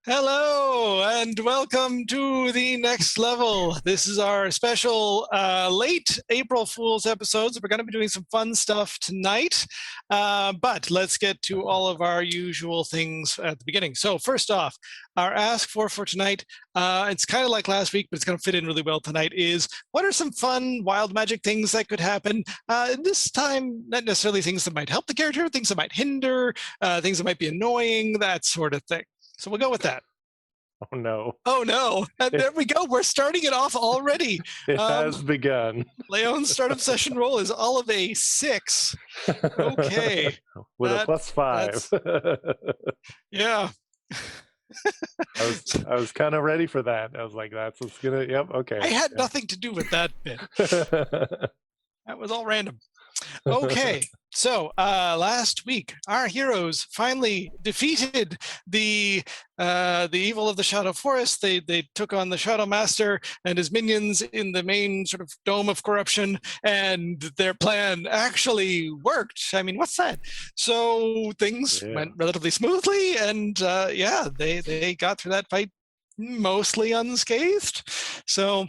Hello and welcome to the next level. This is our special late April Fool's episodes. We're going to be doing some fun stuff tonight, but let's get to all of our usual things at the beginning. So first off, our ask for tonight, it's kind of like last week, but it's going to fit in really well tonight, is what are some fun wild magic things that could happen? This time, not necessarily things that might help the character, things that might hinder, things that might be annoying, that sort of thing. So we'll go with that. Oh no. Oh no. And there we go. We're starting it off already. It has begun. Leon's startup session roll is all of a 6. Okay. With a +5. Yeah. I was kind of ready for that. I was like, that's what's gonna, yep, okay. I had nothing to do with that bit. That was all random. Okay, so last week our heroes finally defeated the evil of the Shadow Forest. They took on the Shadow Master and his minions in the main sort of dome of corruption, and their plan actually worked. I mean, what's that? So things went relatively smoothly, and they got through that fight mostly unscathed. So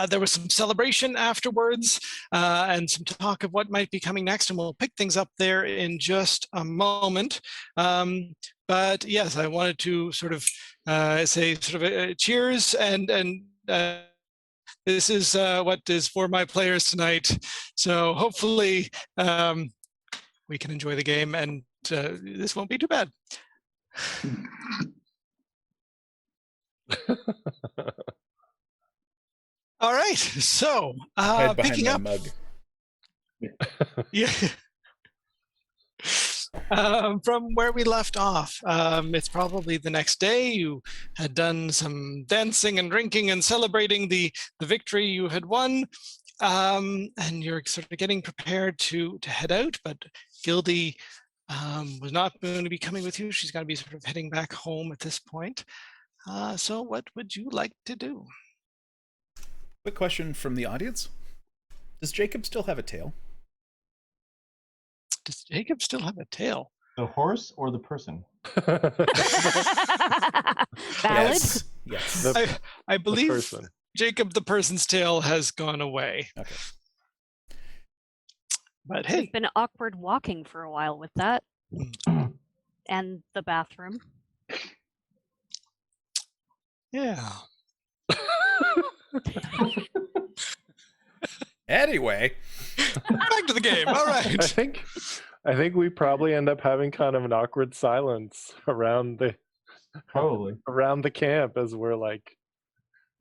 there was some celebration afterwards and some talk of what might be coming next, and we'll pick things up there in just a moment. But yes, I wanted to sort of say sort of a cheers, and this is what is for my players tonight. So hopefully we can enjoy the game, and this won't be too bad. All right, so picking up. Mug. Yeah. From where we left off, it's probably the next day. You had done some dancing and drinking and celebrating the victory you had won, and you're sort of getting prepared to head out. But Gildy was not going to be coming with you. She's going to be sort of heading back home at this point. So what would you like to do? Quick question from the audience. Does Jacob still have a tail? Does Jacob still have a tail? The horse or the person? Valid? Yes. I believe Jacob, the person's tail, has gone away. Okay. But hey. It's been awkward walking for a while with that. And the bathroom. Yeah. Anyway, back to the game. All right. I think we probably end up having kind of an awkward silence around the camp as we're like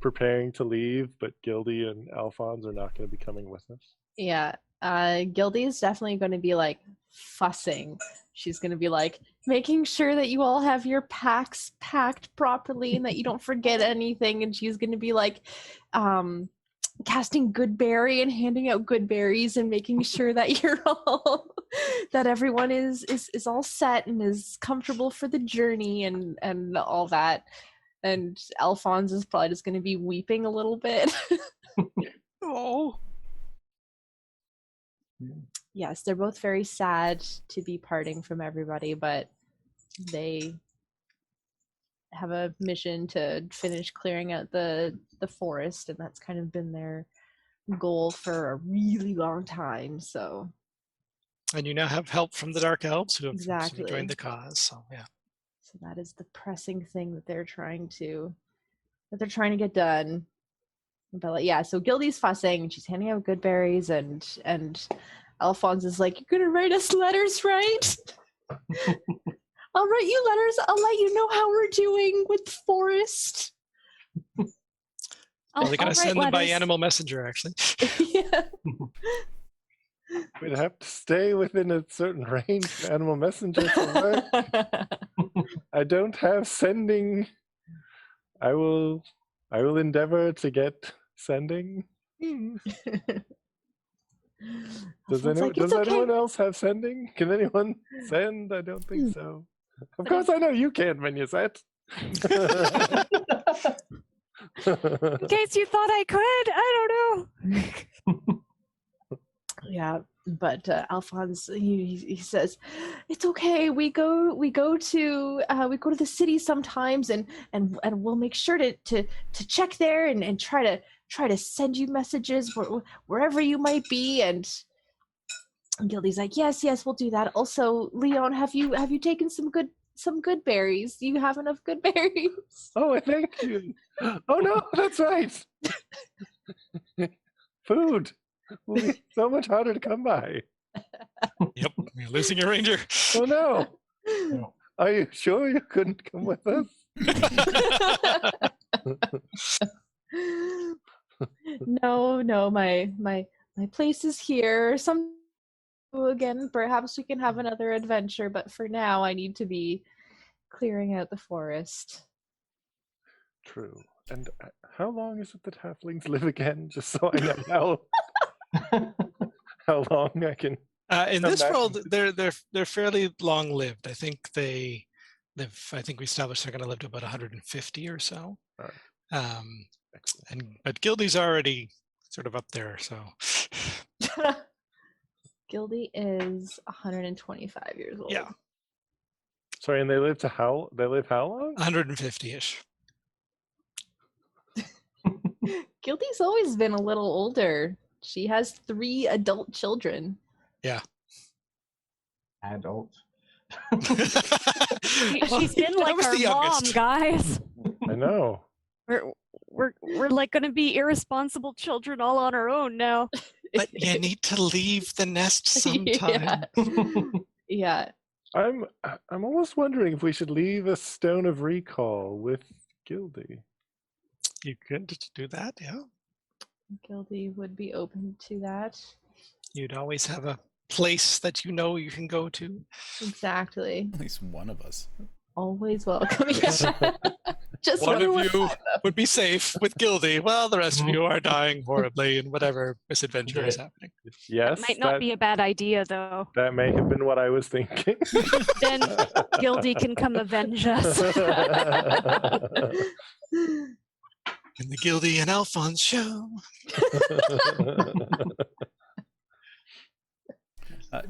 preparing to leave, but Gildy and Alphonse are not going to be coming with us. Yeah, Gildy is definitely going to be like fussing. She's going to be like making sure that you all have your packs packed properly and that you don't forget anything. And she's going to be like casting good berry and handing out good berries and making sure that you're all that everyone is all set and is comfortable for the journey and all that. And Alphonse is probably just going to be weeping a little bit. Oh. Yes, they're both very sad to be parting from everybody, but they have a mission to finish clearing out the forest, and that's kind of been their goal for a really long time. So, and you now have help from the Dark Elves who have exactly joined the cause. So yeah. So that is the pressing thing that they're trying to get done. But like, yeah, so Gildy's fussing and she's handing out good berries, and Alphonse is like, "You're gonna write us letters, right?" "I'll write you letters. I'll let you know how we're doing with Forest." Well, they're gonna send them by animal messenger, actually. Yeah. We'd have to stay within a certain range for animal messenger to work. I don't have sending. I will endeavor to get sending. Does anyone else have sending? Can anyone send? I don't think so. Of course, I know you can, Minusette. In case you thought I could, I don't know. Yeah, but Alphonse he says, "It's okay. We go to the city sometimes, and we'll make sure to check there and try to send you messages wherever you might be." And Gildy's like, "Yes, we'll do that. Also, Leon, have you taken some good berries? Do you have enough good berries?" Oh, thank you. Oh no, that's right. Food will be so much harder to come by. Yep, you're losing your ranger. Oh no. No. Are you sure you couldn't come with us? No, my place is here. Some again, perhaps we can have another adventure, but for now I need to be clearing out the forest. True. And how long is it that halflings live again? Just so I know how long I can. In this Imagine. world, they're fairly long lived. I think they live. I think we established they're going to live to about 150 or so. Alright. But Gildy's already sort of up there. So Gildy is 125 years old. yeah, Sorry, and they live how long? 150-ish. Gildy's always been a little older. She has 3 adult children. Adult. She's been I like was our the mom, youngest. guys. I know. We're like going to be irresponsible children all on our own now. But you need to leave the nest sometime. Yeah. I'm almost wondering if we should leave a stone of recall with Gildy. You could do that, yeah. Gildy would be open to that. You'd always have a place that you know you can go to. Exactly. At least one of us. Always welcome. Yeah. Just One of at a you time. would be safe with Gildy, while the rest of you are dying horribly in whatever misadventure is happening. Yes, Might not be a bad idea, though. that may have been what I was thinking. Then Gildy can come avenge us. In the Gildy and Alphonse show.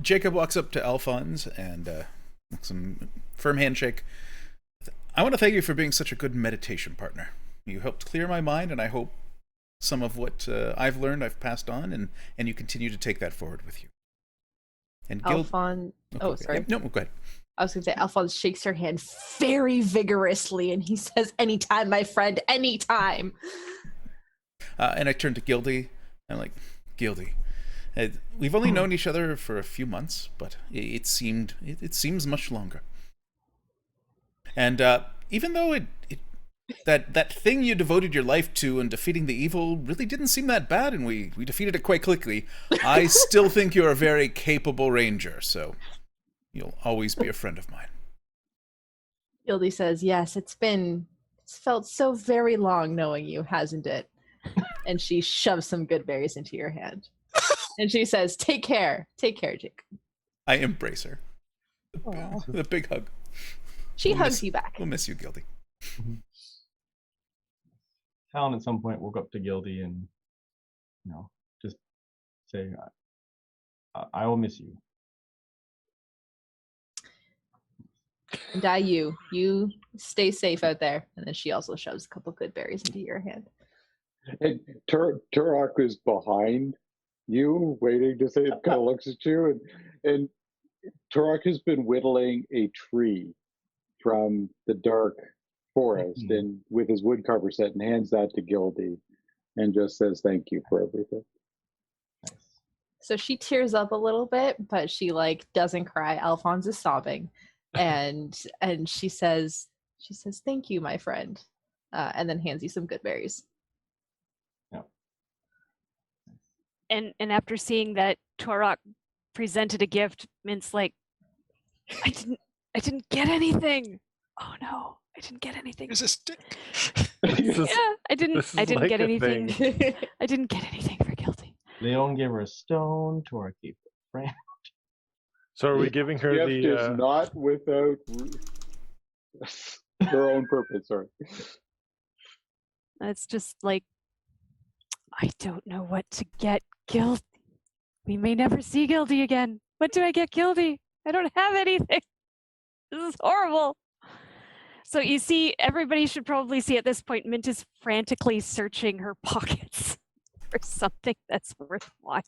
Jacob walks up to Alphonse and some firm handshake. I want to thank you for being such a good meditation partner. You helped clear my mind, and I hope some of what I've learned I've passed on, and you continue to take that forward with you. And Alphonse. Oh, sorry. No, go ahead. I was going to say, Alphonse shakes her hand very vigorously, and he says, "Anytime, my friend, anytime." And I turn to Gildy. I'm like, Gildy, we've only known each other for a few months, but it seems much longer. And even though that thing you devoted your life to in defeating the evil really didn't seem that bad, and we defeated it quite quickly, I still think you're a very capable ranger, so you'll always be a friend of mine. Gildy says, "Yes, it's felt so very long knowing you, hasn't it?" And she shoves some good berries into your hand. And she says, "Take care, Jake." I embrace her. Aw. The big hug. She We'll hugs miss- you back. We'll miss you, Gildy. Talon at some point will go up to Gildy and, just say, I will miss you. And you stay safe out there. And then she also shoves a couple good berries into your hand. And Turok is behind you, waiting to say, it kind of looks at you, and Turok has been whittling a tree from the dark forest and with his woodcarver set, and hands that to Gildy and just says thank you for everything. Nice. So she tears up a little bit, but she doesn't cry. Alphonse is sobbing. And she says, "Thank you, my friend." And then hands you some good berries. And after seeing that Torok presented a gift, Mint's like, I didn't get anything. Oh no, I didn't get anything. Here's a stick. Yeah, I didn't like get a anything. thing. I didn't get anything for Gildy. Leon gave her a stone, Torok gave her a friend. So are we giving her Gift the? is not without her own purpose. Sorry. It's just like, I don't know what to get Gildy. We may never see Gildy again. What do I get Gildy? I don't have anything. This is horrible. So you see, everybody should probably see at this point, Mint is frantically searching her pockets for something that's worthwhile.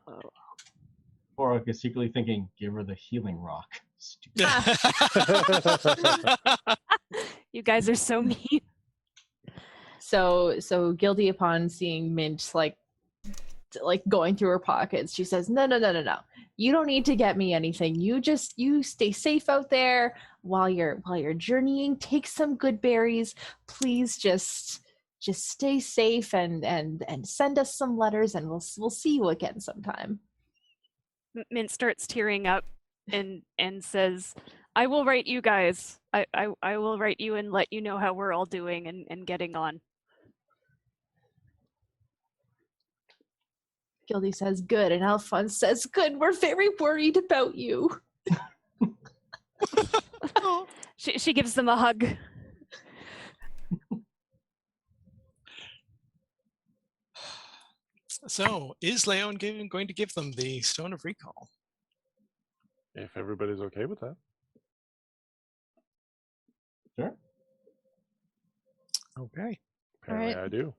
Oh. Torok is secretly thinking, give her the healing rock. Stupid. You guys are so mean. So Gildy, upon seeing Mint like going through her pockets, she says, no. You don't need to get me anything. You stay safe out there while you're journeying. Take some good berries. Please just stay safe and send us some letters, and we'll see you again sometime. Mint starts tearing up and says, I will write you guys. I will write you and let you know how we're all doing and getting on. Gildy says, good, and Alphonse says, good, we're very worried about you. She gives them a hug. So, is Leon going to give them the Stone of Recall? If everybody's okay with that. Sure. Okay. Apparently Alright. I do.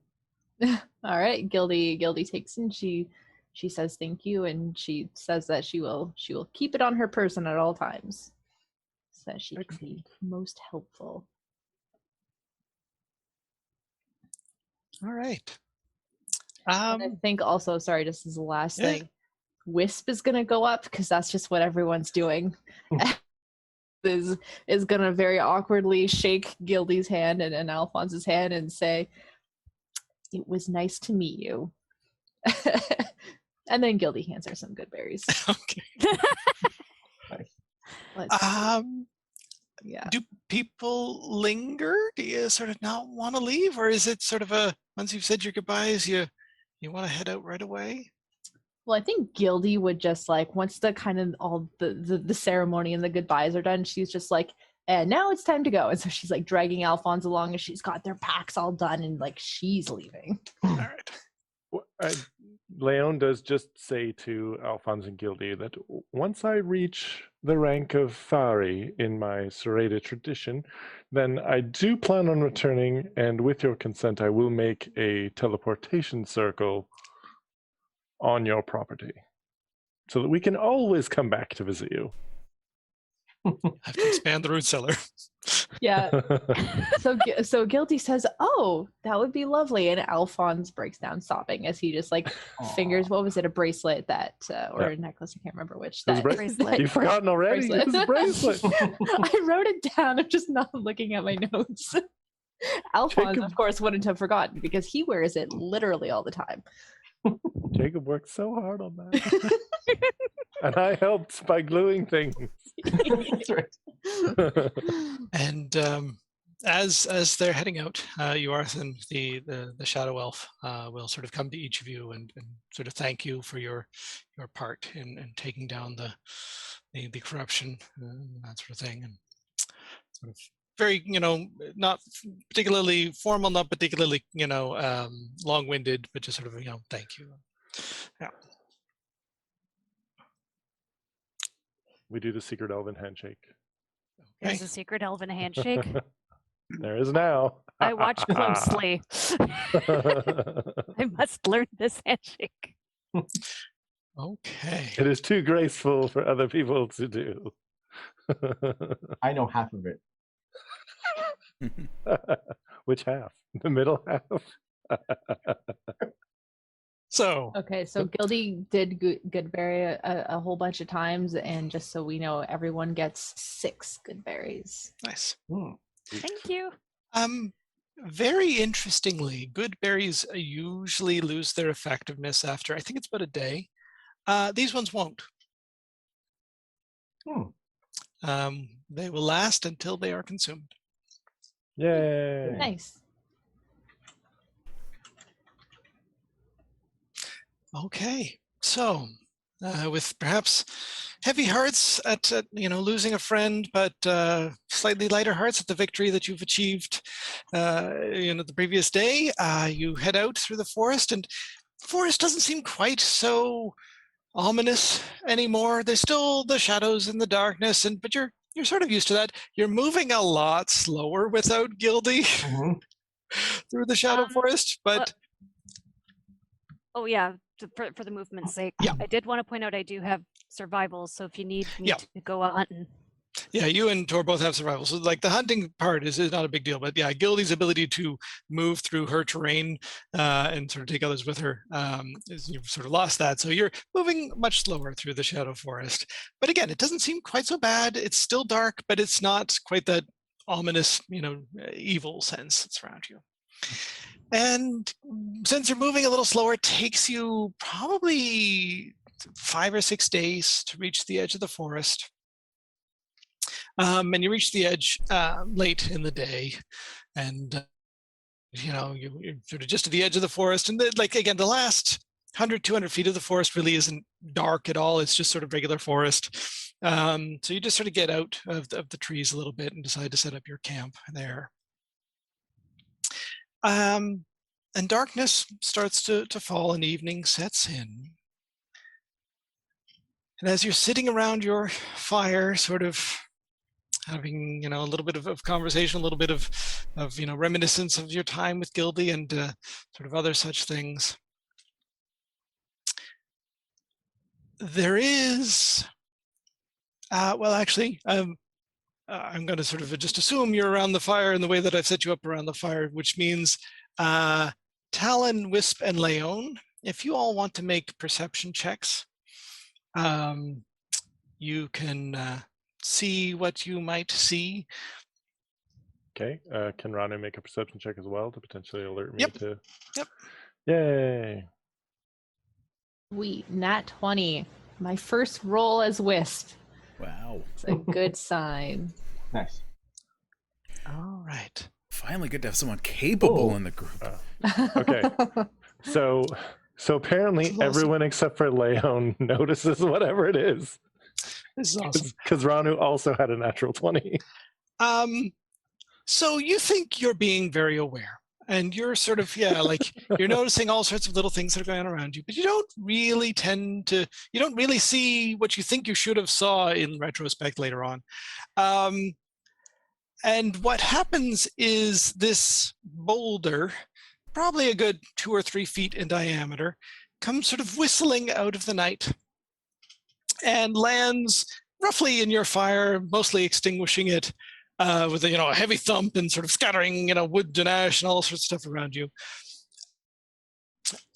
All right, Gildy takes and she says thank you, and she says that she will keep it on her person at all times, so that she can be most helpful. All right. And I think also, sorry, this is the last Yeah. thing. Wisp is gonna go up because that's just what everyone's doing. is gonna very awkwardly shake Gildy's hand and Alphonse's hand and say, "It was nice to meet you." And then Gildy hands her some good berries. Okay. Let's see. Yeah. Do people linger? Do you sort of not want to leave, or is it sort of a once you've said your goodbyes, you want to head out right away? Well, I think Gildy would just like, once the kind of all the ceremony and the goodbyes are done, she's just like, and now it's time to go. And so she's like dragging Alphonse along as she's got their packs all done and like she's leaving. All right. Leon does just say to Alphonse and Gildy that once I reach the rank of Fari in my Sereda tradition, then I do plan on returning, and with your consent, I will make a teleportation circle on your property so that we can always come back to visit you. I have to expand the root cellar. Yeah. So Gildy says, "Oh, that would be lovely," and Alphonse breaks down sobbing as he just like fingers. What was it? A bracelet that or a necklace? I can't remember which. It was a That bracelet. You've forgotten already? Bracelet. It was a bracelet. I wrote it down. I'm just not looking at my notes. Alphonse, Jacob- of course, wouldn't have forgotten because he wears it literally all the time. Jacob worked so hard on that. And I helped by gluing things. That's right. And as they're heading out, Uarth and the Shadow Elf will sort of come to each of you and sort of thank you for your part in taking down the corruption and that sort of thing, and sort of very, not particularly formal, not particularly, long-winded, but just sort of, thank you. Yeah. We do the secret elven handshake. There's a secret elven handshake. There is now. I watch closely. I must learn this handshake. Okay. It is too graceful for other people to do. I know half of it. Which half? The middle half? So Okay, so Gildy did Goodberry a whole bunch of times, and just so we know, everyone gets 6 good berries. nice. Thank you. Very interestingly, good berries usually lose their effectiveness after, I think it's about a day. These ones won't. They will last until they are consumed. Yay. Nice. Okay, so with perhaps heavy hearts at losing a friend, but slightly lighter hearts at the victory that you've achieved the previous day. You head out through the forest, and the forest doesn't seem quite so ominous anymore. There's still the shadows and the darkness, but you're sort of used to that. You're moving a lot slower without Gildy through the shadow forest, but Oh yeah, for the movement's sake. Yeah. I did want to point out I do have survival, so if you need me to go out hunting. yeah, you and Tor both have survival. So like the hunting part is not a big deal, but yeah, Gildy's ability to move through her terrain and sort of take others with her, you've sort of lost that. So you're moving much slower through the shadow forest. But again, it doesn't seem quite so bad. It's still dark, but it's not quite that ominous, evil sense that's around you. And since you're moving a little slower, it takes you probably 5 or 6 days to reach the edge of the forest. And you reach the edge late in the day, and you're sort of just at the edge of the forest. And again, the last 100, 200 feet of the forest really isn't dark at all. It's just sort of regular forest. So you just sort of get out of the trees a little bit and decide to set up your camp there. And darkness starts to fall, and evening sets in. And as you're sitting around your fire, sort of having a little bit of conversation, a little bit of reminiscence of your time with Gildy and sort of other such things, there is well, actually, I'm going to sort of just assume you're around the fire in the way that I've set you up around the fire, which means Talon, Wisp, and Leon, if you all want to make perception checks, you can see what you might see. Okay. Can Ranu make a perception check as well to potentially alert me Yep. to? Yep. Yay. Sweet, nat 20. My first roll as Wisp. Wow. It's a good sign. Nice. All right. Finally good to have someone capable in the group. Okay. So apparently This is awesome. everyone except for Leon notices whatever it is. This is awesome. Because Ranu also had a natural 20. So you think you're being very aware, and you're sort of, you're noticing all sorts of little things that are going on around you, but you don't really see what you think you should have saw in retrospect later on. And what happens is this boulder, probably a good 2 or 3 feet in diameter, comes sort of whistling out of the night and lands roughly in your fire, mostly extinguishing it with a heavy thump and sort of scattering wood and ash and all sorts of stuff around you.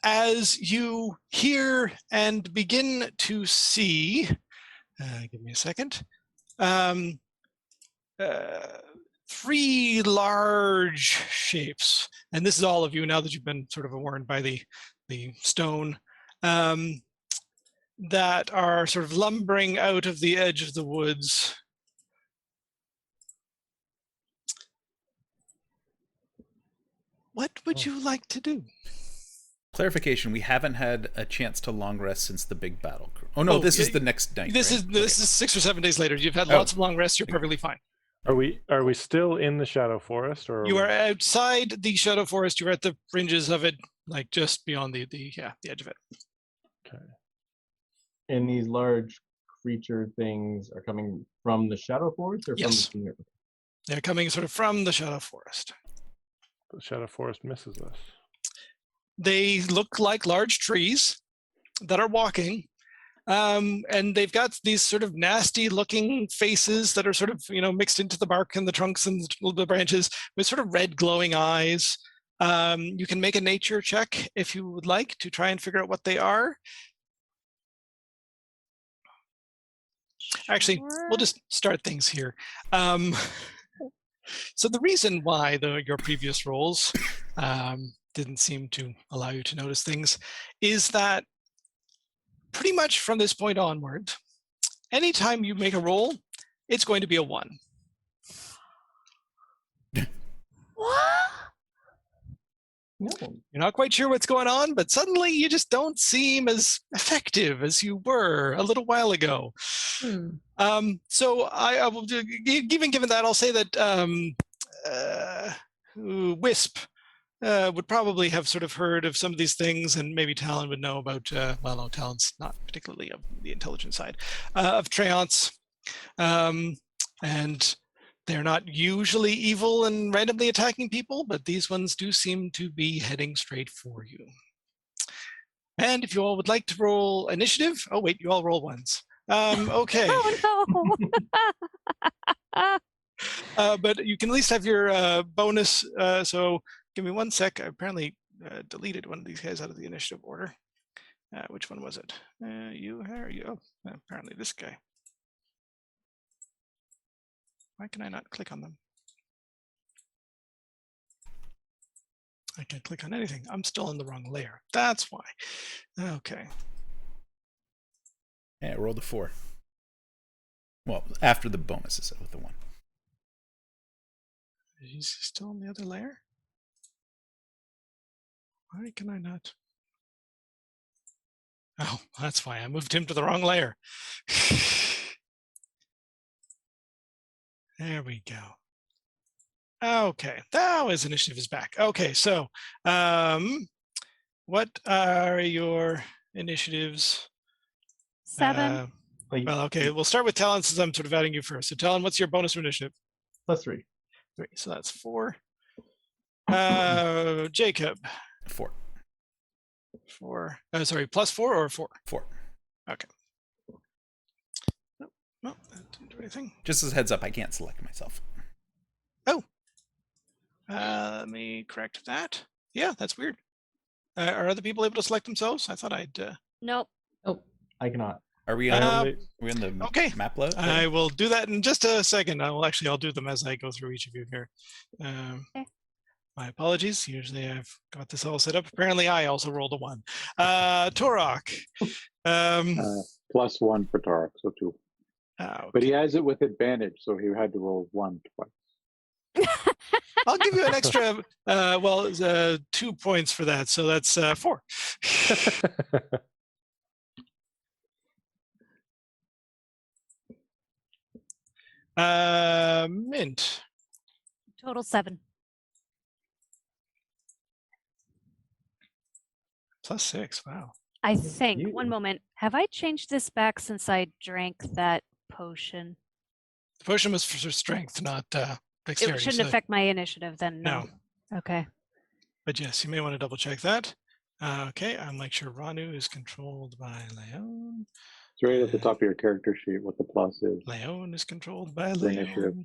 As you hear and begin to see, give me a second, 3 large shapes, and this is all of you now that you've been sort of warned by the stone, that are sort of lumbering out of the edge of the woods. What would you like to do? Clarification: we haven't had a chance to long rest since the big battle. Oh no, this is the next night. This is 6 or 7 days later. You've had lots of long rests. You're perfectly fine. Are we still in the Shadow Forest, or you are outside the Shadow Forest? You're at the fringes of it, like just beyond the edge of it. Okay. And these large creature things are coming from the Shadow Forest, or Yes. from the They're coming sort of from the Shadow Forest. The Shadow Forest misses us? They look like large trees that are walking, and they've got these sort of nasty looking faces that are sort of mixed into the bark and the trunks and the branches with sort of red glowing eyes. You can make a nature check if you would like to try and figure out what they are. Actually, we'll just start things here. So the reason why your previous rolls didn't seem to allow you to notice things is that pretty much from this point onward, anytime you make a roll, it's going to be a 1. What? No. You're not quite sure what's going on, but suddenly you just don't seem as effective as you were a little while ago. So I will do, even given that, I'll say that Wisp would probably have sort of heard of some of these things, and maybe Talon would know about, well, no, Talon's not particularly of the intelligence side, of Treants. And they're not usually evil and randomly attacking people, but these ones do seem to be heading straight for you. And if you all would like to roll initiative, oh wait, you all roll ones. Okay. Oh no. But you can at least have your bonus. So give me 1 sec. I apparently deleted one of these guys out of the initiative order. Which one was it? You, how are you? Oh, apparently this guy. Why can I not click on them? I can't click on anything. I'm still in the wrong layer. That's why. Okay. Yeah, roll the 4. Well, after the bonuses with the 1. Is he still in the other layer? Why can I not? Oh, that's why I moved him to the wrong layer. There we go. Okay, now his initiative is back. Okay, so what are your initiatives? 7. Like, Well, okay, we'll start with Talon since I'm sort of adding you first. So Talon, what's your bonus for initiative? +3. 3, so that's 4. Jacob. 4. 4. Sorry, +4 or 4? 4. Okay. No, that didn't do anything. Just as a heads up, I can't select myself. Oh. Let me correct that. Yeah, that's weird. Are other people able to select themselves? I thought I'd. Nope. Oh, I cannot. Are we Um, on, are we on the okay. map load? I will do that in just a second. I'll do them as I go through each of you here. Okay. My apologies. Usually I've got this all set up. Apparently I also rolled a 1. Torok. +1 for Tarek, so 2. But he has it with advantage, so he had to roll 1 twice. I'll give you an extra, 2 points for that. So that's 4. Mint. Total 7. +6. Wow. I think. You. One moment. Have I changed this back since I drank that potion? The potion was for strength, not dexterity. It shouldn't so- affect my initiative then. No. Okay. But yes, you may want to double check that. Okay, I'll make sure Ranu is controlled by Leon. It's right at the top of your character sheet what the plus is. Leon is controlled by For initiative.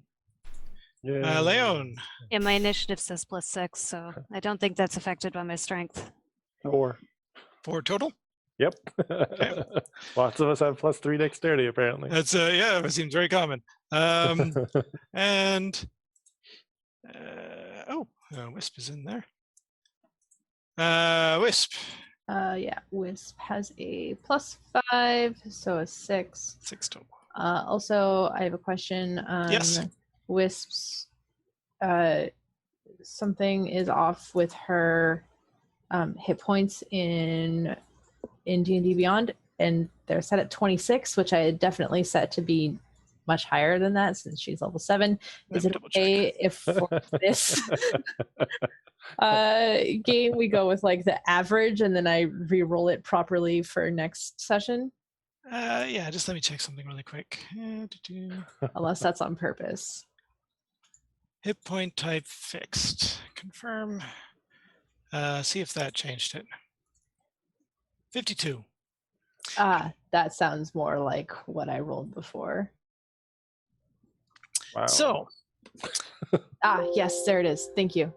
Leon. Yeah. Leon. Yeah, my initiative says +6, so I don't think that's affected by my strength. 4. 4 total. Yep. Lots of us have +3 dexterity, apparently. That's yeah, it seems very common. And Wisp is in there. Wisp. Yeah, Wisp has a +5, so a 6. 6 total. Also, I have a question. Yes. Wisp's something is off with her hit points in D&D Beyond, and they're set at 26, which I had definitely set to be much higher than that since she's level 7. Let Is me it double check. okay if for this game we go with like the average and then I re-roll it properly for next session? Yeah, just let me check something really quick. Unless that's on purpose. Hit point type fixed. Confirm. See if that changed it. 52. That sounds more like what I rolled before. Wow. So, Yes, there it is. Thank you.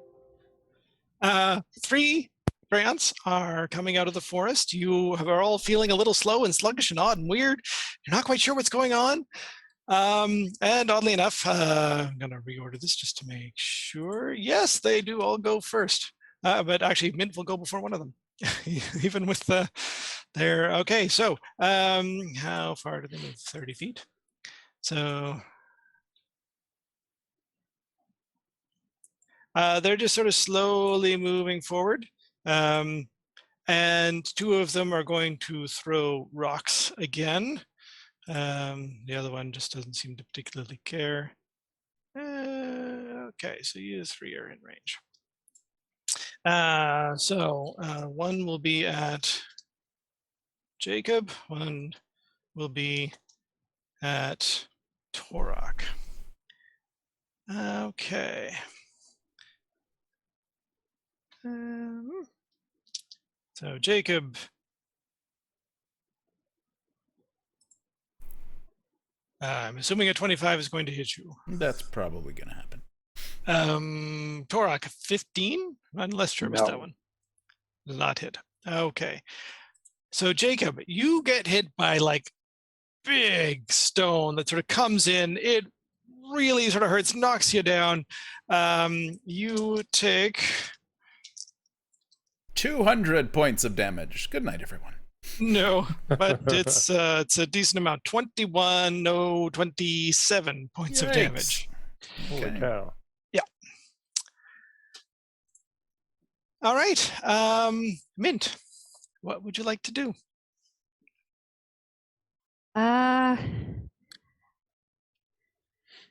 3 Treants are coming out of the forest. You are all feeling a little slow and sluggish and odd and weird. You're not quite sure what's going on. And oddly enough, I'm going to reorder this just to make sure. Yes, they do all go first. But actually, Mint will go before one of them, even with their. Okay, so how far do they move? 30 feet. So They're just sort of slowly moving forward. And two of them are going to throw rocks again. The other one just doesn't seem to particularly care. Okay, so you three are in range. So one will be at Jacob, one will be at Torok. Okay. So Jacob. I'm assuming a 25 is going to hit you. That's probably going to happen. Torok, 15? I'm less sure about that No. one. Does not hit. Okay. So Jacob, you get hit by like big stone that sort of comes in. It really sort of hurts, knocks you down. You take 200 points of damage. Good night, everyone. no, but it's a decent amount. 21, no, 27 points of damage. Holy Okay. cow. All right, Mint, what would you like to do?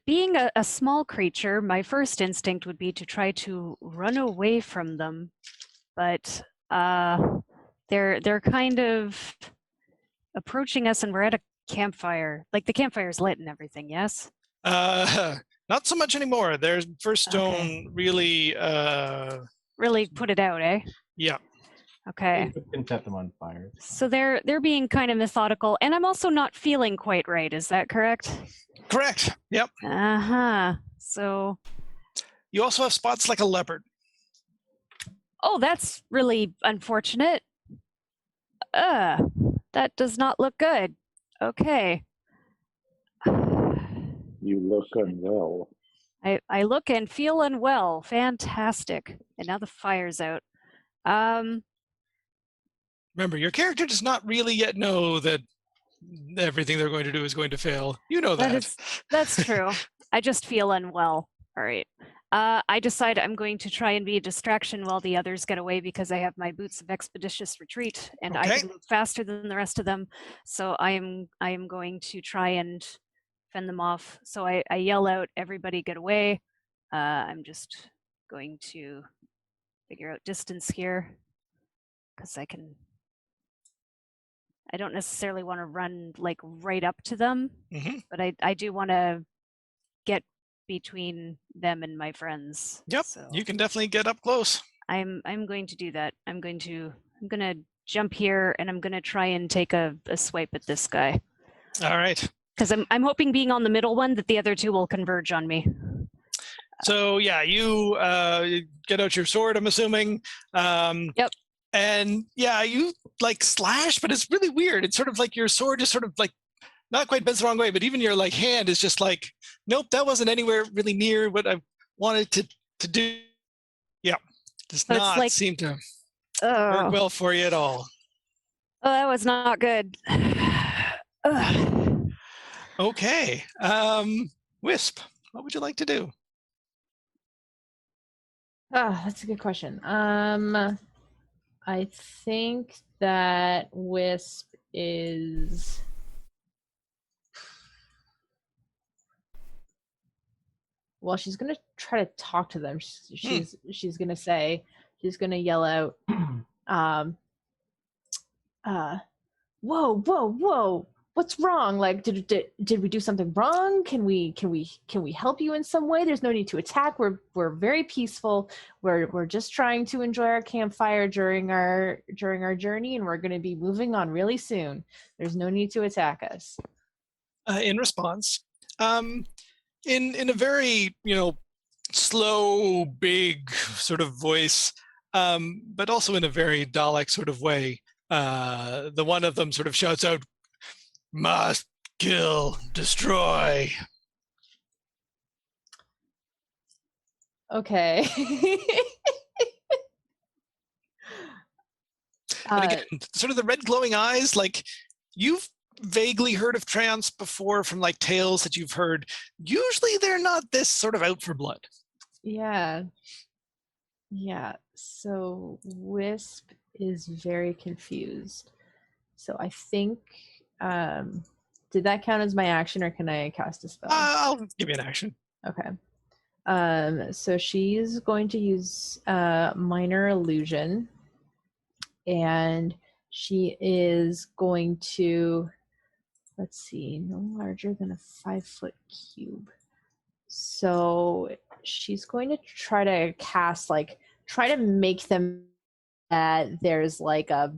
Being a small creature, my first instinct would be to try to run away from them, but they're kind of approaching us, and we're at a campfire. Like the campfire's lit and everything. Yes. Not so much anymore. Their first stone Okay. really, Really put it out, eh? yeah. Okay. You can set them on fire. So they're being kind of methodical, and I'm also not feeling quite right. Is that correct? Correct. Yep. So. You also have spots like a leopard. Oh, that's really unfortunate. That does not look good. Okay. You look unwell. I look and feel unwell. Fantastic. And now the fire's out. Remember, your character does not really yet know that everything they're going to do is going to fail. You know that. That's true. I just feel unwell. All right. I decide I'm going to try and be a distraction while the others get away because I have my boots of expeditious retreat and I Okay. can move faster than the rest of them. So I am going to try and fend them off. So I yell out, "Everybody get away." I'm just going to figure out distance here because I don't necessarily want to run like right up to them, but I do want to get between them and my friends. Yep. So You can definitely get up close. I'm going to do that. I'm gonna jump here and I'm gonna try and take a swipe at this guy. All right. Because I'm hoping being on the middle one that the other two will converge on me. So yeah, you get out your sword, I'm assuming. Yep. And yeah, you like slash, but it's really weird. It's sort of like your sword just sort of like not quite bends the wrong way, but even your like hand is just like, nope, that wasn't anywhere really near what I wanted to do. Yeah, does So it's not like- seem to Oh, work well for you at all. that was not good. Ugh. Okay, Wisp, what would you like to do? That's a good question. I think that Wisp is. Well, she's gonna try to talk to them. She's gonna say, she's gonna yell out, whoa, what's wrong? Like, did we do something wrong? Can we help you in some way? There's no need to attack. We're very peaceful. We're just trying to enjoy our campfire during our journey, and we're gonna be moving on really soon. There's no need to attack us. In response, in a very slow, big sort of voice, but also in a very Dalek sort of way, the one of them sort of shouts out, "Must kill, destroy." Okay. And again, sort of the red glowing eyes, like you've vaguely heard of trance before from like tales that you've heard. Usually they're not this sort of out for blood. Yeah. Yeah, so Wisp is very confused. So I think, did that count as my action, or can I cast a spell? I'll give you an action. Okay. So she's going to use minor illusion, and she is going to, let's see, no larger than a 5-foot cube. So she's going to try to cast, like, try to make them that there's like a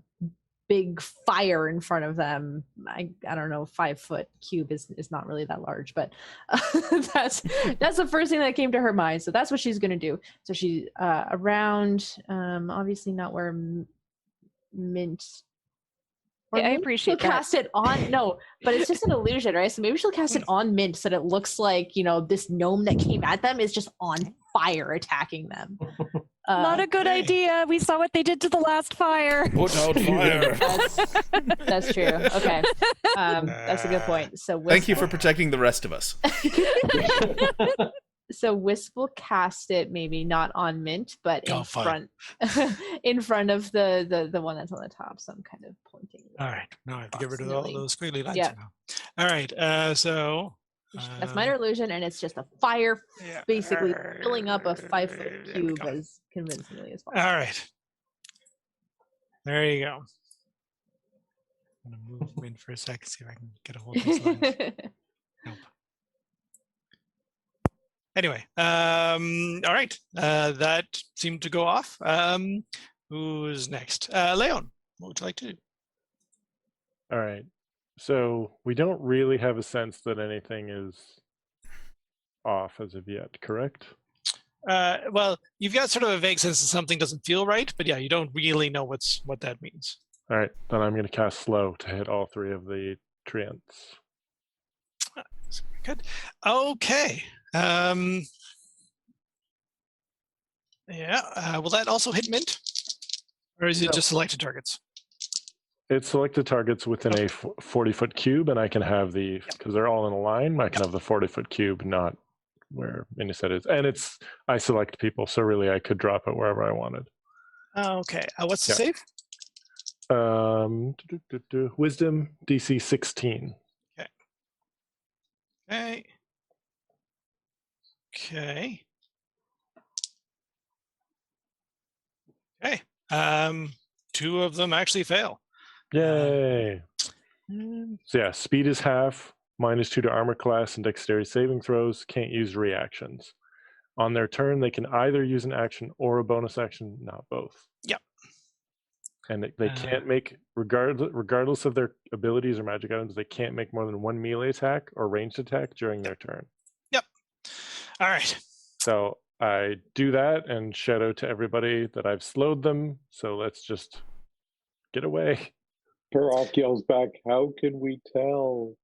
big fire in front of them. I don't know, 5-foot cube is not really that large, but that's the first thing that came to her mind. So that's what she's going to do. So she around, obviously not where Mint. Or Yeah, I maybe appreciate she'll that. cast it on, no, but it's just an illusion, right? So maybe she'll cast it on Mint so that it looks like, this gnome that came at them is just on fire attacking them. Not a good Okay. idea. We saw what they did to the last fire. Put out fire. That's true. Okay. That's a good point. So Thank you Wisp, for protecting the rest of us. so Wisp will cast it maybe not on Mint, but in Oh, fine. front in front of the one that's on the top. So I'm kind of pointing. All right. Now I have to get rid of all Approximately. those squiggly lines Yeah. now. All right. So That's minor illusion, and it's just a fire yeah. basically filling up a 5-foot There we cube go. as convincingly as possible. All right. There you go. I'm gonna move them in for a second, see if I can get a hold of these lines. Nope. Anyway, all right. That seemed to go off. Who's next? Leon, what would you like to do? All right. So we don't really have a sense that anything is off as of yet, correct? Well, you've got sort of a vague sense that something doesn't feel right, but yeah, you don't really know what that means. All right. Then I'm going to cast slow to hit all 3 of the treants. Good. Okay. Yeah. Will that also hit Mint, or is it No. just selected targets? It's selected targets within a 40-foot cube, and I can have because they're all in a line, I can have the 40-foot cube, not where Miniset is. And I select people, so really I could drop it wherever I wanted. Okay. What's the Yeah. save? Wisdom DC 16. Okay. Okay. Okay. 2 of them actually fail. Yay! So yeah, speed is half, -2 to armor class and dexterity saving throws, can't use reactions. On their turn, they can either use an action or a bonus action, not both. Yep. And they can't make, regardless of their abilities or magic items, they can't make more than 1 melee attack or ranged attack during their turn. Yep. All right. So I do that and shout out to everybody that I've slowed them. So let's just get away. Turok yells back, "How can we tell?"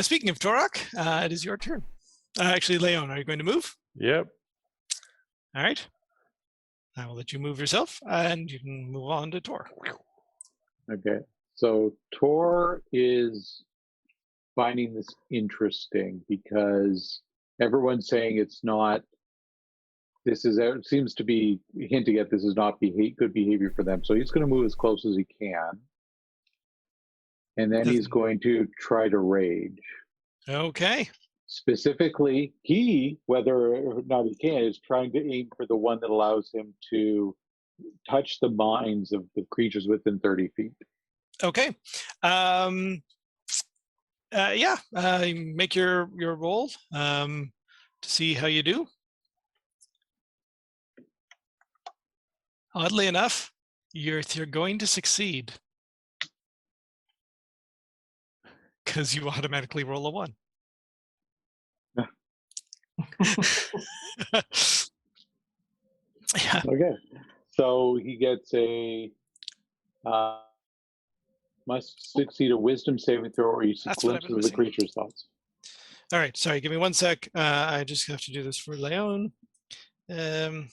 Speaking of Torok, it is your turn. Actually, Leon, are you going to move? Yep. All right. I will let you move yourself, and you can move on to Tor. Okay. So Tor is finding this interesting because everyone's saying it's not. It seems to be hinting at this is not good behavior for them. So he's going to move as close as he can. And then he's going to try to rage. Okay. Specifically, whether or not he can, is trying to aim for the one that allows him to touch the minds of the creatures within 30 feet. Okay. Yeah. Make your roll to see how you do. Oddly enough, you're going to succeed because you automatically roll a 1. Yeah. Okay. So he gets must succeed a wisdom saving throw or use a That's what I've glimpse been of the missing. creature's thoughts. All right. Sorry. Give me 1 sec. I just have to do this for Leon. No.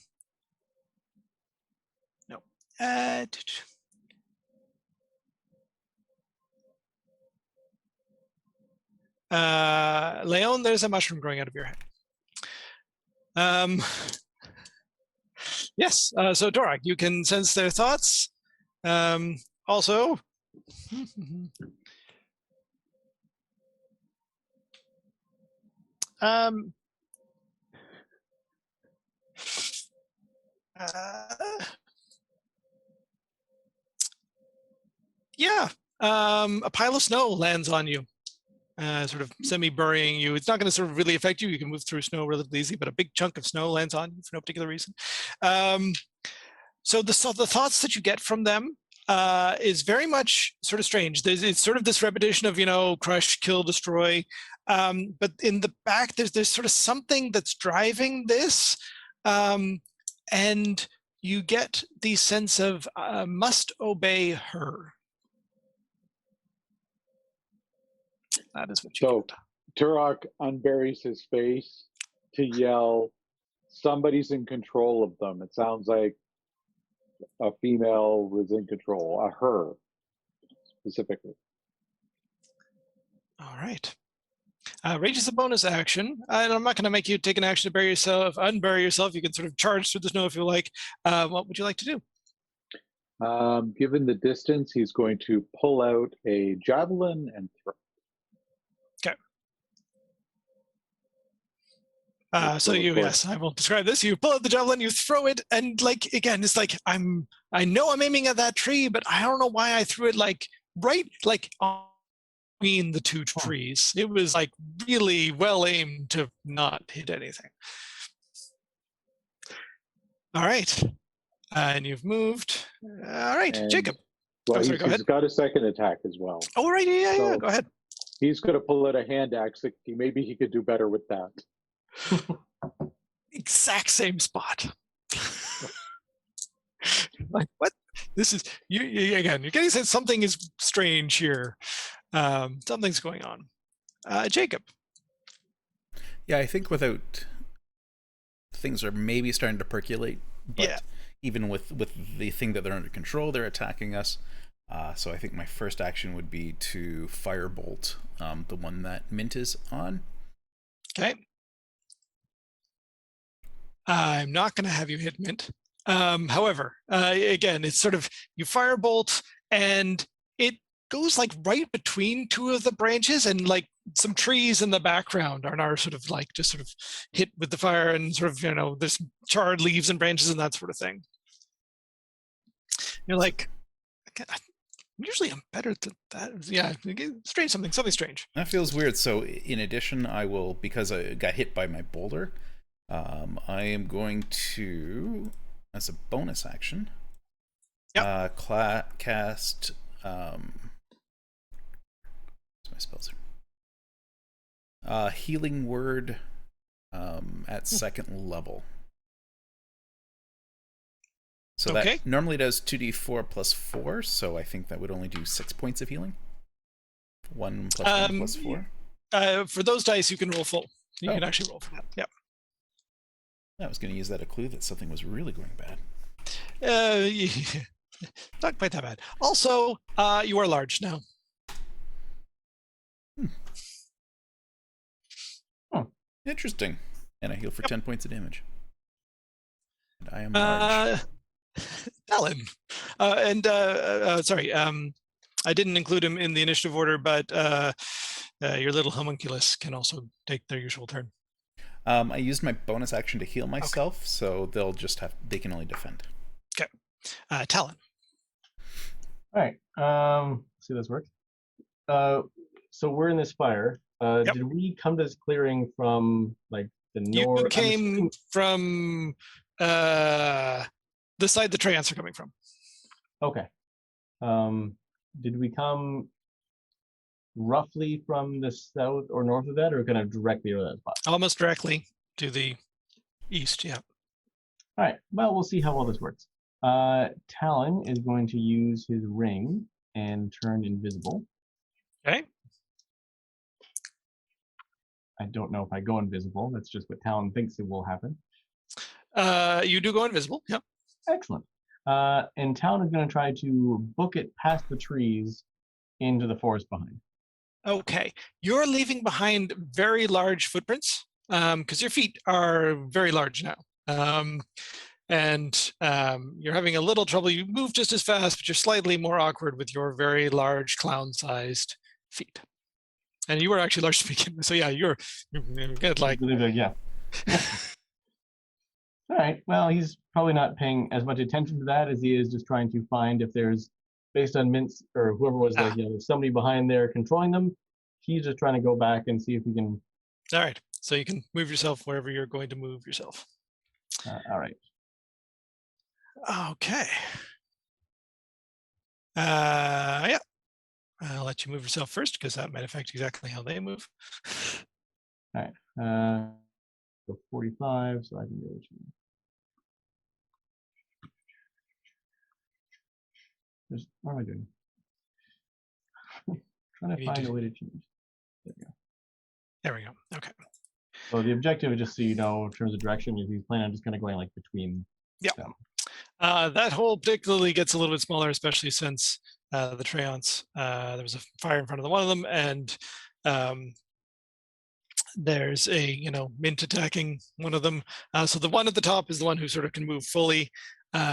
Leon, there's a mushroom growing out of your head. Yes. So Dorak, you can sense their thoughts. Also, yeah, a pile of snow lands on you, sort of semi-burying you. It's not going to sort of really affect you. You can move through snow relatively easy, but a big chunk of snow lands on you for no particular reason. So the thoughts that you get from them is very much sort of strange. It's sort of this repetition of, crush, kill, destroy. But in the back, there's sort of something that's driving this. And you get the sense of must obey her. That is what you So get. Turok unburies his face to yell, somebody's in control of them. It sounds like a female was in control, a her specifically. All right. Rage is a bonus action, and I'm not going to make you take an action to unbury yourself. You can sort of charge through the snow if you like. What would you like to do? Given the distance, he's going to pull out a javelin and throw. Okay. Yes, I will describe this. You pull out the javelin, you throw it, and again, it's like I know I'm aiming at that tree, but I don't know why I threw it right between the two trees. It was really well aimed to not hit anything. All right. And you've moved. All right, and, Jacob. Well, go ahead. He's got a second attack as well. Oh, right. Yeah. Go ahead. He's going to pull out a hand axe. Maybe he could do better with that. Exact same spot. What? This is you again. You're getting sense something is strange here. Something's going on. Jacob. Yeah, I think without things are maybe starting to percolate. But yeah. Even with the thing that they're under control, they're attacking us. So I think my first action would be to firebolt the one that Mint is on. Okay. I'm not going to have you hit Mint. However, again, it's sort of you firebolt and it goes right between two of the branches, and some trees in the background are sort of just sort of hit with the fire, and sort of there's charred leaves and branches and that sort of thing. You're like, usually I'm better than that. Yeah, strange, something strange. That feels weird. So in addition, I will, because I got hit by my boulder, I am going to, as a bonus action, cast. What's my spells here? Healing word at second level. So that normally does 2d4 plus 4, so I think that would only do 6 points of healing. 1 plus 1 plus 4. For those dice, you can roll full. You can actually roll for that. Yep. I was going to use that as a clue that something was really going bad. Not quite that bad. Also, you are large now. Interesting. And I heal for 10 points of damage. And I am large. Alan. Sorry, I didn't include him in the initiative order, but your little homunculus can also take their usual turn. I used my bonus action to heal myself, so they can only defend. Okay. Talon. All right. Let's see how this works. So we're in this fire. Did we come to this clearing from the north? You came from the side the Treyans are coming from. Okay. Did we come roughly from the south or north of that, or kind of directly over that spot? Almost directly to the east, yeah. All right. Well, we'll see how well this works. Talon is going to use his ring and turn invisible. Okay. I don't know if I go invisible. That's just what Talon thinks it will happen. You do go invisible, yep. Excellent. And Talon is going to try to book it past the trees into the forest behind. Okay. You're leaving behind very large footprints. because your feet are very large now. And you're having a little trouble. You move just as fast, but you're slightly more awkward with your very large clown-sized feet. And you were actually large to begin with, so yeah, you're good. Like, Really big, yeah. All right. Well, he's probably not paying as much attention to that as he is just trying to find if there's, based on Mintz or whoever was like, there's somebody behind there controlling them. He's just trying to go back and see if he can. All right. So you can move yourself wherever you're going to move yourself. All right. Okay. Yeah. I'll let you move yourself first because that might affect exactly how they move. All right. So 45, so I can go to. What am I doing? Trying to find a way to change. There we go. There we go. Okay. So the objective, just so you know, in terms of direction, is he's planning on just kind of going like between. Yep. them. That hole particularly gets a little bit smaller, especially since the Treants, there was a fire in front of one of them, and there's a, Mint attacking one of them. So the one at the top is the one who sort of can move fully.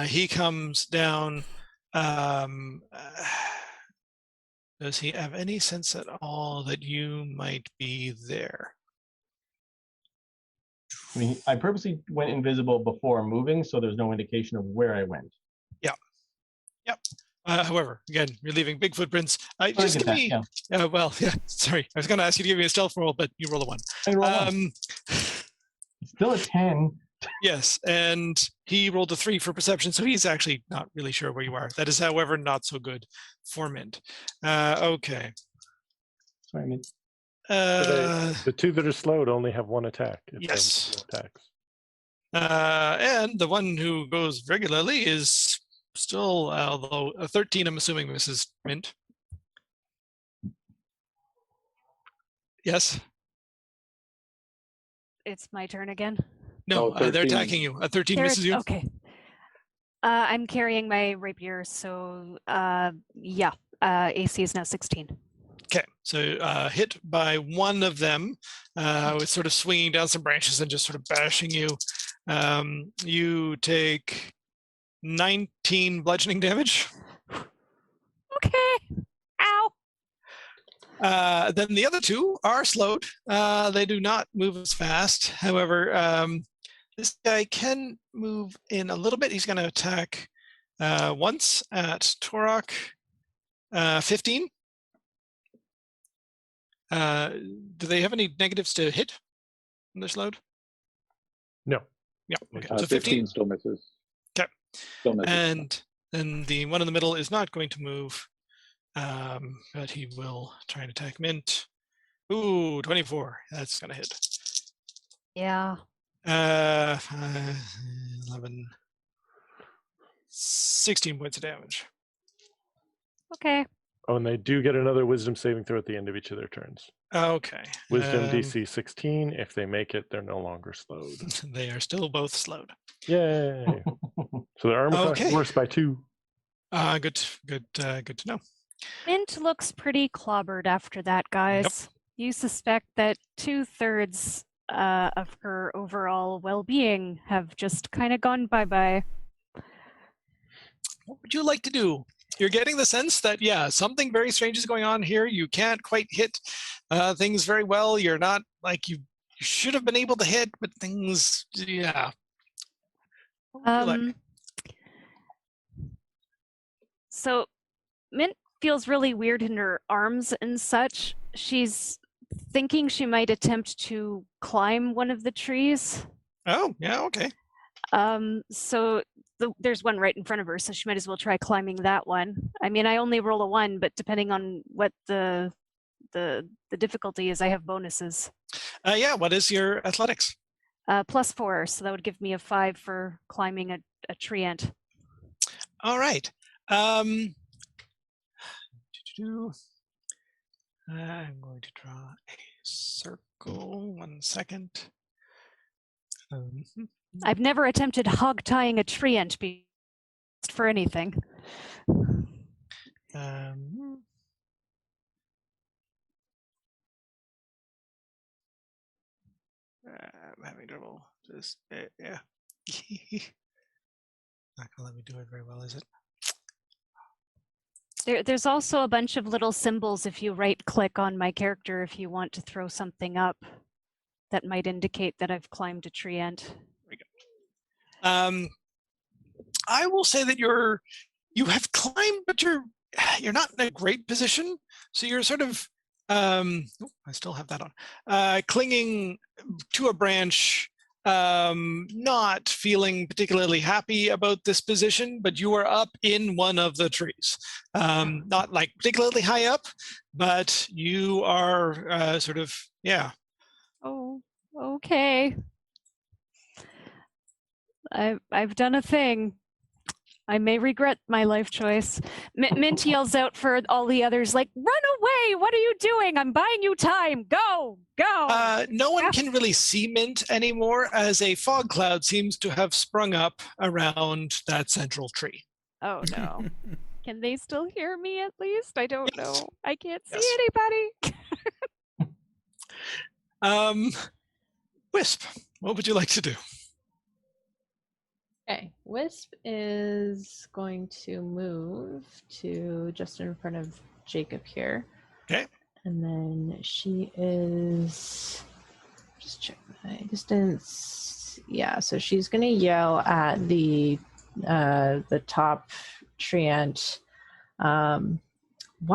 He comes down. Does he have any sense at all that you might be there? I mean, I purposely went invisible before moving, so there's no indication of where I went. Yeah. Yep. However, again, you're leaving big footprints. Just give me. Yeah. Well, yeah. Sorry, I was going to ask you to give me a stealth roll, but you roll a 1. I roll 1. Still a 10. Yes, and he rolled a 3 for perception, so he's actually not really sure where you are. That is, however, not so good for Mint. Okay. Sorry, Mint. The 2 that are slowed only have 1 attack. Yes. Attacks. And the one who goes regularly is still, although a 13, I'm assuming, Mrs. Mint. Yes. It's my turn again. No, No, they're 13. attacking you. A 13 misses you. Okay. I'm carrying my rapier, so yeah. AC is now 16. Okay, so hit by one of them, with sort of swinging down some branches and just sort of bashing you. You take 19 bludgeoning damage. Okay. Ow. Then the other 2 are slowed. They do not move as fast. However, this guy can move in a little bit. He's going to attack once at Torok. 15. Do they have any negatives to hit when they're slowed? No. Yeah. Okay. So 15 still misses. Okay. Still misses. And then the one in the middle is not going to move, but he will try and attack Mint. Ooh, 24. That's going to hit. Yeah. 11, 16 points of damage. Okay. Oh, and they do get another wisdom saving throw at the end of each of their turns. Okay. Wisdom DC 16. If they make it, they're no longer slowed. They are still both slowed. Yay. So their armor class is worse by 2. Good to know. Mint looks pretty clobbered after that, guys. Yep. You suspect that 2/3 of her overall well-being have just kind of gone bye-bye. What would you like to do? You're getting the sense that, yeah, something very strange is going on here. You can't quite hit things very well. You're not like you should have been able to hit, but things, yeah. What would you like? So Mint feels really weird in her arms and such. She's thinking she might attempt to climb one of the trees. Oh, yeah, okay. So there's one right in front of her, so she might as well try climbing that one. I mean, I only roll a 1, but depending on what the difficulty is, I have bonuses. Yeah, what is your athletics? +4, so that would give me a 5 for climbing a treant. All right. I'm going to draw a circle. 1 second. I've never attempted hog tying a treant for anything. I'm having trouble. Just yeah. Not gonna let me do it very well, is it? There's also a bunch of little symbols if you right-click on my character if you want to throw something up that might indicate that I've climbed a tree end. I will say that you have climbed, but you're not in a great position. So you're sort of I still have that on. Clinging to a branch, not feeling particularly happy about this position, but you are up in one of the trees. Not like particularly high up, but you are sort of, yeah. Oh, okay. I've done a thing. I may regret my life choice. Mint yells out for all the others, like, run away! What are you doing? I'm buying you time. Go, go! No one can really see Mint anymore, as a fog cloud seems to have sprung up around that central tree. Oh no. Can they still hear me at least? I don't Yes. know. I can't see Yes. anybody. Wisp, what would you like to do? Okay, Wisp is going to move to just in front of Jacob here. Okay. And then she is just check my distance. Yeah, so she's gonna yell at the top treant. Why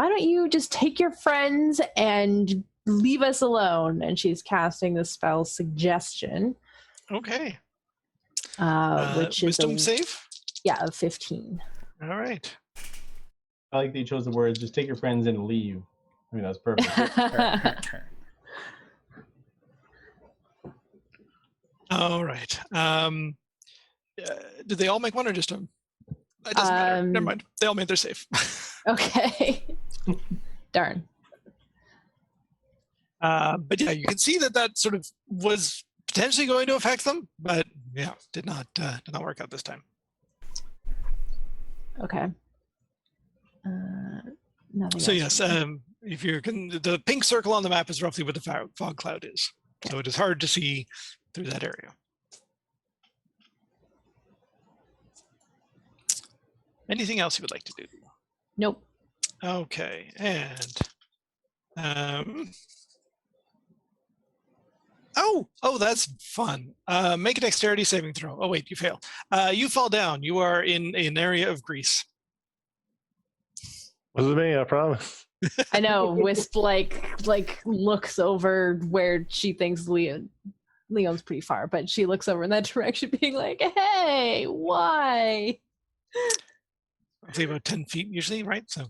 don't you just take your friends and leave us alone? And she's casting the spell Suggestion. Okay. Which is Wisdom save? Yeah, of 15. All right. I like that you chose the words, just take your friends and leave. I mean, that's perfect. All right. Did they all make one or just a? It doesn't matter. Never mind. They all made their save. Okay. Darn. But yeah, you can see that sort of was potentially going to affect them, but yeah, did not work out this time. Okay. Nothing So else. yes, if you can, the pink circle on the map is roughly where the fog cloud is. Okay. So it is hard to see through that area. Anything else you would like to do? Nope. Okay, and oh, that's fun. Make a dexterity saving throw. Oh wait, you fail. You fall down. You are in an area of grease. Wasn't me, I promise. I know. Wisp like looks over where she thinks Leon's pretty far, but she looks over in that direction, being like, "Hey, why?" Roughly about 10 feet usually, right? So,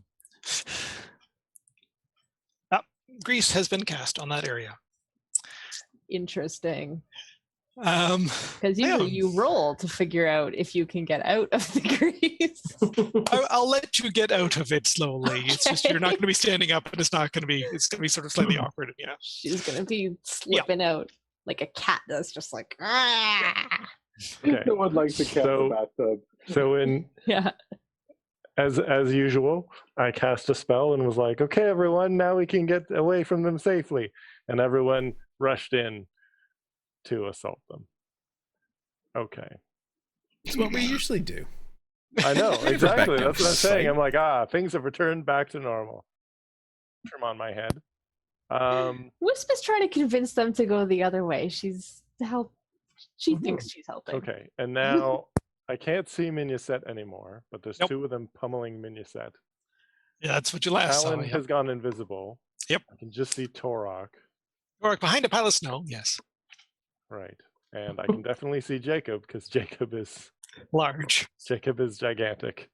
grease has been cast on that area. Interesting. Because usually you roll to figure out if you can get out of the grease. I'll let you get out of it slowly. Okay. It's just you're not going to be standing up, and it's going to be sort of slightly awkward. Yeah, She's gonna be slipping out like a cat does, just like. Ah! Okay. No one likes a cat in the bathtub. So Yeah. as usual, I cast a spell and was like, okay, everyone, now we can get away from them safely. And everyone rushed in to assault them. Okay. It's what we usually do. I know, Back exactly. down That's to what I'm the saying. fight. I'm like, things have returned back to normal. Trim on my head. Wisp is trying to convince them to go the other way. She's thinks she's helping. Okay, and now I can't see Minuset anymore, but there's Nope. two of them pummeling Minuset. yeah, that's what you last saw. Alan Yep. has gone invisible. Yep. I can just see Torok. Or behind a pile of snow. Yes, Right. And I can definitely see Jacob because Jacob is large. gigantic.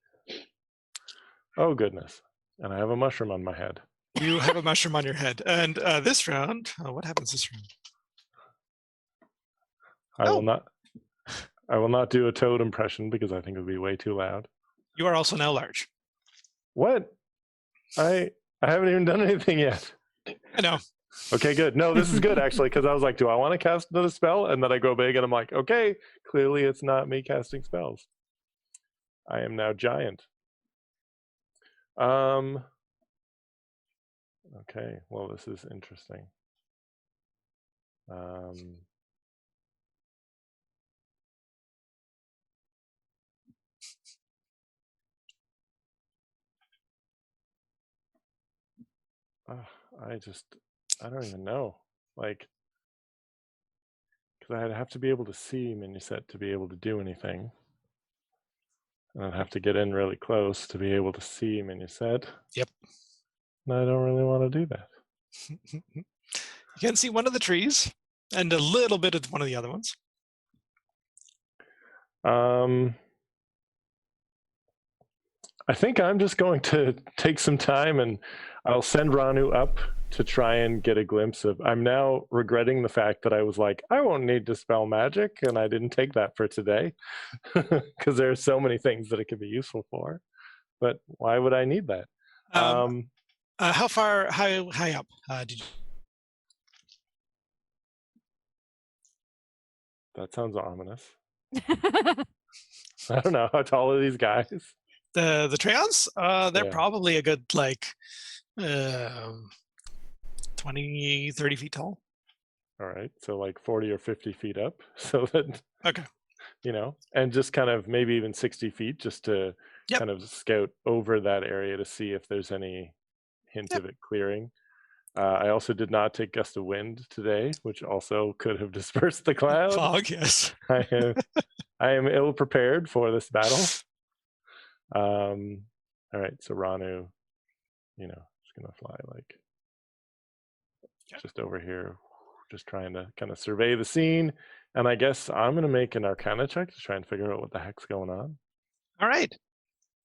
Oh goodness. And I have a mushroom on my head. You have a mushroom on your head, and this round, what happens this round? I will not do a toad impression because I think it would be way too loud. You are also now large. What? I haven't even done anything yet. I know. Okay, good. No, this is good actually, because I was like, do I want to cast another spell? And then I go big and I'm like, okay, clearly it's not me casting spells. I am now giant. Okay, well, this is interesting. I don't even know. Like, because I'd have to be able to see Minuset to be able to do anything. And I'd have to get in really close to be able to see Minuset. Yep. And I don't really want to do that. You can see one of the trees and a little bit of one of the other ones. I think I'm just going to take some time and I'll send Ranu up to try and get a glimpse of. I'm now regretting the fact that I was like, I won't need to spell magic, and I didn't take that for today because there are so many things that it could be useful for. But why would I need that? How far, high up did you? That sounds ominous. I don't know. How tall are these guys? The Treants? They're Yeah. probably a good, like, 20, 30 feet tall. All right. So like 40 or 50 feet up. So that, Okay. And just kind of maybe even 60 feet just to Yep. kind of scout over that area to see if there's any hint of it clearing. I also did not take gust of wind today, which also could have dispersed the cloud. Fog, yes. I am ill prepared for this battle. All right, so Ranu, is gonna fly like just over here, just trying to kind of survey the scene. And I guess I'm gonna make an Arcana check to try and figure out what the heck's going on. All right.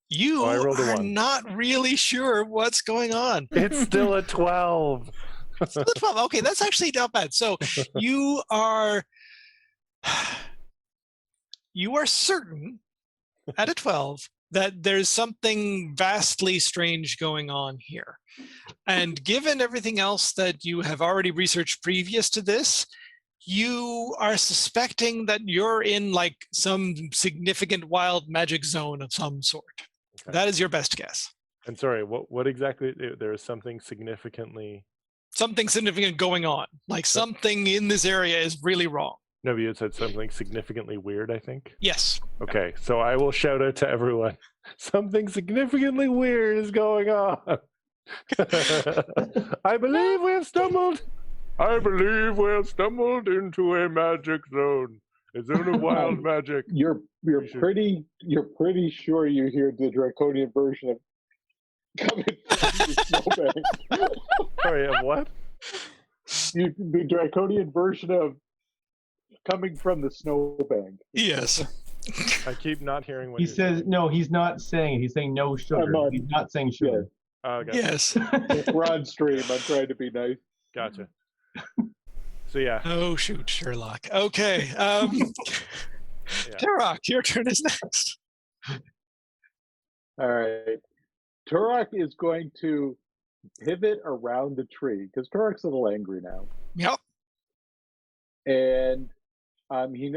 You I rolled a are 1. not really sure what's going on. It's still a 12. Still a 12. Okay, that's actually not bad. So you are certain at a 12 that there's something vastly strange going on here. And given everything else that you have already researched previous to this, you are suspecting that you're in like some significant wild magic zone of some sort. Okay. That is your best guess. And sorry, what exactly? There is something significant going on. Like something in this area is really wrong. No, but you had said something significantly weird, I think. Yes. Okay, so I will shout out to everyone. Something significantly weird is going on. I believe we have stumbled into a magic zone. A zone of wild magic. You're pretty sure you hear the draconian version of coming from the snowbank. Sorry, of what? The draconian version of coming from the snowbank. Yes. I keep not hearing what He you're says saying. no. He's not saying it. He's saying no sugar. He's not saying sugar. Oh, okay. Yes. We're on stream. I'm trying to be nice. Gotcha. So yeah. Oh shoot, Sherlock. Okay. Turok, your turn is next. All right. Turok is going to pivot around the tree because Turok's a little angry now. Yep. And he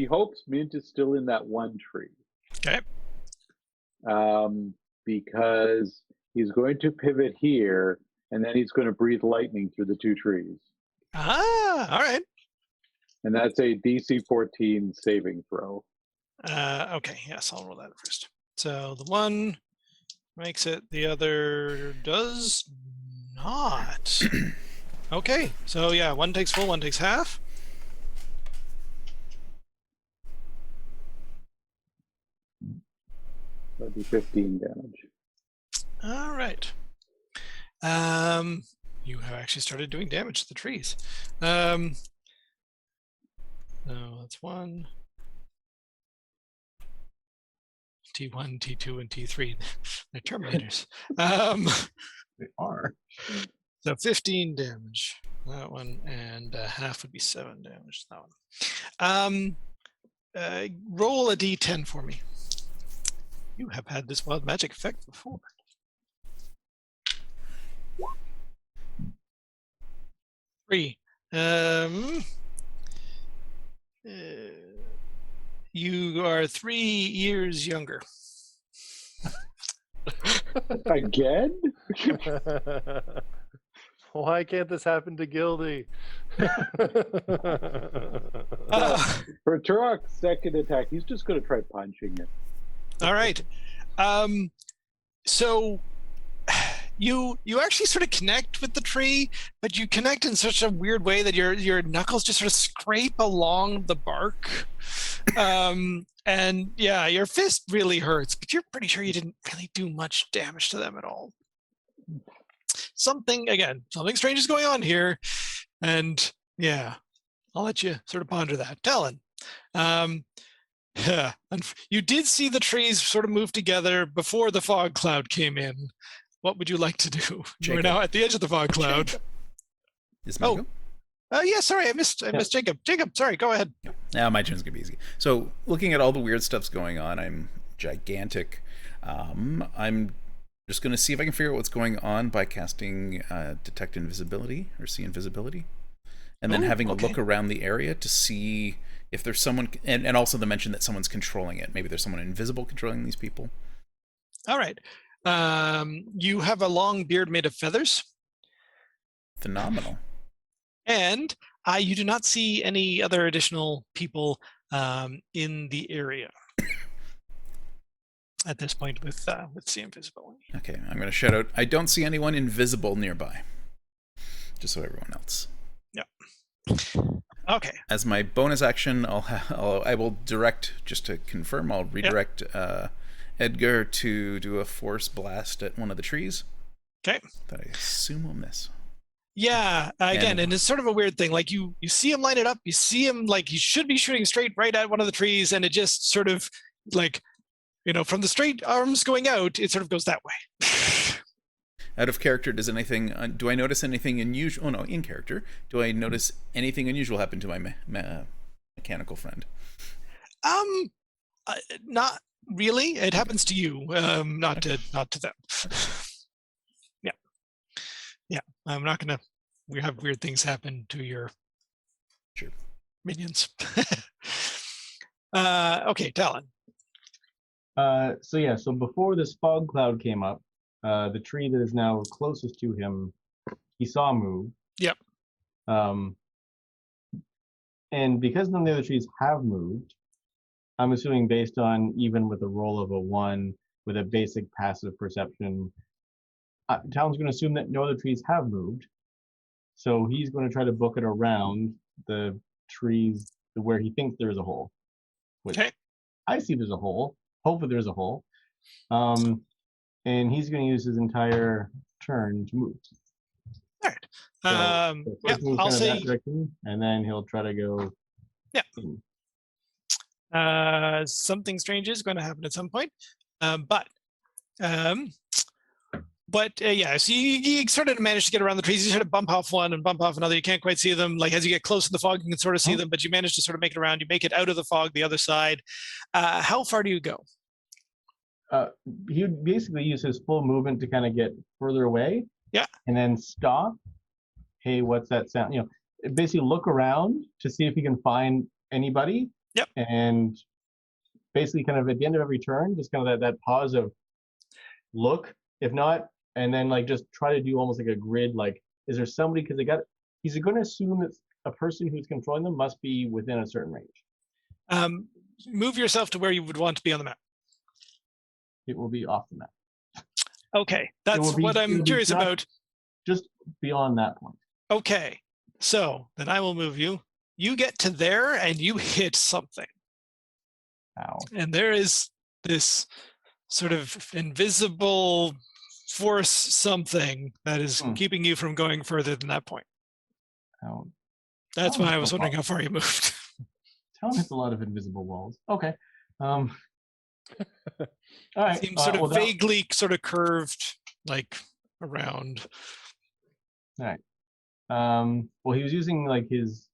hopes Mint is still in that one tree. Okay. Because he's going to pivot here and then he's going to breathe lightning through the 2 trees. All right. And that's a DC 14 saving throw. Okay, yes, I'll roll that first. So the one makes it, the other does not. Okay, so yeah, one takes full, one takes half. That'd be 15 damage. All right. You have actually started doing damage to the trees. No, that's 1. T1, T2, and T3. They're Terminators. They are. So 15 damage. That one, and half would be 7 damage. That one. Roll a D10 for me. You have had this wild magic effect before. Three. You are 3 years younger. Again? Why can't this happen to Gildy? For Turok's second attack, he's just going to try punching it. All right. So you actually sort of connect with the tree, but you connect in such a weird way that your knuckles just sort of scrape along the bark. And yeah, your fist really hurts, but you're pretty sure you didn't really do much damage to them at all. Something strange is going on here, and yeah, I'll let you sort of ponder that. Talon, yeah, and you did see the trees sort of move together before the fog cloud came in. What would you like to do? We're now at the edge of the fog cloud. Is my go? Yeah, sorry, I missed Jacob. Jacob, sorry, go ahead. Now my turn's gonna be easy. So looking at all the weird stuff's going on, I'm gigantic. I'm just gonna see if I can figure out what's going on by casting detect invisibility or see invisibility, and then having a look around the area to see if there's someone, and also the mention that someone's controlling it. Maybe there's someone invisible controlling these people. All right. You have a long beard made of feathers. Phenomenal. And you do not see any other additional people in the area at this point with see invisibility. Okay, I'm going to shout out, I don't see anyone invisible nearby. Just so everyone else. Yeah. Okay. As my bonus action, I will direct, just to confirm, I'll redirect Edgar to do a force blast at one of the trees. Okay. That I assume will miss. Yeah, and it's sort of a weird thing. Like you see him line it up, you see him like he should be shooting straight right at one of the trees, and it just sort of like, from the straight arms going out, it sort of goes that way. Out of character, do I notice anything unusual? Oh no, in character, do I notice anything unusual happen to my mechanical friend? Not really. It happens to you, not to them. Yeah, I'm not gonna. We have weird things happen to your minions. Okay, Talon. So before this fog cloud came up, the tree that is now closest to him, he saw move. Yep. And because none of the other trees have moved, I'm assuming based on even with a roll of a 1 with a basic passive perception, Talon's going to assume that no other trees have moved. So he's going to try to book it around the trees where he thinks there's a hole. Which I see there's a hole. Hopefully there's a hole. And he's going to use his entire turn to move. All right. So I'll say. And then he'll try to go. Yeah. Something strange is going to happen at some point. So you sort of manage to get around the trees. You sort of bump off one and bump off another. You can't quite see them. Like as you get close in the fog, you can sort of see them, but you manage to sort of make it around. You make it out of the fog, the other side. How far do you go? He would basically use his full movement to kind of get further away. Yeah. And then stop. Hey, what's that sound? Basically look around to see if he can find anybody. Yep. And basically kind of at the end of every turn, just kind of that pause of look. If not, and then like just try to do almost like a grid, like is there somebody, because he's going to assume that a person who's controlling them must be within a certain range. Move yourself to where you would want to be on the map. It will be off the map. Okay, that's what I'm curious about. Just beyond that point. Okay, so then I will move you. You get to there and you hit something. Ow. And there is this sort of invisible force something that is keeping you from going further than that point. Ow. That's why I was wondering how far you moved. Talon hits a lot of invisible walls. Okay. All right. Seems sort of vaguely sort of curved, like around. All right. Well, he was using like he was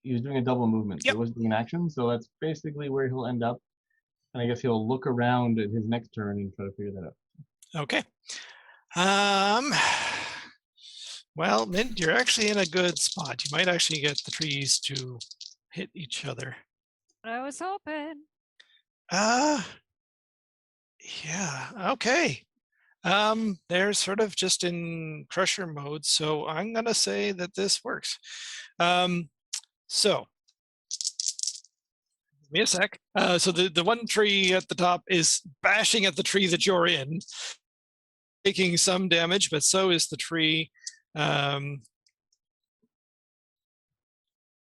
doing a double movement. So he wasn't doing an action. So that's basically where he'll end up. And I guess he'll look around at his next turn and try to figure that out. Okay. Well, Mint, you're actually in a good spot. You might actually get the trees to hit each other. I was hoping. Yeah, okay. They're sort of just in crusher mode, so I'm gonna say that this works. So give me a sec. So the one tree at the top is bashing at the tree that you're in. taking some damage, but so is the tree.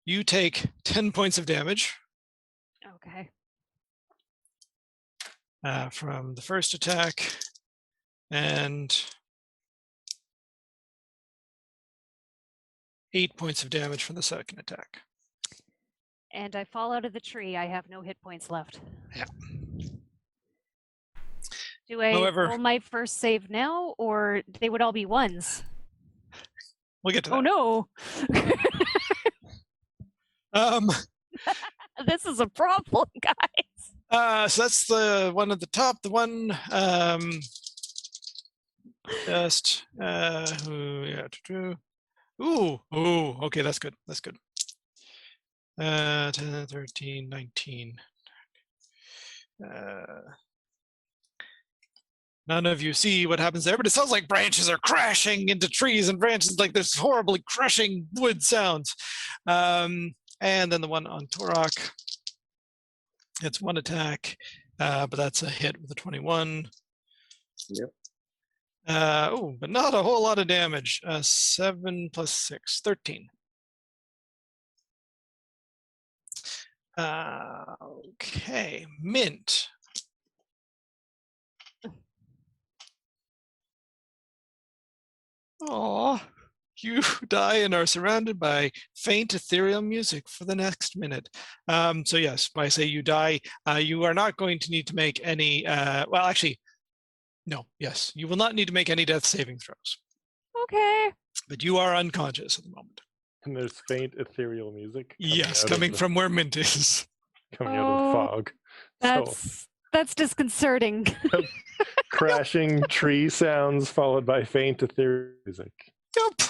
You take 10 points of damage Okay. from the first attack, and 8 points of damage from the second attack. And I fall out of the tree. I have no hit points left. Yeah. Do I However- roll my first save now, or they would all be ones? We'll get to that. Oh no! This is a problem, guys. So that's the one at the top. The one just ooh, okay, that's good. That's good. 10, 13, 19. None of you see what happens there, but it sounds like branches are crashing into trees and branches, like this horribly crushing wood sounds. And then the one on Torok, it's one attack, but that's a hit with a 21. Yep. But not a whole lot of damage. 7 plus 6, 13. Okay, Mint. Oh, you die and are surrounded by faint ethereal music for the next minute. So yes, when I say you die, you are not going to need to make any, well, actually, no, yes, you will not need to make any death saving throws. Okay. But you are unconscious at the moment. And there's faint ethereal music. Yes, out of coming the- from where Mint is. coming out of the Oh, fog. So That's disconcerting. crashing tree sounds followed by faint ethereal music. Nope,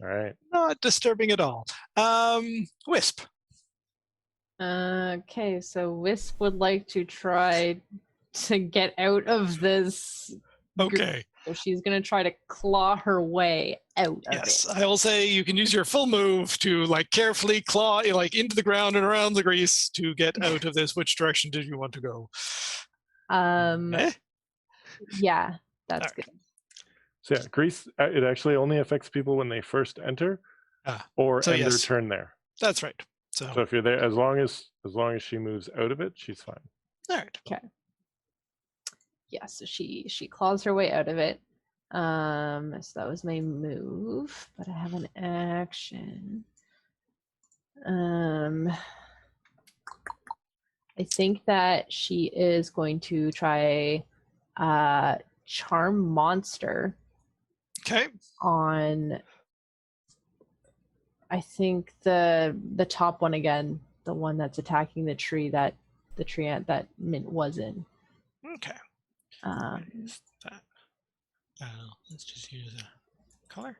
All right. not disturbing at all. Wisp. Okay, so Wisp would like to try to get out of this. Okay. So she's gonna try to claw her way out of Yes, it. I will say you can use your full move to like carefully claw like into the ground and around the grease to get out of this. Which direction did you want to go? Eh? Yeah, that's Alright. good. So yeah, grease. It actually only affects people when they first enter, or so end yes. their turn there. That's right. So, So if you're there, as long as she moves out of it, she's fine. all right. Yeah, so she claws her way out of it. So that was my move, but I have an action. I think that she is going to try Charm Monster Okay. on, I think the top one again, the one that's attacking the tree that the tree ant that Mint was in. Okay. Is that? Let's just use a color.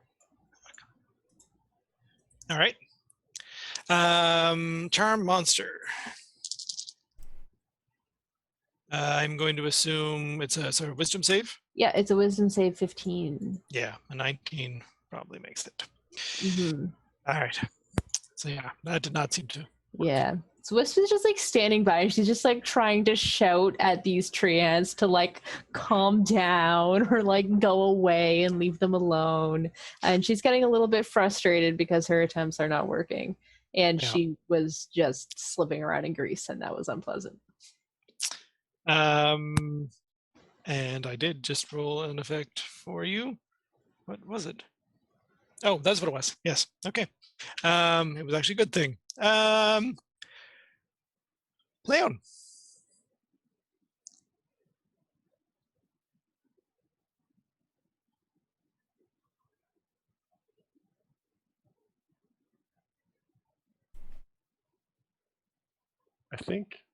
All right. Charm Monster. I'm going to assume it's a sort of wisdom save. Yeah, it's a wisdom save 15. Yeah, a 19 probably makes it. Mm-hmm. All right. So yeah, that did not seem to. Yeah. So Wisp is just like standing by and she's just like trying to shout at these tree ants to like calm down or like go away and leave them alone. And she's getting a little bit frustrated because her attempts are not working. And Yeah. she was just slipping around in grease and that was unpleasant. And I did just roll an effect for you. What was it? Oh, that's what it was. Yes. Okay. It was actually a good thing. Leon.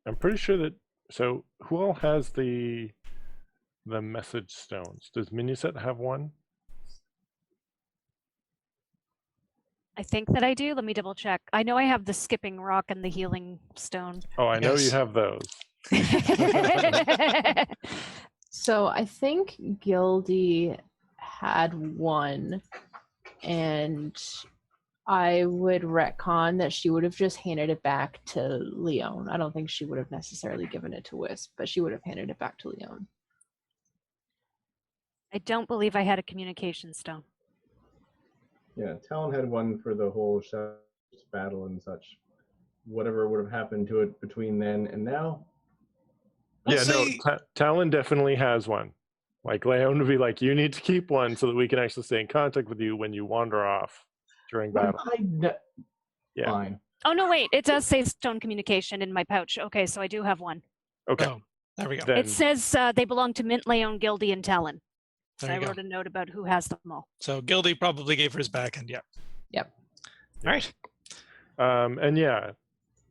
I'm pretty sure that. So who all has the message stones? Does Minuset have one? I think that I do. Let me double check. I know I have the skipping rock and the healing stone. Oh, I know you Yes. have those. So I think Gildy had one, and I would retcon that she would have just handed it back to Leon. I don't think she would have necessarily given it to Wisp, but she would have handed it back to Leon. I don't believe I had a communication stone. Yeah, Talon had one for the whole battle and such. Whatever would have happened to it between then and now. We'll Yeah, say- no, Talon definitely has one. Like, Leon would be like, you need to keep one so that we can actually stay in contact with you when you wander off during battle. Yeah. Fine. Oh, no, wait. It does say stone communication in my pouch. Okay, so I do have one. Okay. Oh, there we go. Then, It says they belong to Mint, Leon, Gildy, and Talon. There I you go. wrote a note about who has them all. So Gildy probably gave hers back, and yeah. Yep. All right. and yeah,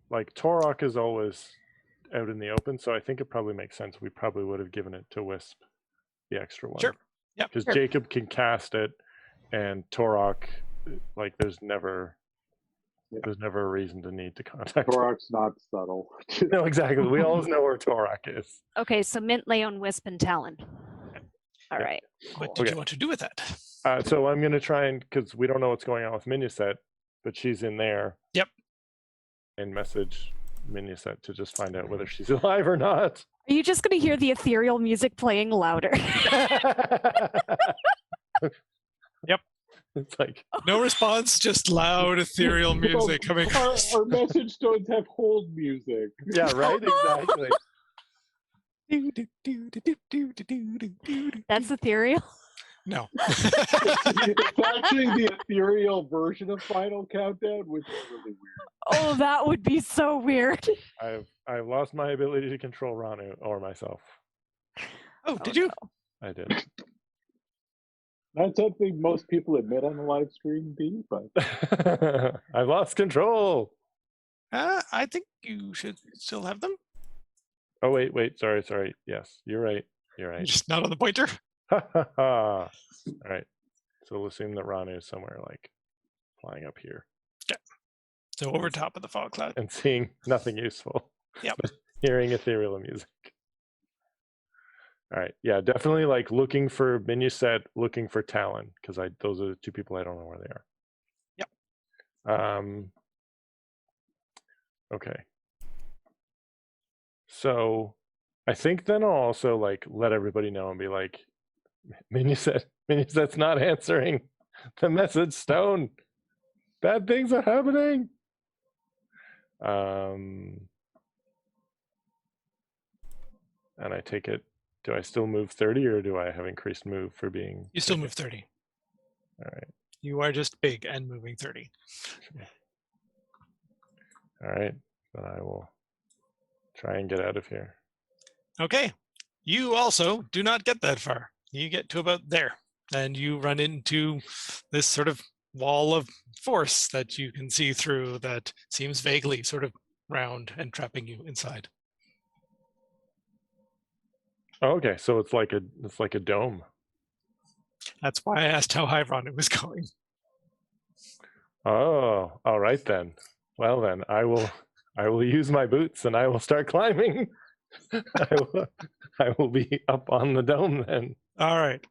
like Torok is always out in the open, so I think it probably makes sense. We probably would have given it to Wisp, the extra one. Sure. Yep. Because Sure. Jacob can cast it, and Torok, like, there's never a reason to need to contact him. Torok's not subtle. No, exactly. We always know where Torok is. Okay, so Mint, Leon, Wisp, and Talon. All Yeah. right. What did Okay. you want to do with that? So I'm going to try and, because we don't know what's going on with Minuset, but she's in there. Yep. And message Minuset to just find out whether she's alive or not. Are you just going to hear the ethereal music playing louder? Yep. It's like, No response, just loud ethereal music coming. Our message stones have hold music. yeah, right? Exactly. That's ethereal. No. It's actually the ethereal version of Final Countdown, which is really weird. Oh, that would be so weird. I've lost my ability to control Ranu or myself. Oh, did you? I did. Not something most people admit on the live stream, B, but I've lost control. I think you should still have them. Oh, wait. Sorry. Yes, you're right. You're just not on the pointer. All right. So we'll assume that Ranu is somewhere like flying up here So over top of the fog cloud. and seeing nothing useful. Yep. But hearing ethereal music. All right. Yeah, definitely like looking for Minuset, looking for Talon, because those are the two people I don't know where they are. Yep. Okay. So I think then I'll also like let everybody know and be like, Minuset's not answering the message stone. Bad things are happening. And I take it, do I still move 30 or do I have increased move for being? You still move 30. All right. You are just big and moving 30. All right. Then I will try and get out of here. Okay. You also do not get that far. You get to about there, and you run into this sort of wall of force that you can see through that seems vaguely sort of round and trapping you inside. Oh, okay. So it's like a dome. That's why I asked how high Ron was going. Oh, all right then. Well then, I will use my boots and I will start climbing. I will be up on the dome then. All right.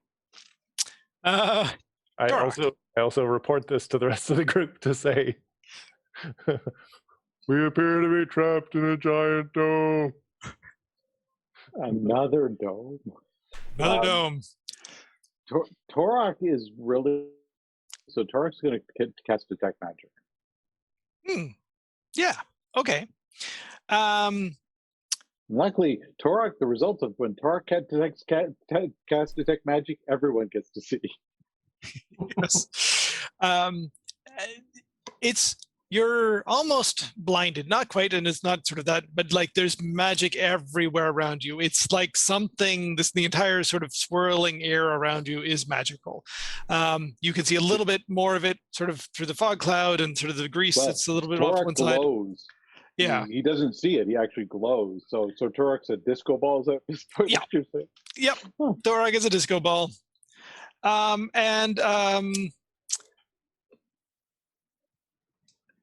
I Dorok. also report this to the rest of the group to say we appear to be trapped in a giant dome. another dome. Another Um, dome. Torok is really so. Torok's going to cast detect magic. Yeah. Okay. Luckily, Torok. The result of when Torok cast detect magic, everyone gets to see. Yes. It's you're almost blinded, not quite, and it's not sort of that, but like there's magic everywhere around you. It's like something. The entire sort of swirling air around you is magical. You can see a little bit more of it, sort of through the fog cloud and sort of the grease But that's a little bit off Torok one side. glows. Yeah. He doesn't see it. He actually glows. So Torok's a disco ball. Is that what Yeah. you're saying? Yep. Huh. Dorog is a disco ball.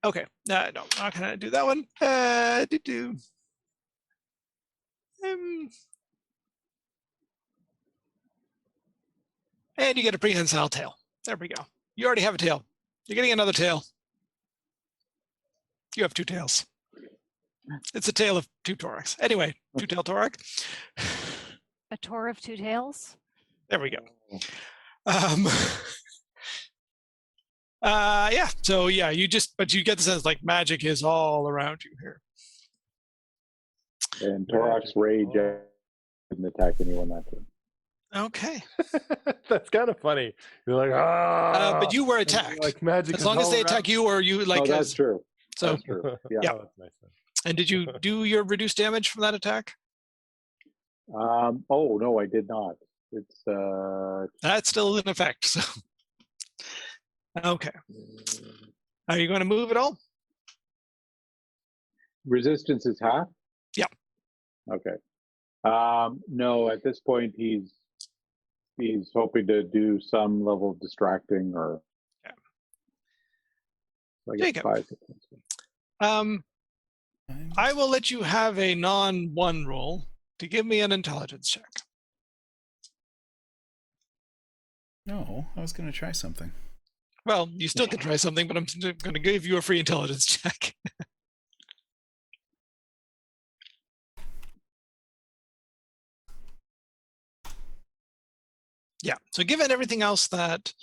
Okay. No, I'm not gonna do that one. And you get a prehensile tail. There we go. You already have a tail. You're getting another tail. You have two tails. It's a tail of two Toroks. Anyway, two-tail Torok. A tour of two tails? There we go. Yeah. So yeah, but you get the sense like magic is all around you here. And Torak's rage didn't attack anyone that turn. Okay. That's kind of funny. You're like, ah. But you were and you're attacked. like magic. As is long as all they around attack you, or you like. Oh, that's true. So. That's true. Yeah. Yeah. Oh, that's nice. And did you do your reduced damage from that attack? Oh no, I did not. It's That's still in effect. So. Okay. Are you going to move at all? resistance is half. Yeah. Okay. No, at this point he's hoping to do some level of distracting or. Yeah. So I guess Jacob. 5 seconds. I will let you have a non-1 roll to give me an intelligence check. No, I was going to try something. Well, you still can try something, but I'm going to give you a free intelligence check. Yeah. So given everything else that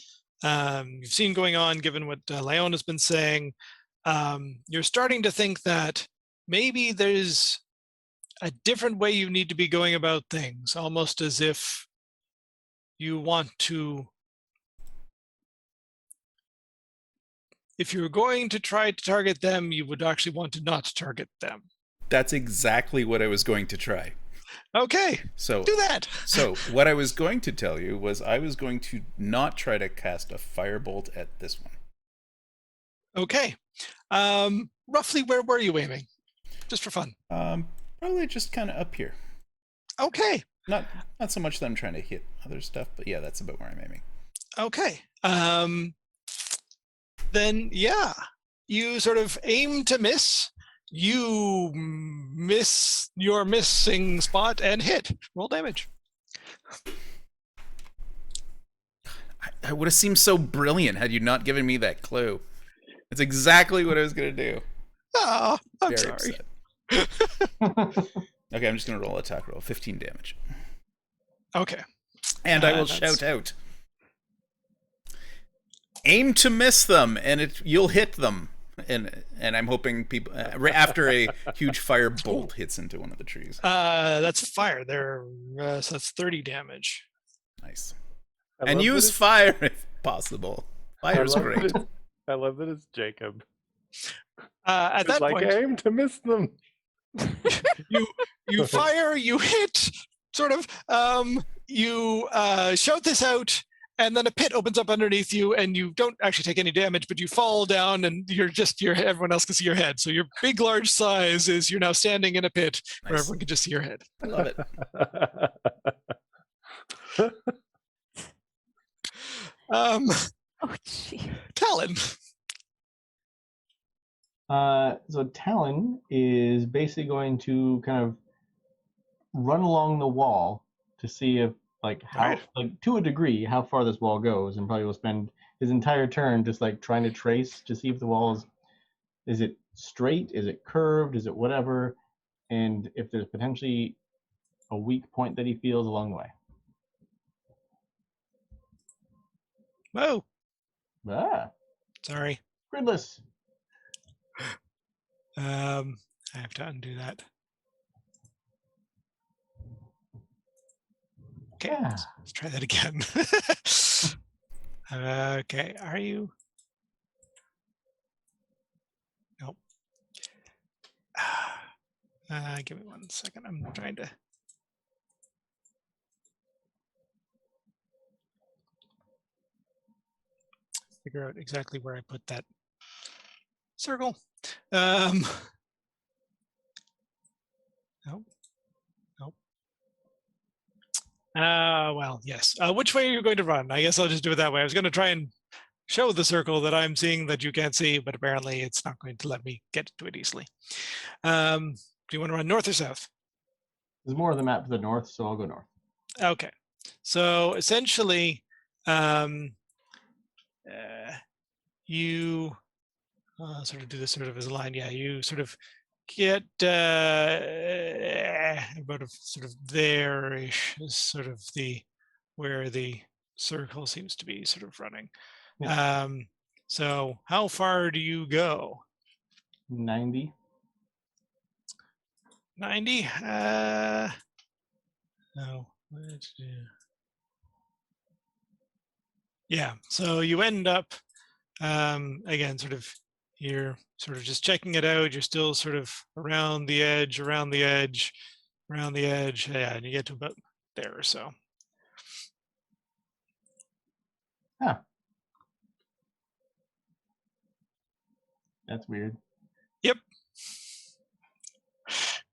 you've seen going on, given what Leon has been saying, you're starting to think that maybe there's a different way you need to be going about things, almost as if you want to, if you're going to try to target them, you would actually want to not target them. That's exactly what I was going to try. Okay, so do that. So what I was going to tell you was I was going to not try to cast a firebolt at this one. Okay. Roughly where were you aiming? Just for fun. Probably just kind of up here. Okay. Not so much that I'm trying to hit other stuff, but yeah, that's about where I'm aiming. Okay. Then yeah, you sort of aim to miss. You miss your missing spot and hit. Roll damage. I would have seemed so brilliant had you not given me that clue. That's exactly what I was going to do. Oh, I'm Very sorry. Upset. Okay, I'm just going to roll attack roll. 15 damage. Okay. And I will shout out. Aim to miss them, and you'll hit them. And I'm hoping people after a huge fire bolt hits into one of the trees. That's fire. So that's 30 damage. Nice. And use fire if possible. Fire's great. I love that it's Jacob. At that like point, aim to miss them. you fire, you hit, sort of. You shout this out. And then a pit opens up underneath you, and you don't actually take any damage, but you fall down, and everyone else can see your head. So your big, large size is you're now standing in a pit where everyone can just see your head. I love it. Oh, gee. Talon. So Talon is basically going to kind of run along the wall to see if, to a degree, how far this wall goes, and probably will spend his entire turn just trying to trace to see if the wall is it straight, is it curved, is it whatever, and if there's potentially a weak point that he feels along the way. Whoa. Sorry. Sorry. Gridless. I have to undo that. Okay, let's try that again. Okay, are you? Nope. Give me 1 second. I'm trying to. Figure out exactly where I put that circle. Nope. Nope. Well, yes. Which way are you going to run? I guess I'll just do it that way. I was going to try and show the circle that I'm seeing that you can't see, but apparently it's not going to let me get to it easily. Do you want to run north or south? There's more of the map to the north, so I'll go north. Okay. So essentially, you sort of do this sort of as a line. Yeah, you sort of get about sort of there-ish is sort of where the circle seems to be sort of running. Yeah. So how far do you go? 90. 90? No. Yeah, so you end up, again, sort of you're sort of just checking it out. You're still sort of around the edge, around the edge, around the edge. Yeah, and you get to about there or so. Huh. That's weird. Yep.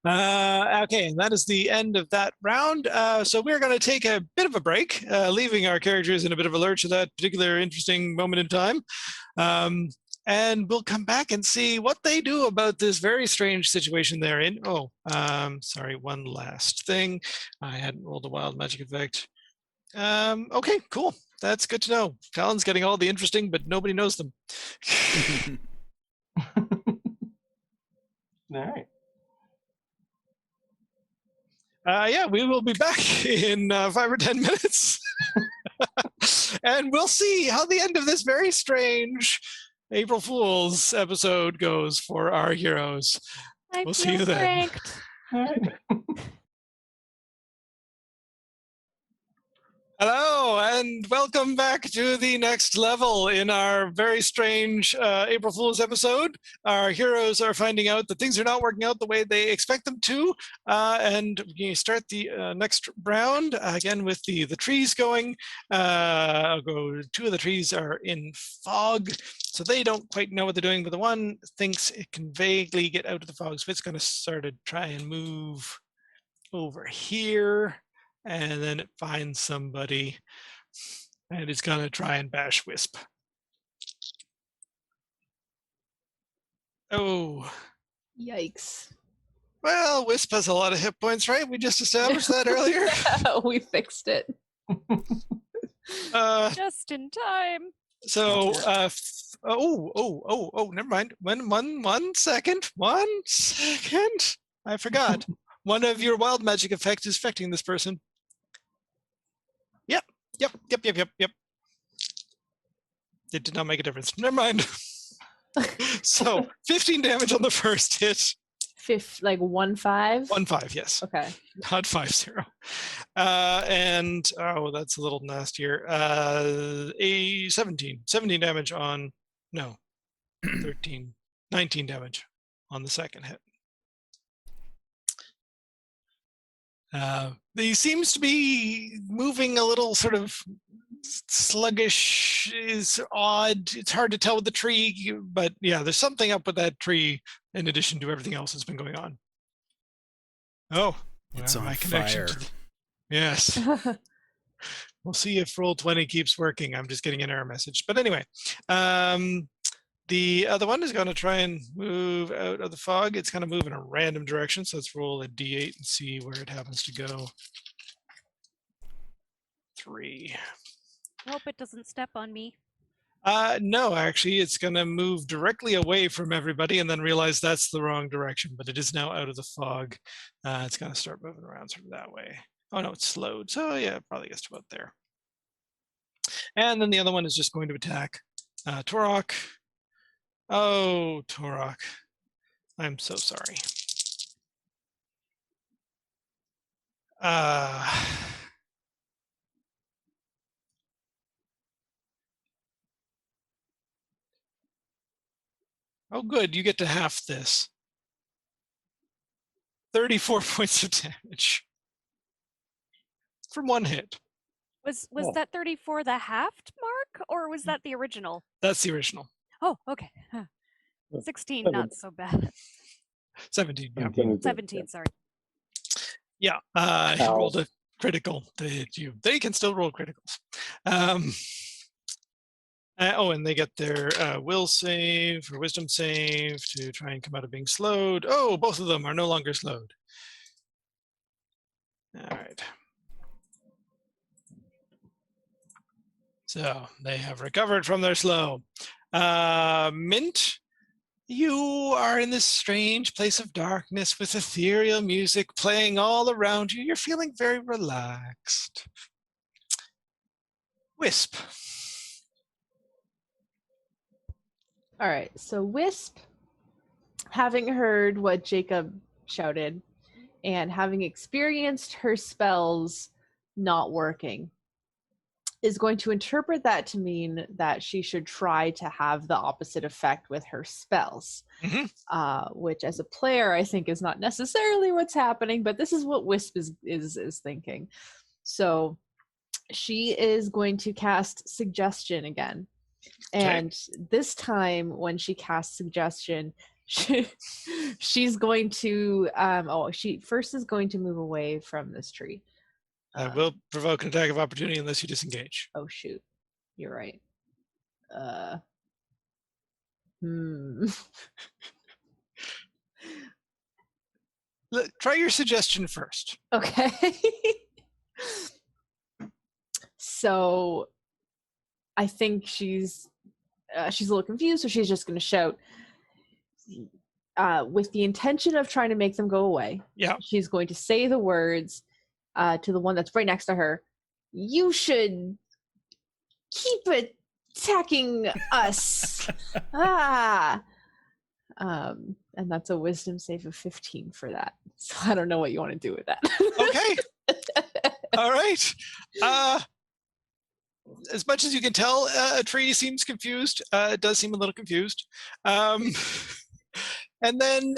Okay, and that is the end of that round. So we're going to take a bit of a break, leaving our characters in a bit of a lurch at that particular interesting moment in time. And we'll come back and see what they do about this very strange situation they're in. Oh, sorry, one last thing. I hadn't rolled a wild magic effect. Okay, cool. That's good to know. Talon's getting all the interesting, but nobody knows them. All right. Yeah, we will be back in 5 or 10 minutes. And we'll see how the end of this very strange April Fool's episode goes for our heroes. We'll see you then. All right. Hello, and welcome back to the next level in our very strange April Fool's episode. Our heroes are finding out that things are not working out the way they expect them to, and we start the next round again with the trees going. I'll go. 2 of the trees are in fog, so they don't quite know what they're doing, but the one thinks it can vaguely get out of the fog, so it's going to sort of try and move over here. And then it finds somebody, and it's going to try and bash Wisp. Oh. Yikes. Well, Wisp has a lot of hit points, right? We just established that earlier. We fixed it. Just in time. So, never mind. One second. I forgot. One of your wild magic effects is affecting this person. Yep. It did not make a difference. Never mind. So 15 damage on the first hit. 1-5? 1-5, yes. Okay. Not 5-0. And that's a little nastier. A 17 damage on 19 damage on the second hit. He seems to be moving a little sort of sluggish, is odd. It's hard to tell with the tree, but yeah, there's something up with that tree in addition to everything else that's been going on. Oh, It's on my connection fire. Yes. We'll see if Roll20 keeps working. I'm just getting an error message. But anyway, the other one is going to try and move out of the fog. It's going to move in a random direction. So let's roll a d8 and see where it happens to go. 3. I hope it doesn't step on me. No, actually, it's going to move directly away from everybody and then realize that's the wrong direction. But it is now out of the fog. It's going to start moving around sort of that way. Oh, no, it's slowed. So yeah, it probably gets to about there. And then the other one is just going to attack Torok. Oh, Torok. I'm so sorry. Oh, good. You get to half this. 34 points of damage from one hit. Was that 34 the halved mark, or was that the original? That's the original. Oh, okay. 16, not so bad. 17, yeah. 17, sorry. Yeah, he rolled a critical. They can still roll criticals. And they get their will save or wisdom save to try and come out of being slowed. Oh, both of them are no longer slowed. All right. So they have recovered from their slow. Mint, you are in this strange place of darkness with ethereal music playing all around you. You're feeling very relaxed. Wisp. All right, so Wisp, having heard what Jacob shouted and having experienced her spells not working, is going to interpret that to mean that she should try to have the opposite effect with her spells. Which as a player I think is not necessarily what's happening, but this is what Wisp is thinking. So she is going to cast Suggestion again. And this time when she casts Suggestion, she's going to she first is going to move away from this tree. I will provoke an attack of opportunity unless you disengage. Oh shoot, you're right. Try your suggestion first. Okay. So I think she's a little confused, so she's just going to shout with the intention of trying to make them go away. Yeah. She's going to say the words to the one that's right next to her. You should keep attacking us. And that's a wisdom save of 15 for that. So I don't know what you want to do with that. Okay. All right. As much as you can tell, a tree seems confused. It does seem a little confused. And then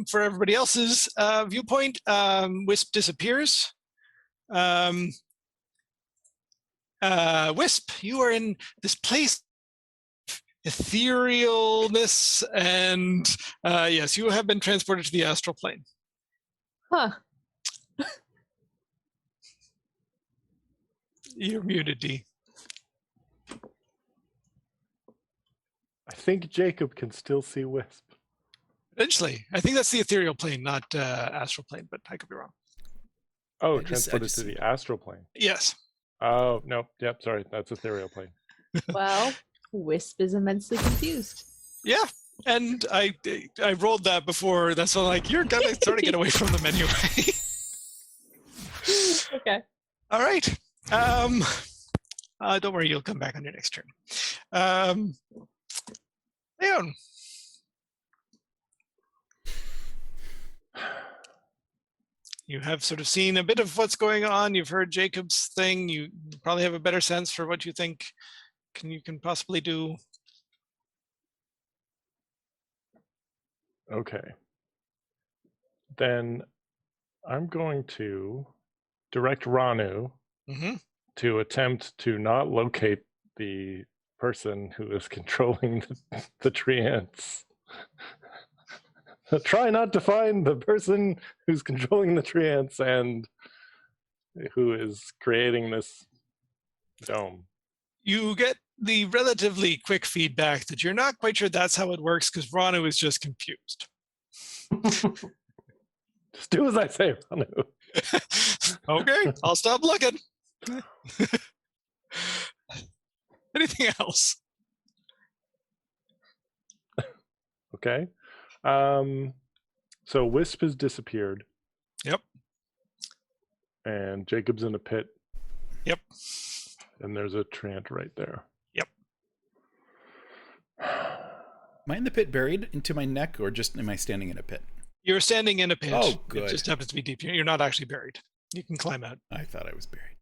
for everybody else's viewpoint, Wisp disappears. Wisp, you are in this place of etherealness, and yes, you have been transported to the astral plane. Huh. You're muted, D. I think Jacob can still see Wisp. Eventually. I think that's the ethereal plane, not astral plane, but I could be wrong. Oh, I transported just to see the astral plane. Yes. Oh, no. Yep, sorry. That's ethereal plane. Well, Wisp is immensely confused. Yeah. And I rolled that before. That's why, like, you're gonna sort of get away from them anyway. Okay. All right. Don't worry, you'll come back on your next turn. Leon. You have sort of seen a bit of what's going on. You've heard Jacob's thing. You probably have a better sense for what you think you can possibly do. Okay. Then I'm going to direct Ranu to attempt to not locate the person who is controlling the tree ants. Try not to find the person who's controlling the tree ants and who is creating this dome. You get the relatively quick feedback that you're not quite sure that's how it works because Ranu is just confused. Just do as I say, Ranu. Okay, I'll stop looking. Anything else? Okay. So Wisp has disappeared. Yep. And Jacob's in a pit. Yep. And there's a treant right there. Yep. Am I in the pit buried into my neck, or just am I standing in a pit? You're standing in a pit. Oh, good. It just happens to be deep. You're not actually buried. You can climb out. I thought I was buried.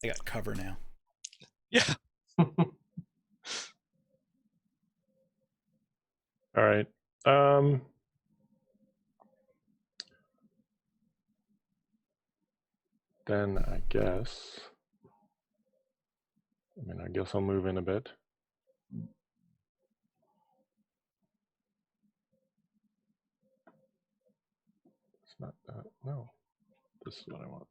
I got cover now. Yeah. All right. Then I guess I'll move in a bit. It's not that. No. This is what I want.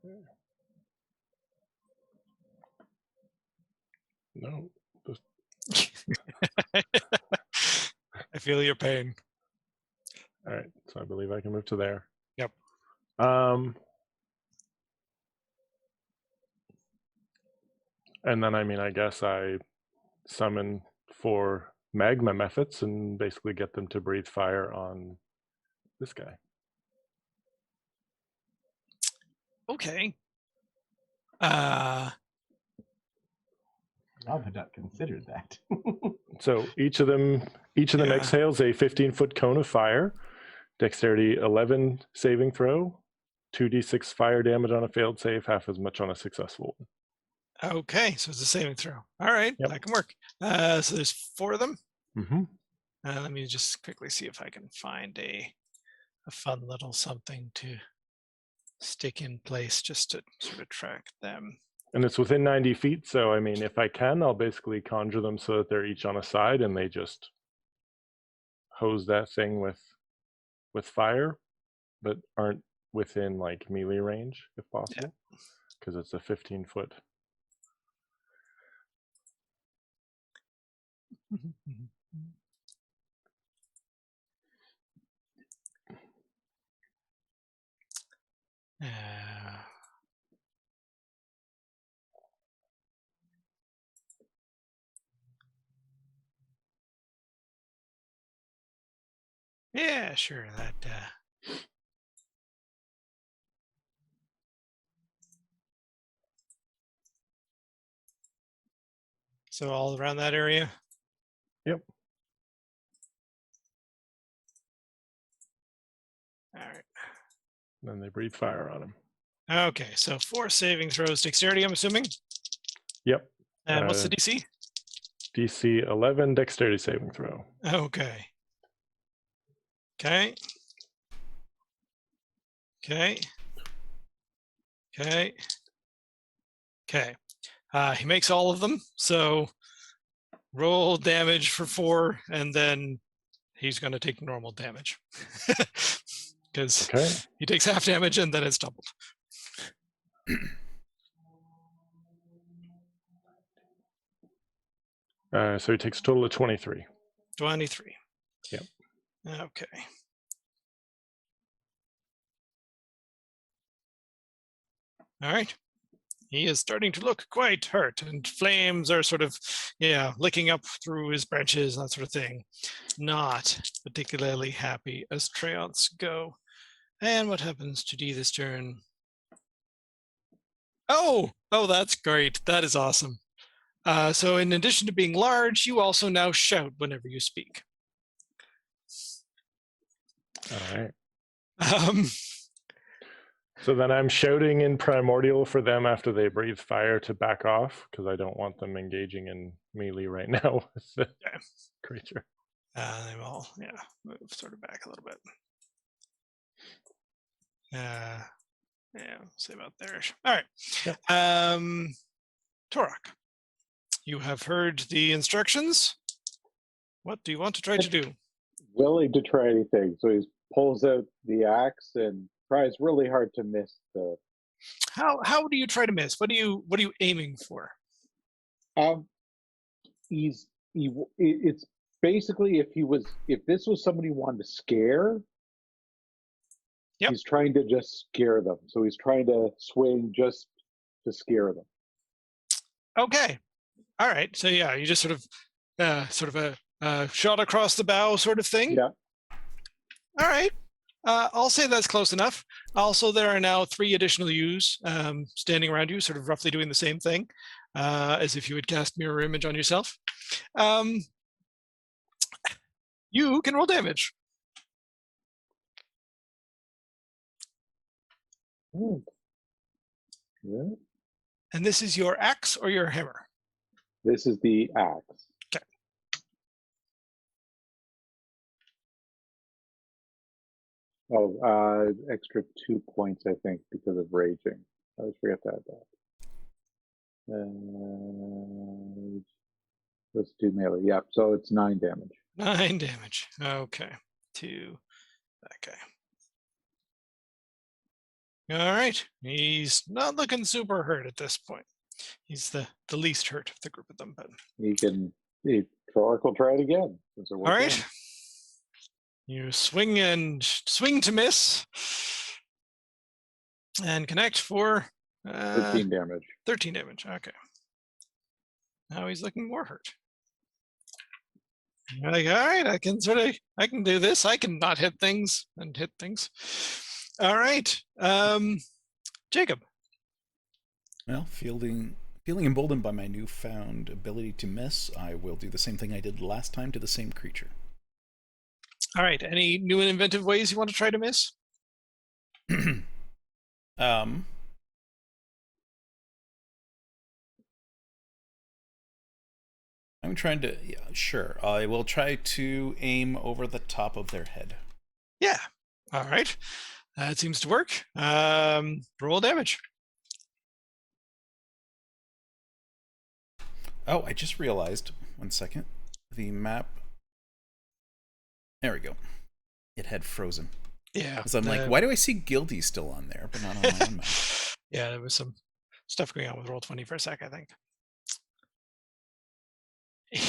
Okay. No. I feel your pain. All right, so I believe I can move to there. Yep. And then I guess I summon 4 magma methods and basically get them to breathe fire on this guy. Okay. I have not considered that. So each of them Yeah. exhales a 15-foot cone of fire. Dexterity 11 saving throw. 2d6 fire damage on a failed save, half as much on a successful one. Okay, so it's a saving throw. All right, Yep. that can work. So there's 4 of them. Mm-hmm. Let me just quickly see if I can find a fun little something to stick in place just to sort of track them. And it's within 90 feet, so I mean, if I can, I'll basically conjure them so that they're each on a side and they just hose that thing with fire, but aren't within like melee range if possible, because it's a 15-foot. Yeah, sure. That. So all around that area. Yep. All right. Then they breathe fire on him. Okay, so 4 saving throws. Dexterity, I'm assuming. Yep. And what's the DC? DC 11 dexterity saving throw. Okay. Okay. Okay. Okay. Okay. He makes all of them. So roll damage for 4, and then he's going to take normal damage because he takes half damage and then it's doubled. So he takes a total of 23. 23. Yep. Okay. All right. He is starting to look quite hurt, and flames are sort of, licking up through his branches and that sort of thing. Not particularly happy as treants go. And what happens to D this turn? Oh, that's great. That is awesome. So in addition to being large, you also now shout whenever you speak. All right. So then I'm shouting in Primordial for them after they breathe fire to back off, because I don't want them engaging in melee right now with the creature. They will, move sort of back a little bit. Say about there. All right. Yep. Torok, you have heard the instructions. What do you want to try to do? Willing to try anything, so he pulls out the axe and tries really hard to miss the. How do you try to miss? What are you aiming for? It's basically if this was somebody who wanted to scare. Yep. He's trying to just scare them. So he's trying to swing just to scare them. Okay. All right. So you just sort of a shot across the bow sort of thing. Yeah. All right. I'll say that's close enough. Also, there are now 3 additional yous standing around you, sort of roughly doing the same thing, as if you had cast mirror image on yourself. You can roll damage. Yeah. And this is your axe or your hammer? This is the axe. Okay. Oh, extra 2 points, I think, because of raging. I always forget to add that. Let's do melee. Yep, so it's 9 damage. 9 damage. Okay. To that guy. All right. He's not looking super hurt at this point. He's the least hurt of the group of them, but Torok will try it again. All right. You swing to miss and connect for 13 damage. 13 damage. Okay. Now he's looking more hurt. You're like, all right, I can do this. I can not hit things and hit things. All right. Jacob. Well, feeling emboldened by my newfound ability to miss, I will do the same thing I did last time to the same creature. All right. Any new and inventive ways you want to try to miss? I'm trying to. Yeah, sure. I will try to aim over the top of their head. Yeah. All right. That seems to work. Roll damage. Oh, I just realized. 1 second. The map. There we go. It had frozen. Yeah. Because I'm like, why do I see Guilty still on there, but not on my own map? Yeah, there was some stuff going on with Roll20 for a sec, I think.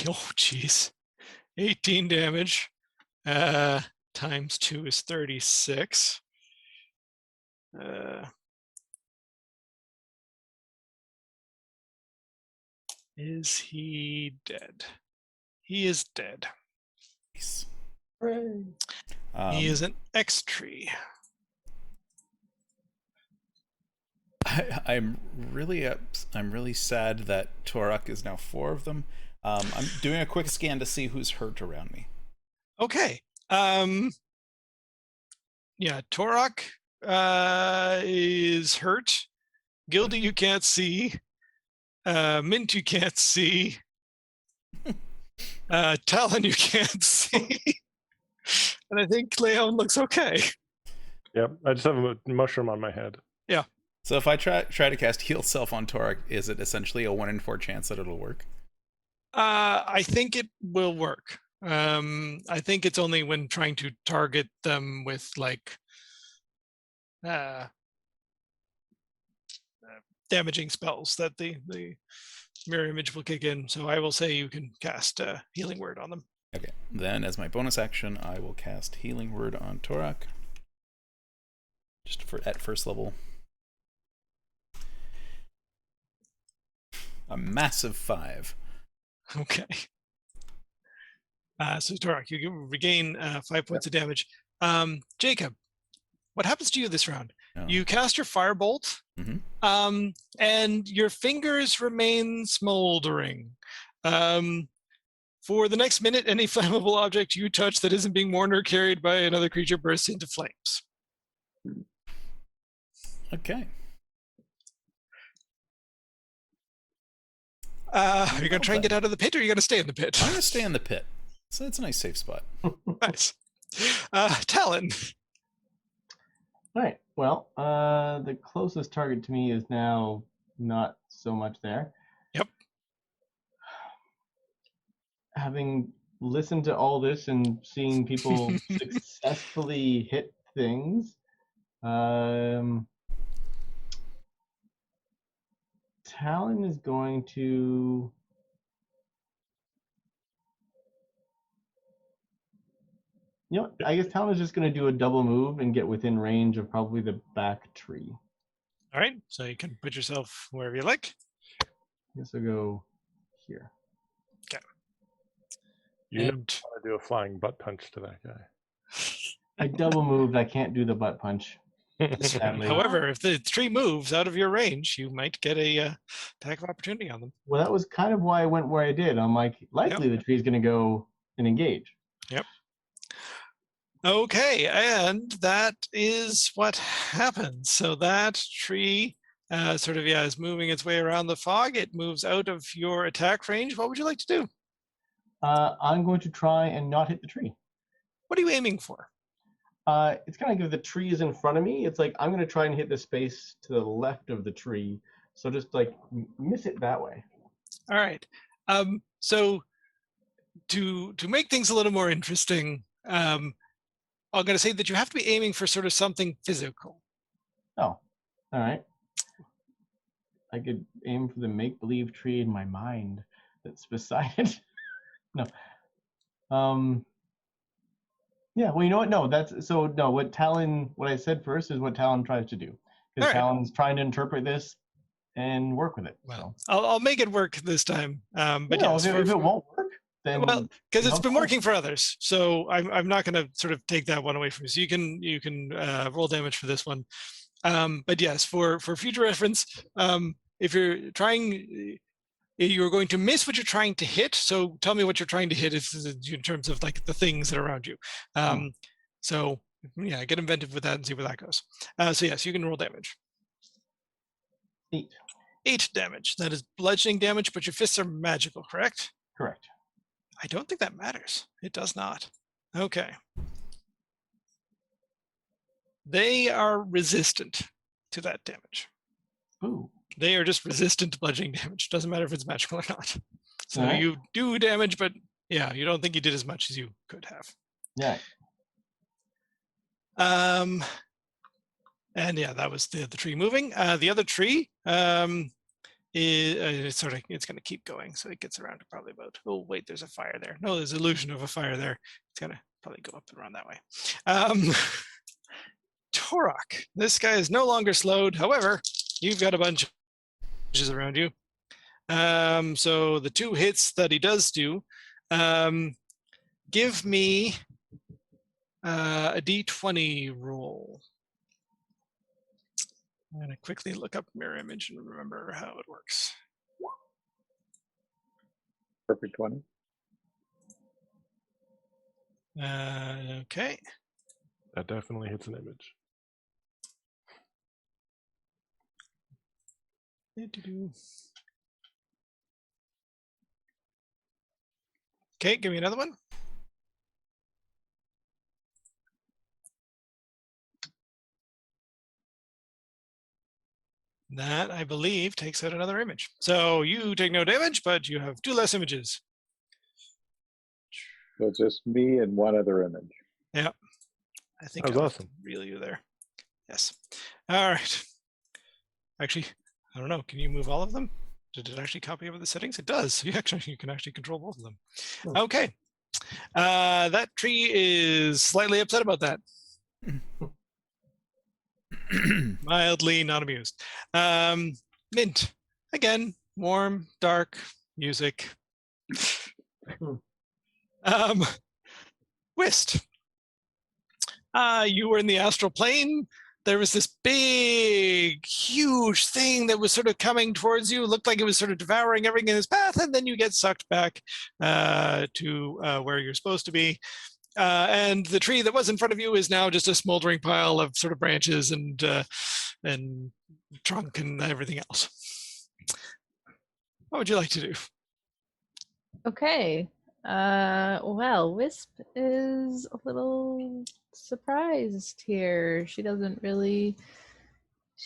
Oh, jeez. 18 damage. Times 2 is 36. Is he dead? He is dead. Nice. He is an X tree. I'm really sad that Torak is now 4 of them. I'm doing a quick scan to see who's hurt around me. Okay. Yeah, Torak is hurt. Gildy you can't see. Mint you can't see. Talon you can't see. And I think Leon looks okay. Yep, I just have a mushroom on my head. Yeah. So if I try to cast Heal Self on Torak, is it essentially a 1 in 4 chance that it'll work? I think it will work. I think it's only when trying to target them with like damaging spells that the mirror image will kick in. So I will say you can cast Healing Word on them. Okay, then as my bonus action, I will cast Healing Word on Torak. Just at first level. A massive 5. Okay. So Torak, you regain 5 points of damage. Jacob, what happens to you this round? Oh. You cast your Firebolt, and your fingers remain smoldering. For the next minute, any flammable object you touch that isn't being worn or carried by another creature bursts into flames. Okay. Are you going to try and get out of the pit, or are you going to stay in the pit? I'm going to stay in the pit. So it's a nice safe spot. Nice. Talon. All right. Well, the closest target to me is now not so much there. Yep. Having listened to all this and seeing people successfully hit things, Talon is going to I guess Talon is just going to do a double move and get within range of probably the back tree. All right. So you can put yourself wherever you like. I guess I'll go here. Okay. You don't want to do a flying butt punch to that guy. I double moved. I can't do the butt punch. Sadly. However, if the tree moves out of your range, you might get a attack of opportunity on them. Well, that was kind of why I went where I did. I'm like, likely the tree's going to go and engage. Yep. Okay, and that is what happens. So that tree is moving its way around the fog. It moves out of your attack range. What would you like to do? I'm going to try and not hit the tree. What are you aiming for? It's kind of like if the tree is in front of me, it's like I'm going to try and hit the space to the left of the tree. So just like miss it that way. All right. So to make things a little more interesting, I'm going to say that you have to be aiming for sort of something physical. Oh, all right. I could aim for the make-believe tree in my mind that's beside it. No. Yeah, well, you know what? No, what I said first is what Talon tries to do. Because Talon's trying to interpret this and work with it. Well, I'll make it work this time. But if it won't work, then because it's been working for others, so I'm not going to sort of take that one away from you. So you can roll damage for this one. But yes, for future reference, if you're trying, you're going to miss what you're trying to hit. So tell me what you're trying to hit in terms of like the things that are around you. So yeah, get inventive with that and see where that goes. So yes, you can roll damage. 8. 8 damage. That is bludgeoning damage, but your fists are magical, correct? Correct. I don't think that matters. It does not. Okay. They are resistant to that damage. Ooh. They are just resistant to bludgeoning damage. Doesn't matter if it's magical or not. So Alright. you do damage, but yeah, you don't think you did as much as you could have. Yeah. And yeah, that was the tree moving. The other tree is it's going to keep going, so it gets around to probably about. Oh wait, there's a fire there. No, there's illusion of a fire there. It's going to probably go up and around that way. Torok, this guy is no longer slowed. However, you've got a bunch of edges around you. So the 2 hits that he does do, give me a d20 roll. I'm going to quickly look up mirror image and remember how it works. Perfect 20. Okay. That definitely hits an image. Okay, give me another one. That, I believe, takes out another image. So you take no damage, but you have 2 less images. So it's just me and one other image. Yeah. I think That was I'll have awesome. to reel you there. Yes. All right. Actually, I don't know. Can you move all of them? Did it actually copy over the settings? It does. You can actually control both of them. Oh. Okay. That tree is slightly upset about that. Mildly not amused. Mint. Again, warm, dark music. Whist. You were in the astral plane. There was this big, huge thing that was sort of coming towards you. It looked like it was sort of devouring everything in its path, and then you get sucked back to where you're supposed to be. And the tree that was in front of you is now just a smoldering pile of sort of branches and trunk and everything else. What would you like to do? Okay. Well, Wisp is a little surprised here. She doesn't really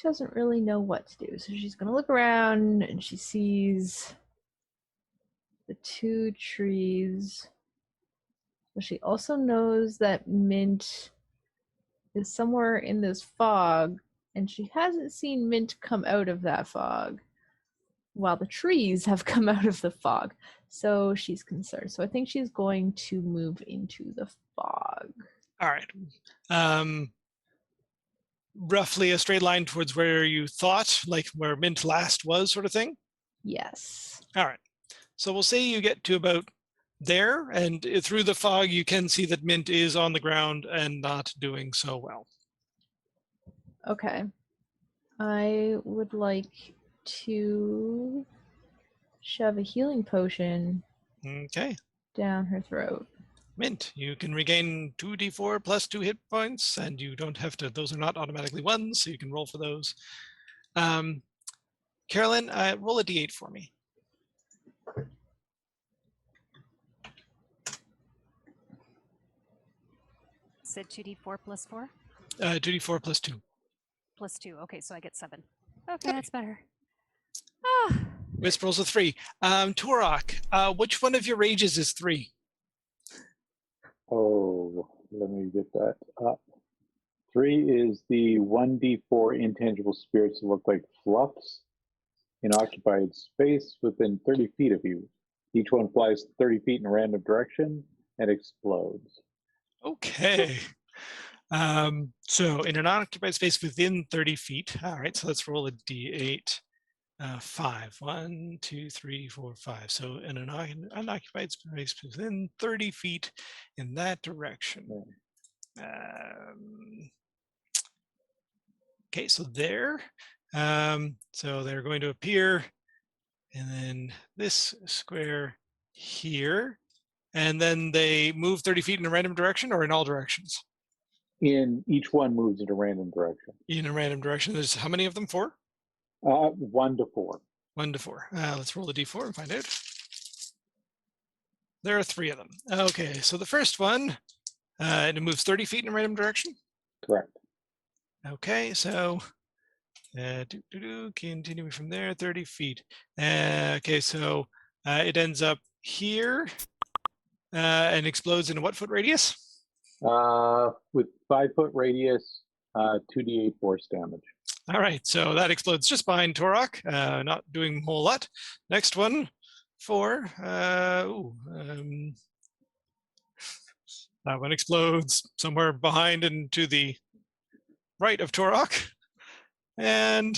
know what to do. So she's gonna look around and she sees the 2 trees. But she also knows that Mint is somewhere in this fog, and she hasn't seen Mint come out of that fog, while the trees have come out of the fog. So she's concerned. So I think she's going to move into the fog. All right. Roughly a straight line towards where you thought, like where Mint last was, sort of thing? Yes. All right. So we'll say you get to about there, and through the fog, you can see that Mint is on the ground and not doing so well. Okay. I would like to shove a healing potion Okay. down her throat. Mint, you can regain 2d4 plus 2 hit points, and you don't have to, those are not automatically 1s, so you can roll for those. Carolyn, roll a d8 for me. Said 2d4 plus 4? 2d4 plus 2. Plus 2. Okay, so I get 7. Okay, that's better. Ah. Wisp rolls a 3. Turok, which one of your rages is 3? Oh, let me get that up. 3 is the 1d4 intangible spirits that look like fluffs in occupied space within 30 feet of you. Each one flies 30 feet in a random direction and explodes. Okay. So in an unoccupied space within 30 feet. All right, so let's roll a d8. 5. 1, 2, 3, 4, 5. So in an unoccupied space within 30 feet in that direction. Okay, so there. So they're going to appear, and then this square here, and then they move 30 feet in a random direction or in all directions? In each one moves in a random direction. In a random direction. There's how many of them? 4? 1 to 4. 1 to 4. Let's roll the d4 and find out. There are 3 of them. Okay, so the first one, it moves 30 feet in a random direction. Correct. Okay, so continuing from there, 30 feet. Okay, so it ends up here and explodes in a what foot radius? With 5-foot radius, 2d8 force damage. All right, so that explodes just behind Torok, not doing a whole lot. Next one, 4. That one explodes somewhere behind and to the right of Torok. And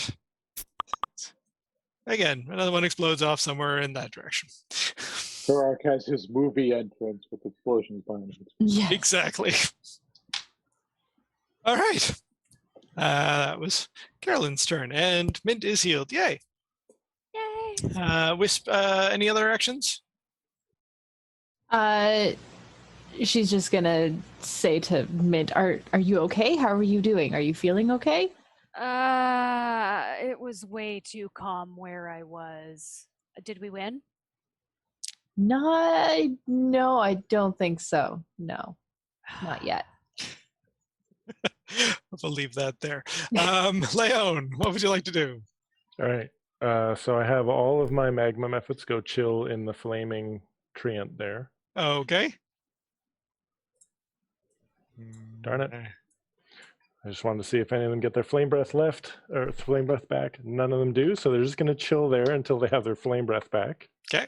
again, another one explodes off somewhere in that direction. Turok has his movie entrance with explosions behind him. Yes. Exactly. All right. That was Carolyn's turn, and Mint is healed. Yay. Yay. Wisp, any other actions? She's just gonna say to Mint, "Are you okay? How are you doing? Are you feeling okay?" It was way too calm where I was. Did we win? No, I don't think so. No, not yet. We'll leave that there. Leon, what would you like to do? All right. So I have all of my magma methods go chill in the flaming treant there. Okay. Darn it. I just wanted to see if any of them get their flame breath left or flame breath back. None of them do, so they're just going to chill there until they have their flame breath back. Okay.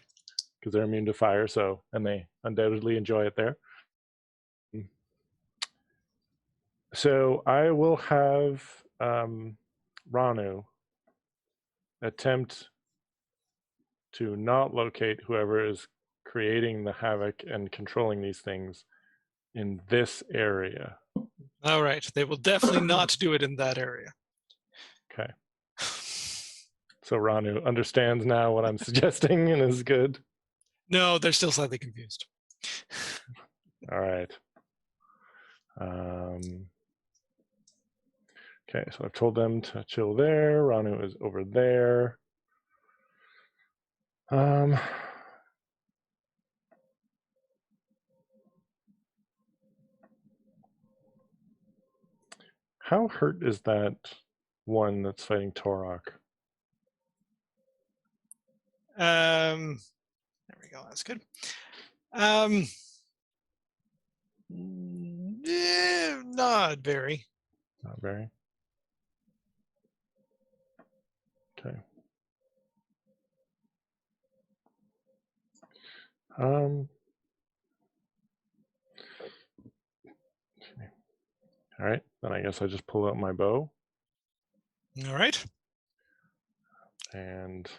Because they're immune to fire, and they undoubtedly enjoy it there. So I will have Ranu attempt to not locate whoever is creating the havoc and controlling these things in this area. All right. They will definitely not do it in that area. Okay. So Ranu understands now what I'm suggesting and is good. No, they're still slightly confused. All right. Okay, so I've told them to chill there. Ranu is over there. How hurt is that one that's fighting Torok? There we go. That's good. Not very. Not very. Okay. Okay. All right, then I guess I just pull out my bow. All right. And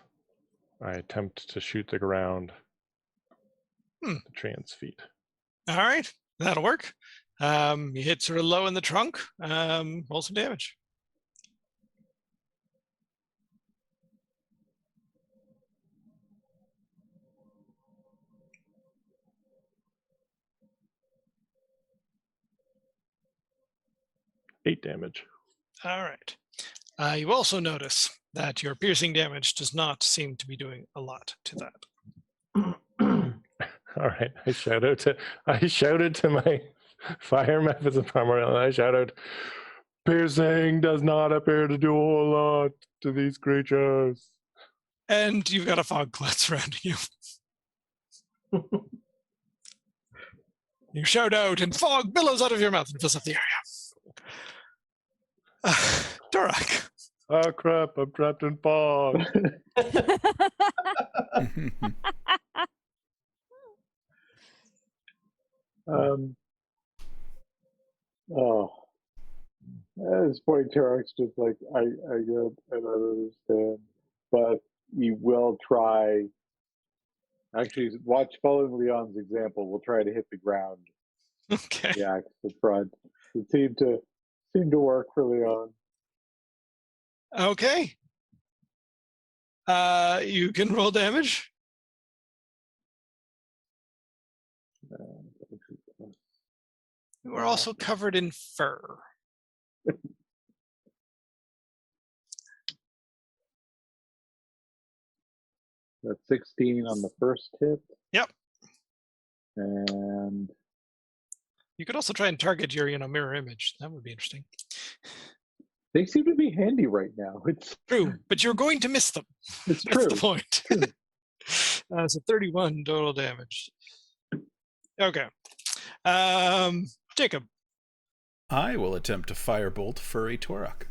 I attempt to shoot the ground at the treant's feet. All right. That'll work. You hit sort of low in the trunk. Roll some damage. Eight damage. All right. You also notice that your piercing damage does not seem to be doing a lot to that. All right. I shouted to my fire methods of armor, and I shouted, "Piercing does not appear to do a whole lot to these creatures." And you've got a fog cloud surrounding you. You shout out, and fog billows out of your mouth and fills up the area. Dorak. Oh crap! I'm trapped in fog. At this point, Tarek's just like, I don't understand, but he will try. Actually, following Leon's example, we'll try to hit the ground. Okay. The axe in front. It seemed to work for Leon. Okay. You can roll damage. You are also covered in fur. That's 16 on the first hit. Yep. And You could also try and target your, mirror image. That would be interesting. they seem to be handy right now. It's True, but you're going to miss them. It's That's true. the point. So 31 total damage. Okay. Jacob. I will attempt to firebolt Furry Torok.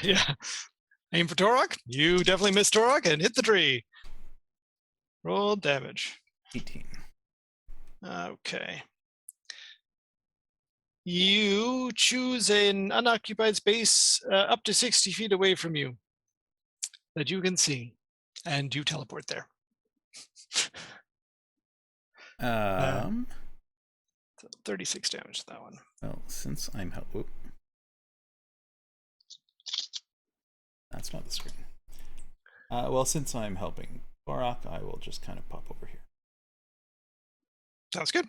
Yeah. Aim for Torok. You definitely miss Torok and hit the tree. Roll damage. 18. Okay. You choose an unoccupied space up to 60 feet away from you that you can see, and you teleport there. 36 damage to that one. Well, since I'm that's not the screen. Well, since I'm helping Torok, I will just kind of pop over here. Sounds good.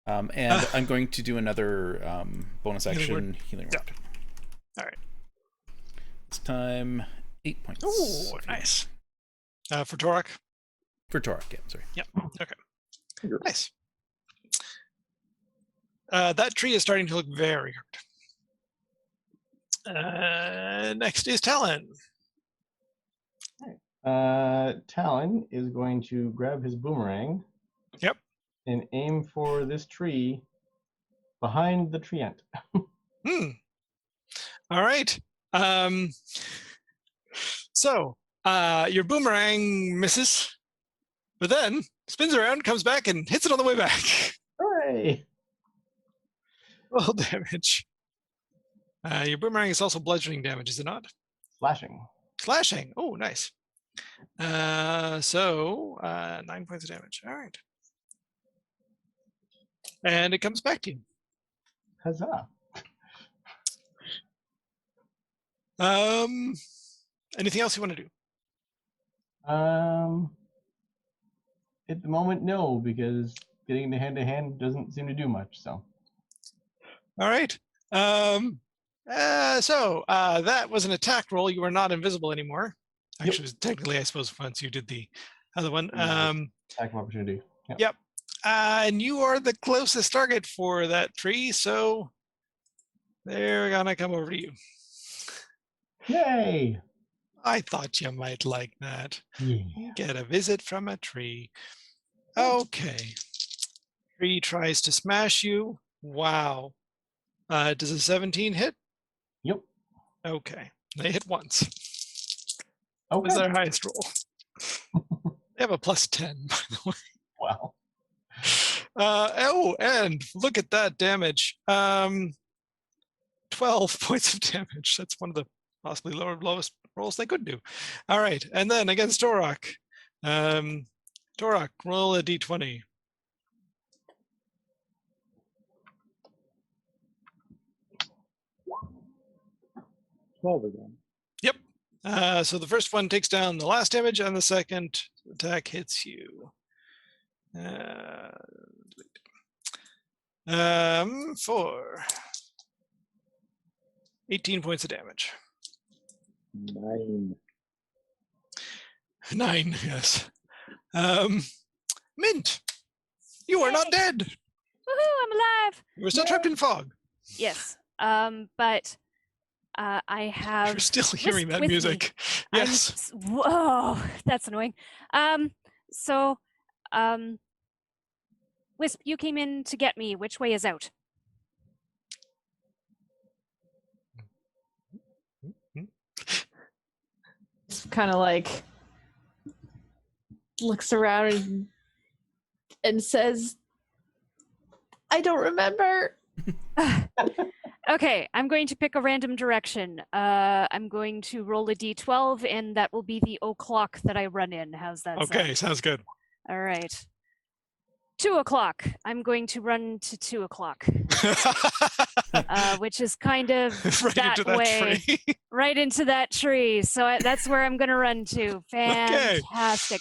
And I'm going to do another bonus Healing action word. healing Yeah. word. All right. This time, 8 points. Oh, nice. For Torok. For Torok, yeah, sorry. Yep. Okay. Nice. That tree is starting to look very hurt. Next is Talon. Talon is going to grab his boomerang. Yep. And aim for this tree behind the tree ant. All right. So your boomerang misses, but then spins around, comes back, and hits it on the way back. Hooray! Roll damage. Your boomerang is also bludgeoning damage, is it not? Slashing. Slashing. Oh, nice. So 9 points of damage. All right. And it comes back to you. Huzzah. Anything else you want to do? At the moment, no, because getting the hand-to-hand doesn't seem to do much, so. All right. So that was an attack roll. You are not invisible anymore. Actually, technically, I suppose once you did the other one. Attack of opportunity. Yep. And you are the closest target for that tree, so they're gonna come over to you. Yay! I thought you might like that. Yeah. Get a visit from a tree. Okay. Tree tries to smash you. Wow. Does a 17 hit? Yep. Okay. They hit once. Okay. What was their highest roll? They have a plus 10, by the way. Wow. And look at that damage. 12 points of damage. That's one of the possibly lowest rolls they could do. All right. And then against Torok. Torok, roll a d20. again. Yep. So the first one takes down the last damage, and the second attack hits you. For 18 points of damage. 9. 9, yes. Mint, you are not dead. Woohoo, I'm alive. You are still trapped in fog. Yes. But I have. You're still hearing that with me. music. Yes. Whoa, that's annoying. So, Wisp, you came in to get me. Which way is out? Kind of like looks around and says, I don't remember. Okay, I'm going to pick a random direction. I'm going to roll a d12, and that will be the o'clock that I run in. How's that sound? Okay, sounds good. All right. 2 o'clock. I'm going to run to 2 o'clock, which is kind of Right that into that way, tree. right into that tree. So that's where I'm going to run to. Okay. Fantastic.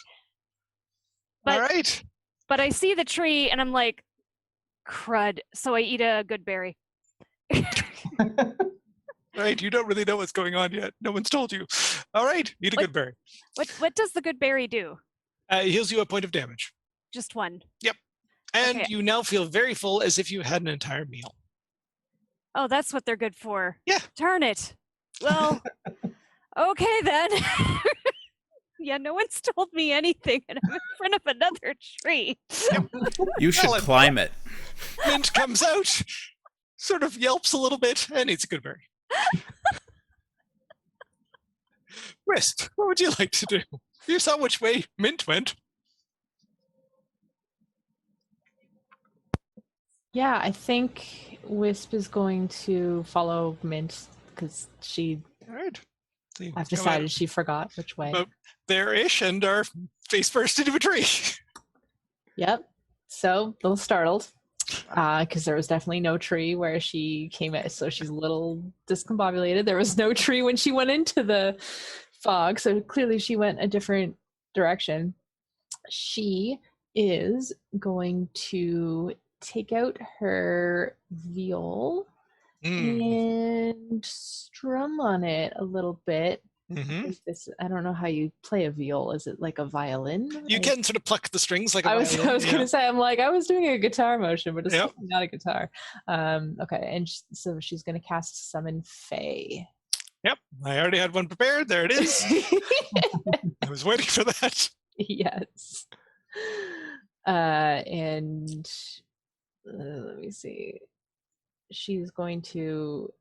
All But right. but I see the tree and I'm like, crud. So I eat a good berry. Right. You don't really know what's going on yet. No one's told you. All right. Eat a What- good berry. What does the good berry do? It heals you a point of damage. Just one. And Okay. you now feel very full as if you had an entire meal. Oh, that's what they're good for. Yeah. Darn it. Well, okay then. Yeah, no one's told me anything, and I'm in front of another tree. You should Well, climb it. Mint comes out, sort of yelps a little bit, and eats a good berry. Wrist, what would you like to do? You saw which way Mint went. Yeah, I think Wisp is going to follow Mint because she. All right. So you I've come decided out she forgot which way. about there-ish and are face first into a tree. Yep. So a little startled because there was definitely no tree where she came at. So she's a little discombobulated. There was no tree when she went into the fog. So clearly she went a different direction. She is going to take out her viol and strum on it a little bit. Mm-hmm. I don't know how you play a viol. Is it like a violin? You can sort of pluck the strings like a I was violin, yeah. gonna say, I'm like, I was doing a guitar motion, but it's Yep. definitely not a guitar. Okay, and so she's gonna cast Summon Fae. Yep, I already had one prepared. There it is. I was waiting for that. Yes. And let me see. She's going to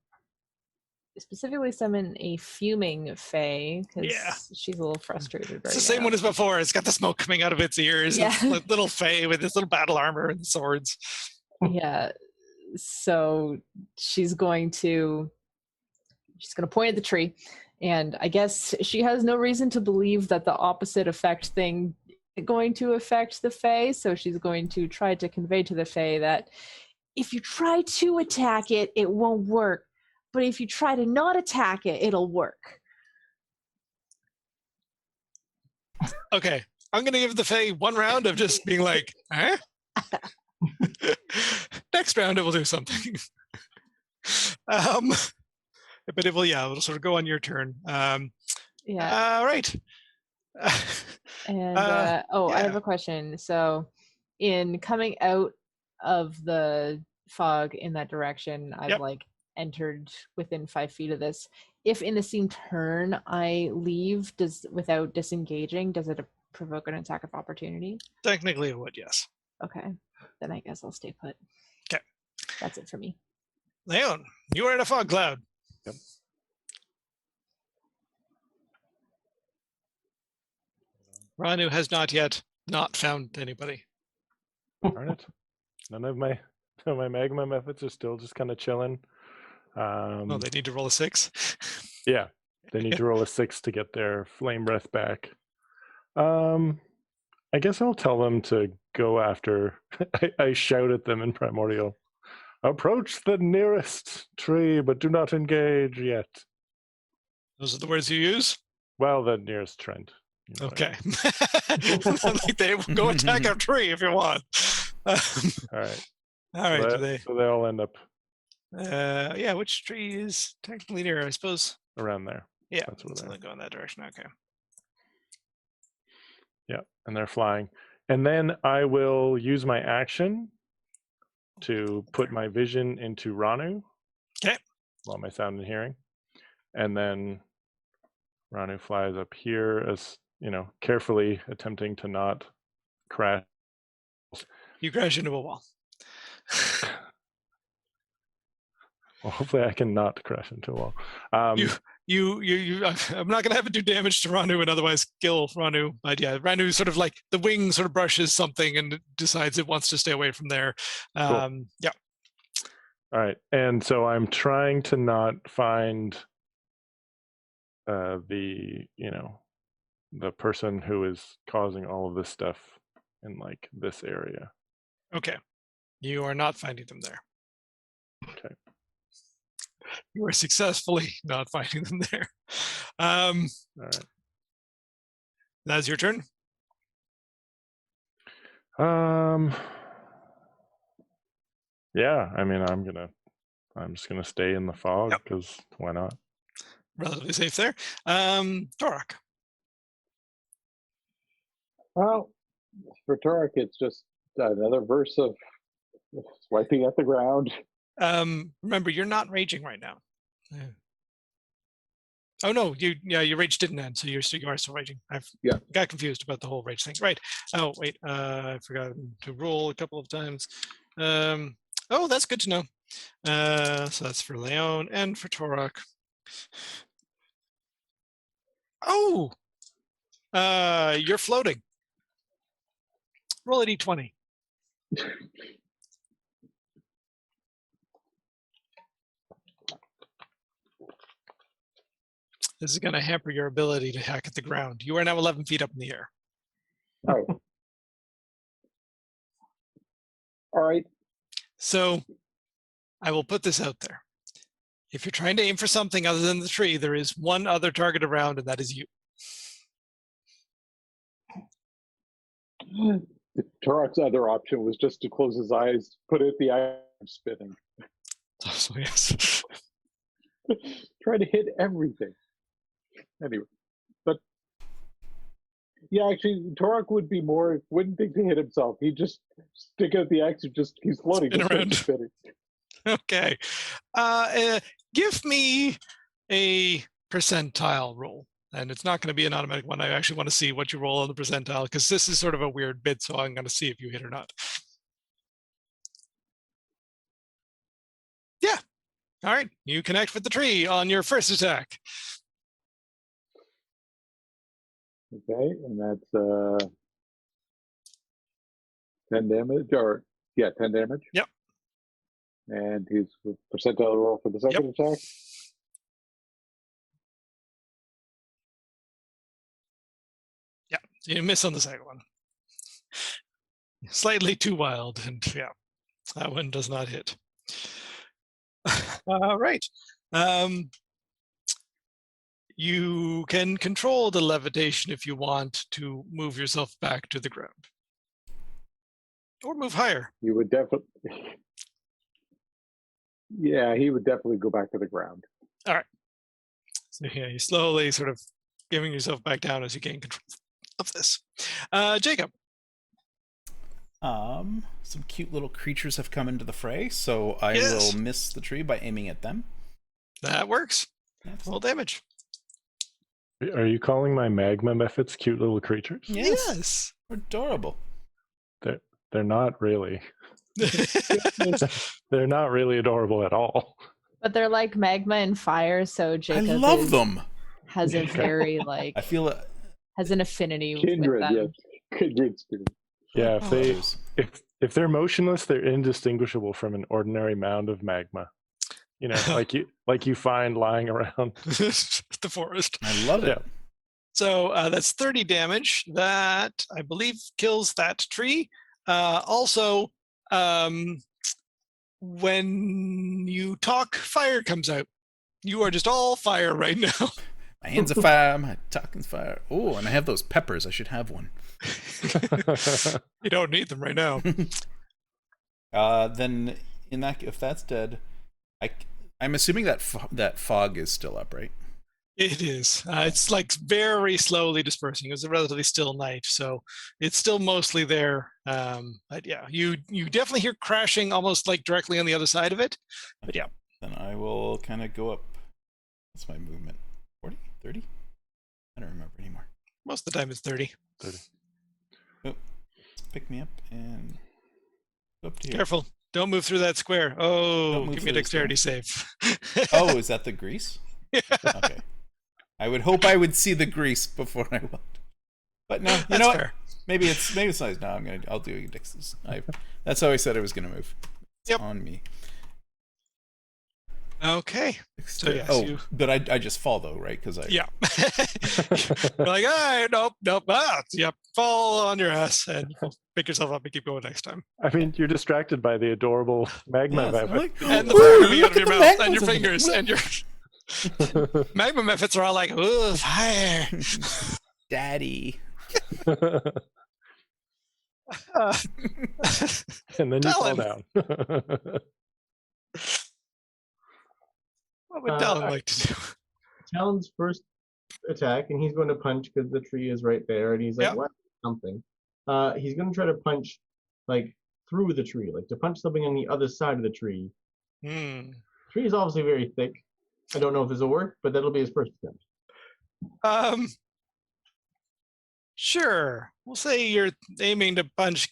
specifically summon a fuming Fae because Yeah. she's a little frustrated It's right the same now. one as before. It's got the smoke coming out of its ears. Yeah. It's like little Fae with his little battle armor and swords. Yeah. So she's going to point at the tree, and I guess she has no reason to believe that the opposite effect thing is going to affect the Fae. So she's going to try to convey to the Fae that if you try to attack it, it won't work. But if you try to not attack it, it'll work. Okay, I'm going to give the Fae one round of just being like, huh? Next round, it will do something. But it will, it'll sort of go on your turn. Yeah. Right. And I have a question. So, in coming out of the fog in that direction, I've like entered within 5 feet of this. If in the same turn I leave, without disengaging, does it provoke an attack of opportunity? Technically, it would, yes. Okay, then I guess I'll stay put. Okay. That's it for me. Leon, you are in a fog cloud. Yep. Ranu has not yet not found anybody. Darn it. None of my magma methods are still just kind of chilling. Oh, they need to roll a 6. Yeah, they need to roll a 6 to get their flame breath back. I guess I'll tell them to go after. I shout at them in Primordial. Approach the nearest tree, but do not engage yet. Those are the words you use? Well, the nearest trend. You know what I Okay. mean. Like they will go attack our tree if you want. All right. All right. So they all end up Which tree is technically near, I suppose? around there. Yeah, That's where so they they go in that direction. Okay. Yeah, and they're flying. And then I will use my action to put my vision into Ranu. Okay. Well, my sound and hearing. And then Ranu flies up here as, carefully attempting to not crash. You crash into a wall. Well, hopefully I can not crash into a wall. I'm not gonna have it do damage to Ranu and otherwise kill Ranu, but yeah, Ranu sort of like the wing sort of brushes something and decides it wants to stay away from there. Cool. Yeah. All right, and so I'm trying to not find the person who is causing all of this stuff in like this area. Okay. You are not finding them there. Okay. You are successfully not finding them there. All right. That's your turn. Yeah, I mean, I'm just gonna stay in the fog Yep. because why not? Relatively safe there. Torak. Well, for Turek, it's just another verse of swiping at the ground. Remember, you're not raging right now. Yeah. Oh no, your rage didn't end, so you are still raging. I've got confused about the whole rage thing. Right. Oh wait, I forgot to roll a couple of times. Oh, that's good to know. So that's for Leon and for Torak. Oh, you're floating. Roll a d20. This is going to hamper your ability to hack at the ground. You are now 11 feet up in the air. Oh. All right. So I will put this out there. If you're trying to aim for something other than the tree, there is one other target around, and that is you. Turek's other option was just to close his eyes, put it the eye spinning. So yes. Try to hit everything. Anyway, but yeah, actually, Turek wouldn't think to hit himself. He'd just stick out the axe and he's floating. Spin just around. Spinning. Okay. Give me a percentile roll. And it's not going to be an automatic one. I actually want to see what you roll on the percentile because this is sort of a weird bit, so I'm going to see if you hit or not. Yeah. All right. You connect with the tree on your first attack. Okay, and that's 10 damage, 10 damage. Yep. And his percentile roll for the second attack. Yeah, you miss on the second one. Slightly too wild, and yeah, that one does not hit. All right. You can control the levitation if you want to move yourself back to the ground. Or move higher. You would definitely... Yeah, he would definitely go back to the ground. All right. So yeah, you slowly sort of giving yourself back down as you gain control of this. Jacob. Some cute little creatures have come into the fray, so I will miss the tree by aiming at them. That works. Roll damage. Are you calling my magma methods cute little creatures? Yes. Adorable. They're not really. They're not really adorable at all. But they're like magma and fire, so Jacob I love them. Has a very I feel it. Has an affinity Kindred, with them. yes. Kindred spirit. Yeah, if they're motionless, they're indistinguishable from an ordinary mound of magma. You know, like you find lying around the forest. I love it. Yeah. So that's 30 damage. That, I believe, kills that tree. Also, when you talk, fire comes out. You are just all fire right now. My hands are fire, my talking's fire. Oh, and I have those peppers. I should have one. You don't need them right now. Then, if that's dead, I'm assuming that that fog is still up, right? It is. It's like very slowly dispersing. It was a relatively still night, so it's still mostly there. But yeah, you definitely hear crashing almost like directly on the other side of it. But yeah. Then I will kind of go up. What's my movement? 40? 30? I don't remember anymore. Most of the time it's 30. 30. Oh, pick me up and go up to here. Careful. Don't move through that square. Oh, give me a dexterity save. Oh, is that the grease? Yeah. Okay. I would hope I would see the grease before I looked. But no, you That's know what? fair. Maybe it's nice. No, I'll do a dex. That's how I said I was gonna move. It's Yep. on me. Okay. So yes, oh, you. but I just fall though, right? Because I Yeah. You're like, all right, nope. Yep. Fall on your ass and pick yourself up and keep going next time. I mean, you're distracted by the adorable magma Yes, I'm mammoth. like, And the "Ooh, fire coming out look of at your the mouth and your magmas." fingers and your magma methods are all like, ooh, fire. Daddy. Uh, And then you fall Talon. down. What would Talon like to do? Talon's first attack, and he's going to punch because the tree is right there, and he's like, Yep. what? Something. He's going to try to punch, like, through the tree, like to punch something on the other side of the tree. Hmm. Tree is obviously very thick. I don't know if this will work, but that'll be his first attempt. Sure. We'll say you're aiming to punch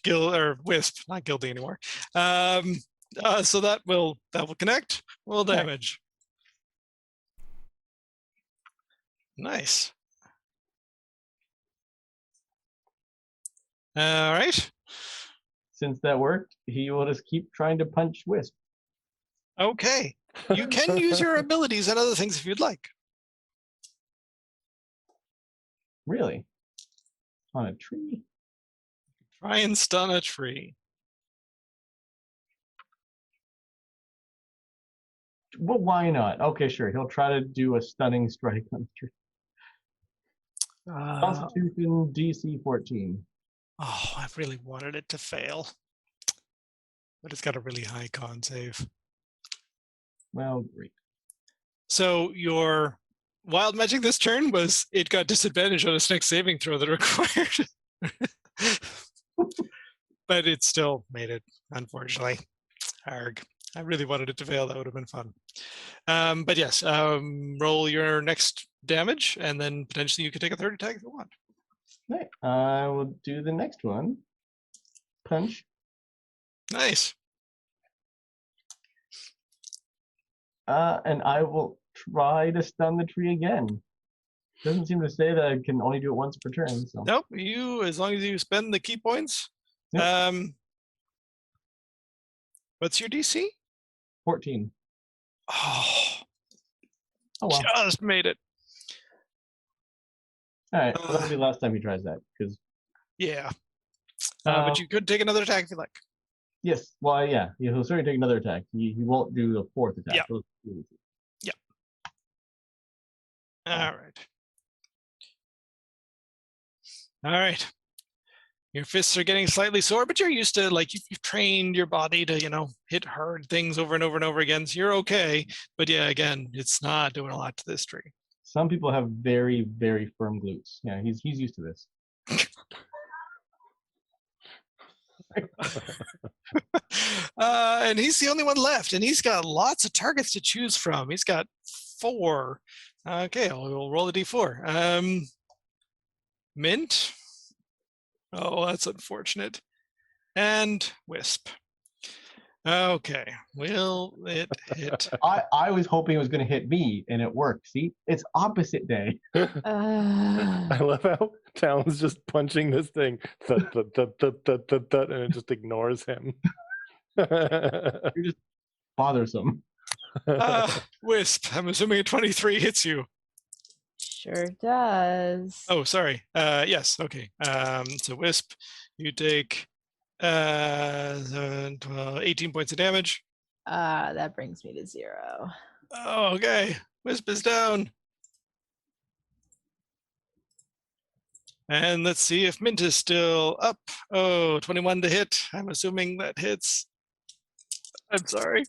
Wisp, not Guilty anymore. So that will connect. Will damage. Nice. All right. Since that worked, he will just keep trying to punch Wisp. Okay. You can use your abilities and other things if you'd like. Really? On a tree? Try and stun a tree. Well, why not? Okay, sure. He'll try to do a stunning strike on the tree. Constitution DC 14. Oh, I really wanted it to fail. But it's got a really high con save. Well, great. So your wild magic this turn was it got disadvantage on its next saving throw that it required. But it still made it, unfortunately. Arg. I really wanted it to fail. That would have been fun. But yes, roll your next damage, and then potentially you could take a third attack if you want. Right. I will do the next one. Punch. Nice. And I will try to stun the tree again. Doesn't seem to say that I can only do it once per turn. So. Nope. As long as you spend the key points. Yep. What's your DC? 14. Oh, well. Just made it. All right. Well, that'll be the last time he tries that. Because. Yeah. But you could take another attack if you like. Yes. Well, yeah. He'll certainly take another attack. He won't do the fourth attack. Yeah. Yep. All right. Your fists are getting slightly sore, but you're used to, like, you've trained your body to, hit hard things over and over and over again. So you're okay. But yeah, again, it's not doing a lot to this tree. Some people have very, very firm glutes. Yeah, he's used to this. And he's the only one left, and he's got lots of targets to choose from. He's got 4. Okay, we'll roll a d4. Mint. Oh, that's unfortunate. And Wisp. Okay, will it hit? I was hoping it was going to hit me, and it worked. See, it's opposite day. I love how Talon's just punching this thing, and it just ignores him. You're just bothersome. Wisp, I'm assuming a 23 hits you. Sure does. Oh, sorry. Yes, okay. So Wisp, you take 18 points of damage. That brings me to 0. Oh, okay. Wisp is down. And let's see if Mint is still up. Oh, 21 to hit. I'm assuming that hits. I'm sorry.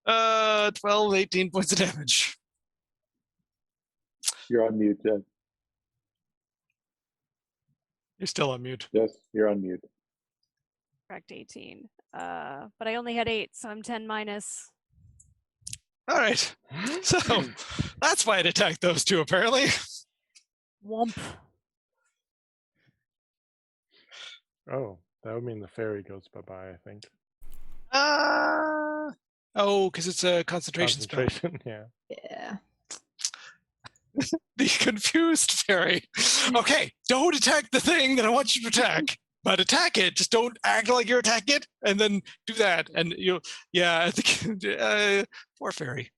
12, 18 points of damage. You're on mute, Jen. You're still on mute. Yes, you're on mute. Correct 18. But I only had 8, so I'm 10 minus. All right. So that's why it attacked those two, apparently. Womp. Oh, that would mean the fairy goes bye-bye, I think. Oh, because it's a concentration spell. Yeah. Yeah. The confused fairy. Okay, don't attack the thing that I want you to attack, but attack it. Just don't act like you're attacking it, and then do that. And I think poor fairy.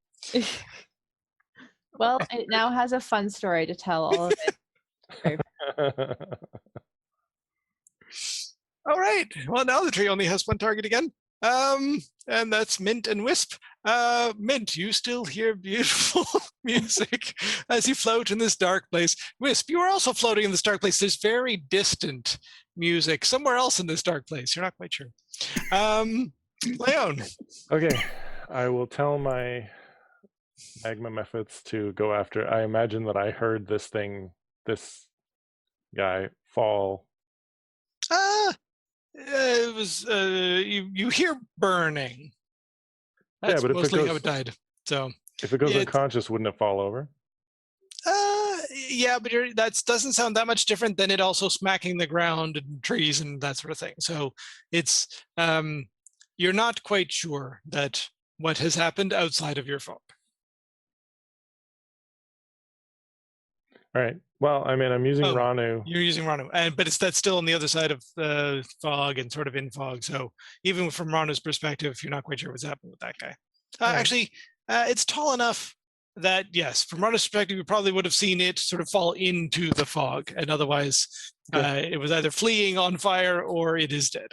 Well, it now has a fun story to tell all of it. All right. Well, now the tree only has one target again. And that's Mint and Wisp. Mint, you still hear beautiful music as you float in this dark place. Wisp, you are also floating in this dark place. There's very distant music somewhere else in this dark place. You're not quite sure. Leon. Okay, I will tell my magma methods to go after. I imagine that I heard this guy fall. It was you hear burning. That's but if it mostly how goes- it died. So If it goes It- unconscious, wouldn't it fall over? yeah, but that doesn't sound that much different than it also smacking the ground and trees and that sort of thing. So it's you're not quite sure that what has happened outside of your fog. All right. Well, I mean, I'm using Oh, Ranu. You're using Ranu, but that's still on the other side of the fog and sort of in fog. So even from Ranu's perspective, you're not quite sure what's happened with that guy. Right. Actually, it's tall enough that yes, from Ranu's perspective, you probably would have seen it sort of fall into the fog, and otherwise, it was either fleeing on fire or it is dead.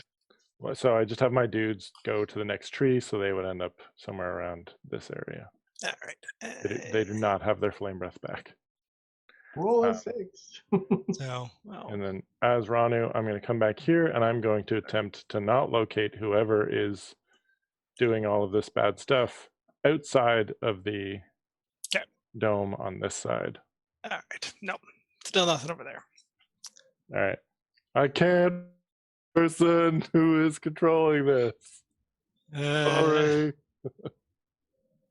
Well, so I just have my dudes go to the next tree, so they would end up somewhere around this area. All right. They do not have their flame breath back. Roll a Um, 6. So, well, And then as Ranu, I'm going to come back here and I'm going to attempt to not locate whoever is doing all of this bad stuff outside of the Okay. dome on this side. all right. No, still nothing over there. All right. I can't person who is controlling this. Sorry.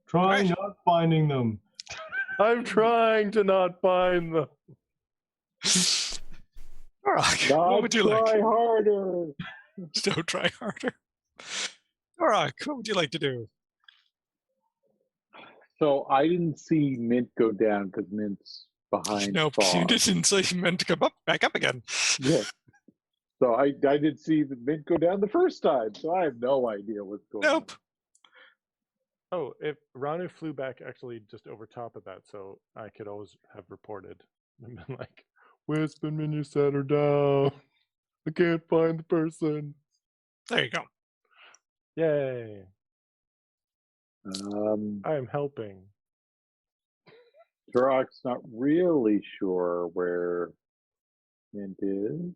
Try Right. not finding them. I'm trying to not find them. Dorok, Not what would you try like? harder. Don't try harder. Dorok, what would you like to do? So I didn't see Mint go down because Mint's behind Nope, you fog. didn't say you meant to come back up again. Yeah. So I did see the Mint go down the first time, so I have no idea what's going Nope. on. Oh, if Ranu flew back actually just over top of that, so I could always have reported and been like, Wisp and Minion set her down. I can't find the person. There you go. Yay. I am helping. Turok's not really sure where Mint is.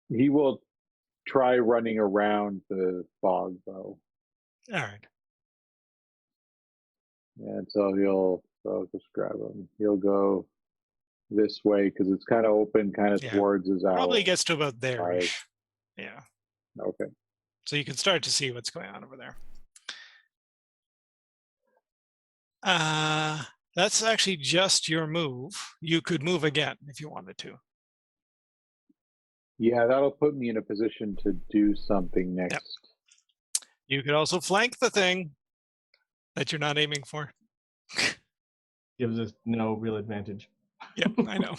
He will try running around the fog, though. All right. And so I'll just grab him. He'll go this way because it's kind of open, kind of Yeah. towards his owl. Probably gets to about there. Right. Yeah. Okay. So you can start to see what's going on over there. That's actually just your move. You could move again if you wanted to. Yeah, that'll put me in a position to do something next. You could also flank the thing that you're not aiming for. Gives us no real advantage. Yeah, I know.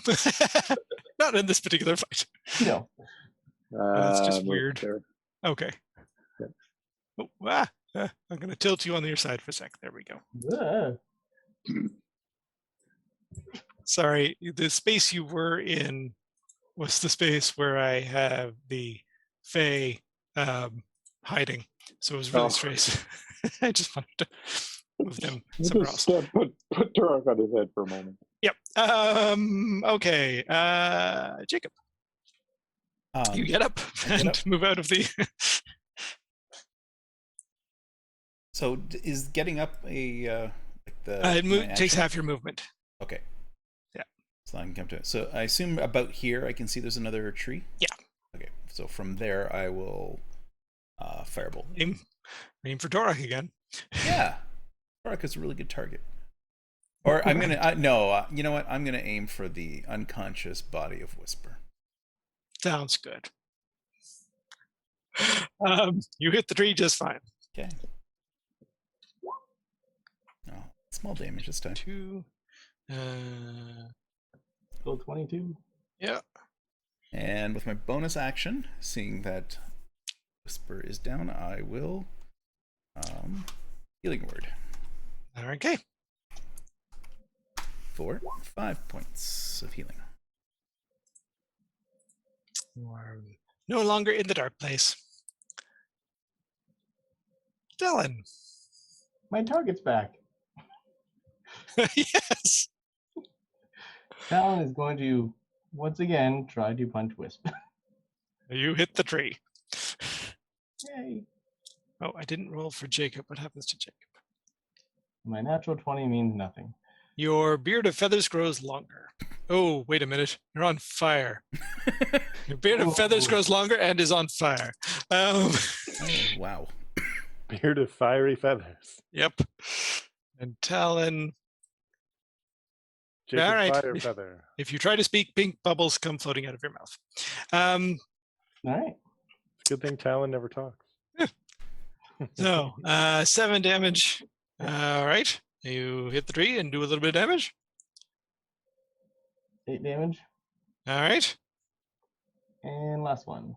Not in this particular fight. No. That's just Move weird. there. Okay. Yeah. Oh, I'm going to tilt you on your side for a sec. There we go. Ah. Sorry, the space you were in was the space where I have the Fae hiding. So it was really Oh. strange. I just wanted to move them We'll somewhere just else. put Turok on his head for a moment. Yep. Okay. Jacob, you get up I get and up. move out of the. So is getting up a like the It my takes action? half your movement. Okay. Yeah. So I can come to it. So I assume about here I can see there's another tree. Yeah. Okay. So from there I will firebolt. Aim for Dorok again. Yeah. Barak is a really good target. Or I'm gonna no. You know what? I'm gonna aim for the unconscious body of Whisper. Sounds good. You hit the tree just fine. Okay. Oh, small damage this time. 2. Still 22. Yeah. And with my bonus action, seeing that Whisper is down, I will Healing word. Okay. For 5 points of healing. You are no longer in the dark place. Dylan. My target's back. Yes. Talon is going to once again try to punch Wisp. You hit the tree. Yay. Oh, I didn't roll for Jacob. What happens to Jacob? My natural 20 means nothing. Your beard of feathers grows longer. Oh, wait a minute. You're on fire. Your beard of feathers grows longer and is on fire. Oh, wow. Beard of fiery feathers. Yep. And Talon, Jacob All right. Fire Feather. if you try to speak, pink bubbles come floating out of your mouth. All right. It's a good thing Talon never talks. So, 7 damage. All right. You hit the tree and do a little bit of damage. 8 damage. All right. And last one.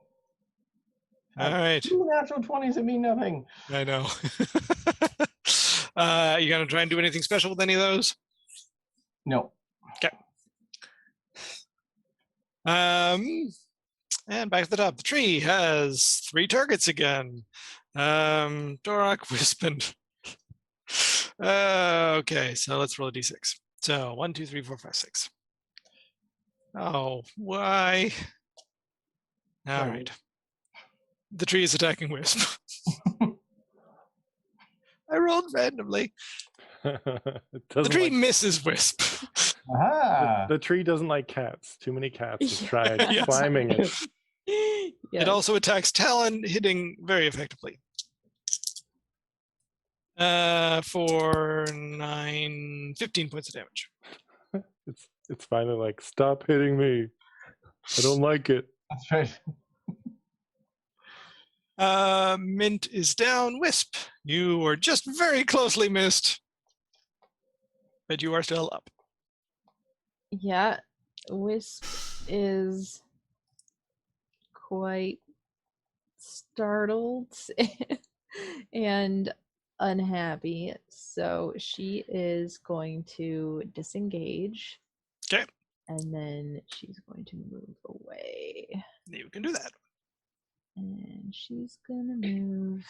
All right. 2 natural 20s that mean nothing. I know. You gonna try and do anything special with any of those? No. And back to the top. The tree has 3 targets again. Dorak, Wisp, and okay, so let's roll a d6. So 1, 2, 3, 4, 5, 6. Oh, why? All Sorry. right. The tree is attacking Wisp. I rolled randomly. It The doesn't tree like, misses Wisp. Aha! the tree doesn't like cats. Too many cats have tried Yes. climbing it. It also attacks Talon, hitting very effectively. For 15 points of damage. It's finally like, stop hitting me. I don't like it. That's right. Mint is down. Wisp, you were just very closely missed, but you are still up. Yeah, Wisp is quite startled and unhappy, so she is going to disengage. Okay. And then she's going to move away. You can do that. And she's gonna move.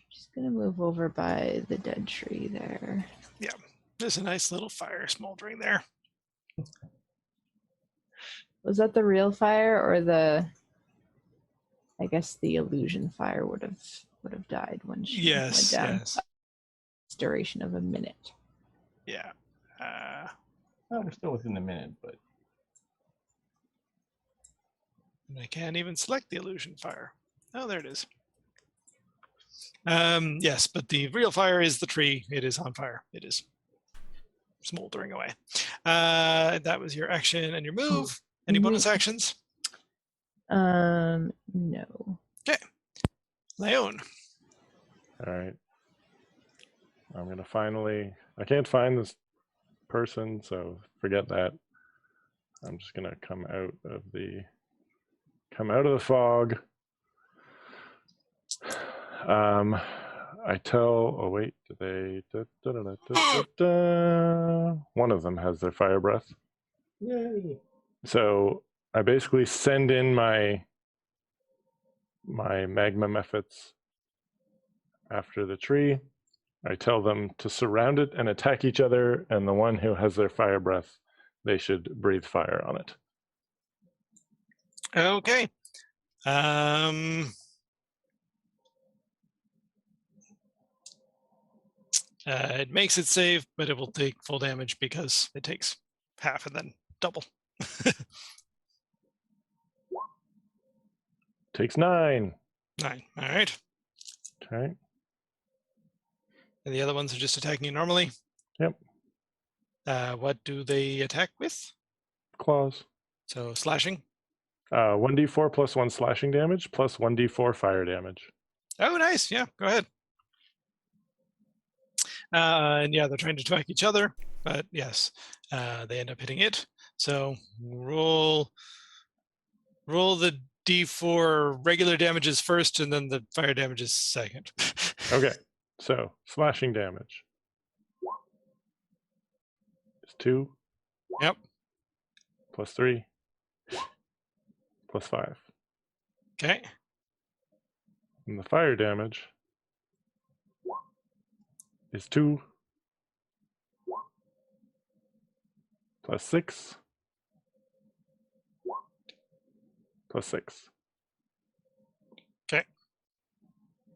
She's gonna move over by the dead tree there. There's a nice little fire smoldering there. Was that the real fire or the? I guess the illusion fire would have died when she Yes, went down. yes. It's duration of a minute. Yeah. Well, we're still within the minute, but And I can't even select the illusion fire. Oh, there it is. Yes, but the real fire is the tree. It is on fire. It is smoldering away. That was your action and your move. Any bonus actions? No. Leon. All right. I'm going to finally, I can't find this person, so forget that. I'm just going to come out of the fog. I tell, oh wait, do they, one of them has their fire breath. yay! So I basically send in my magma mephits after the tree. I tell them to surround it and attack each other, and the one who has their fire breath, they should breathe fire on it. Okay. It makes it save, but it will take full damage because it takes half and then double. Takes 9. 9. All right. Okay. And the other ones are just attacking you normally? Yep. What do they attack with? Claws. So slashing? 1d4 plus 1 slashing damage plus 1d4 fire damage. Oh, nice. Yeah, go ahead. And yeah, they're trying to attack each other, but yes, they end up hitting it. So roll the d4 regular damages first, and then the fire damages second. Okay. So, slashing damage is 2. Yep. Plus 3. Plus 5. Okay. And the fire damage is 2. Plus 6. Plus 6. Okay.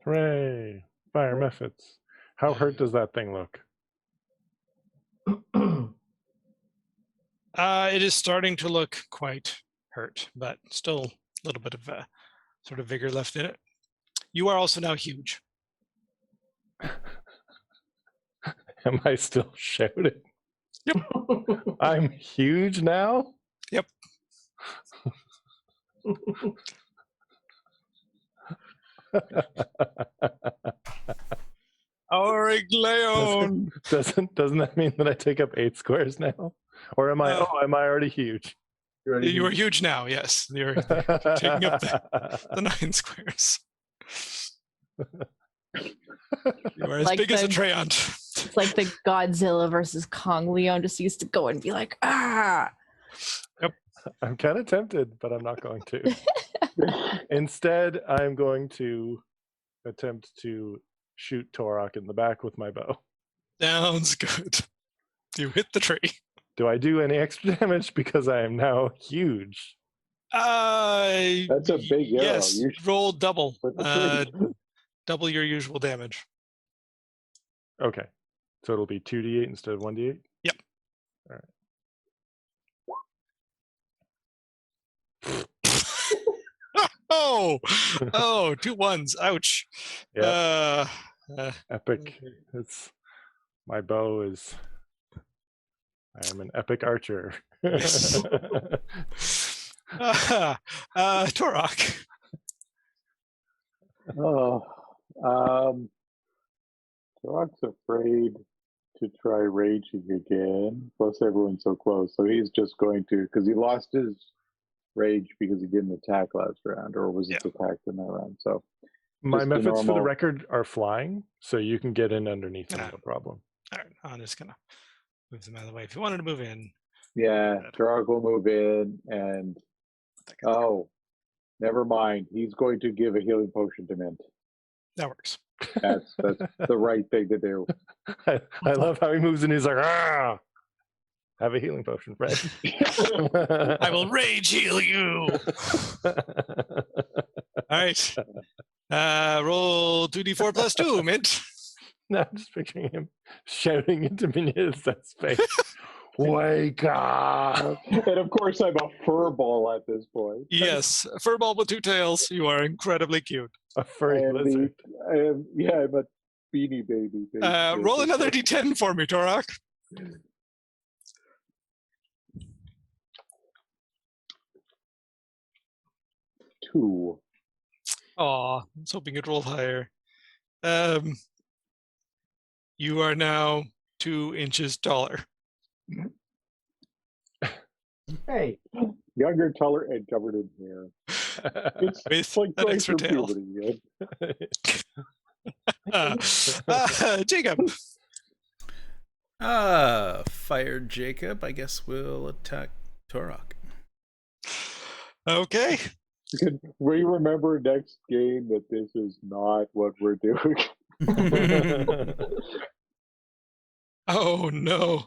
Hooray! Fire methods. How hurt does that thing look? It is starting to look quite hurt, but still a little bit of sort of vigor left in it. You are also now huge. Am I still shouting? Yep. I'm huge now? Yep. Aurigleon. Doesn't that mean that I take up 8 squares now? Or am I am I already huge? You are huge now, yes. You're taking up the 9 squares. You are as Like big as a the- Treant. It's like the Godzilla versus Kong. Leon just used to go and be like, ah. I'm kind of tempted, but I'm not going to. Instead, I'm going to attempt to shoot Torok in the back with my bow. Sounds good. You hit the tree. Do I do any extra damage because I am now huge? That's a big arrow. Yes, You should roll double. put the tree. Double your usual damage. Okay. So it'll be 2d8 instead of 1d8? Yep. All right. Oh, 2 1s. Ouch. Yeah. Okay. Epic. It's my bow is. I am an epic archer. Torok. Oh, Rock's afraid to try raging again. Plus, everyone's so close, so he's just going to, because he lost his rage because he didn't attack last round, or was it attacked in that round? So My just a methods for the normal- record are flying, so you can get in underneath them, Ah. no problem. All right, I'm just gonna move them out of the way. If you wanted to move in, Yeah, Rock will move in, and never mind. He's going to give a healing potion to Mint. that works. That's the right thing to do. I love how he moves and he's like, ah! Have a healing potion, Fred. I will rage heal you. All right. Roll 2d4 plus 2, Mint. No, I'm just picturing him shouting into Minya's face. Wake up! And of course, I'm a furball at this point. Yes, a furball with 2 tails. You are incredibly cute. A furry I'm lizard. I'm a beanie baby. Roll another d10 for me, Torok. Two. Aw, I was hoping you'd roll higher. You are now 2 inches taller. Hey, Younger, taller, and covered in hair. It's With like an going extra through tail. puberty, Jacob. Fire Jacob, I guess, will attack Torok. Okay. We remember next game that this is not what we're doing. Oh no.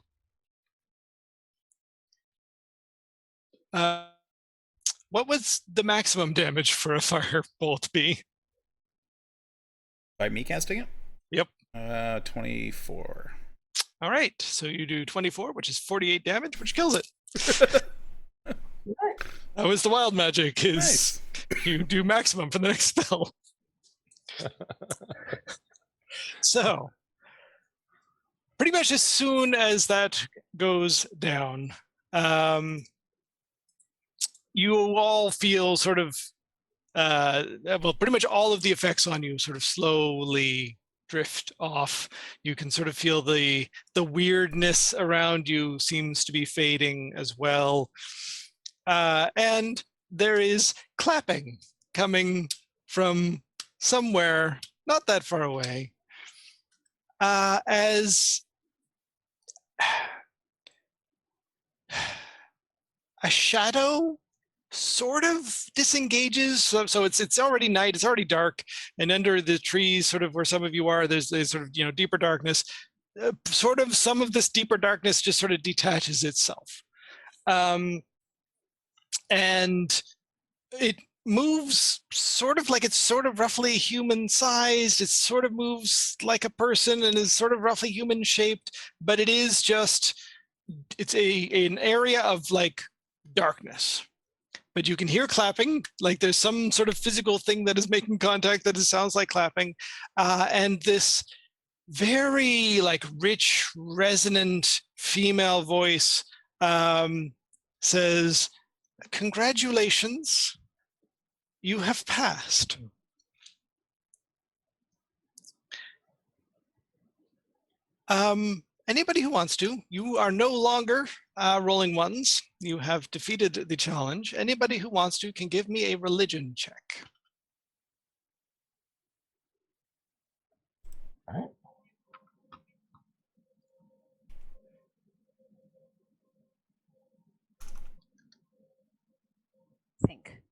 What was the maximum damage for a firebolt be? By me casting it? Yep. 24. All right. So you do 24, which is 48 damage, which kills it. That was the wild magic. Is Nice. you do maximum for the next spell. So, pretty much as soon as that goes down, you all feel sort of, well, pretty much all of the effects on you sort of slowly drift off. You can sort of feel the weirdness around you seems to be fading as well. And there is clapping coming from somewhere not that far away. as a shadow sort of disengages. So it's already night, it's already dark, and under the trees, sort of where some of you are, there's sort of deeper darkness. Sort of some of this deeper darkness just sort of detaches itself, and it moves sort of like it's sort of roughly human sized. It sort of moves like a person and is sort of roughly human shaped, but it is just it's an area of like darkness. But you can hear clapping, like there's some sort of physical thing that is making contact that sounds like clapping, and this very like rich, resonant female voice says, "Congratulations, you have passed." Anybody who wants to, you are no longer rolling ones. You have defeated the challenge. Anybody who wants to can give me a religion check. All right. Think.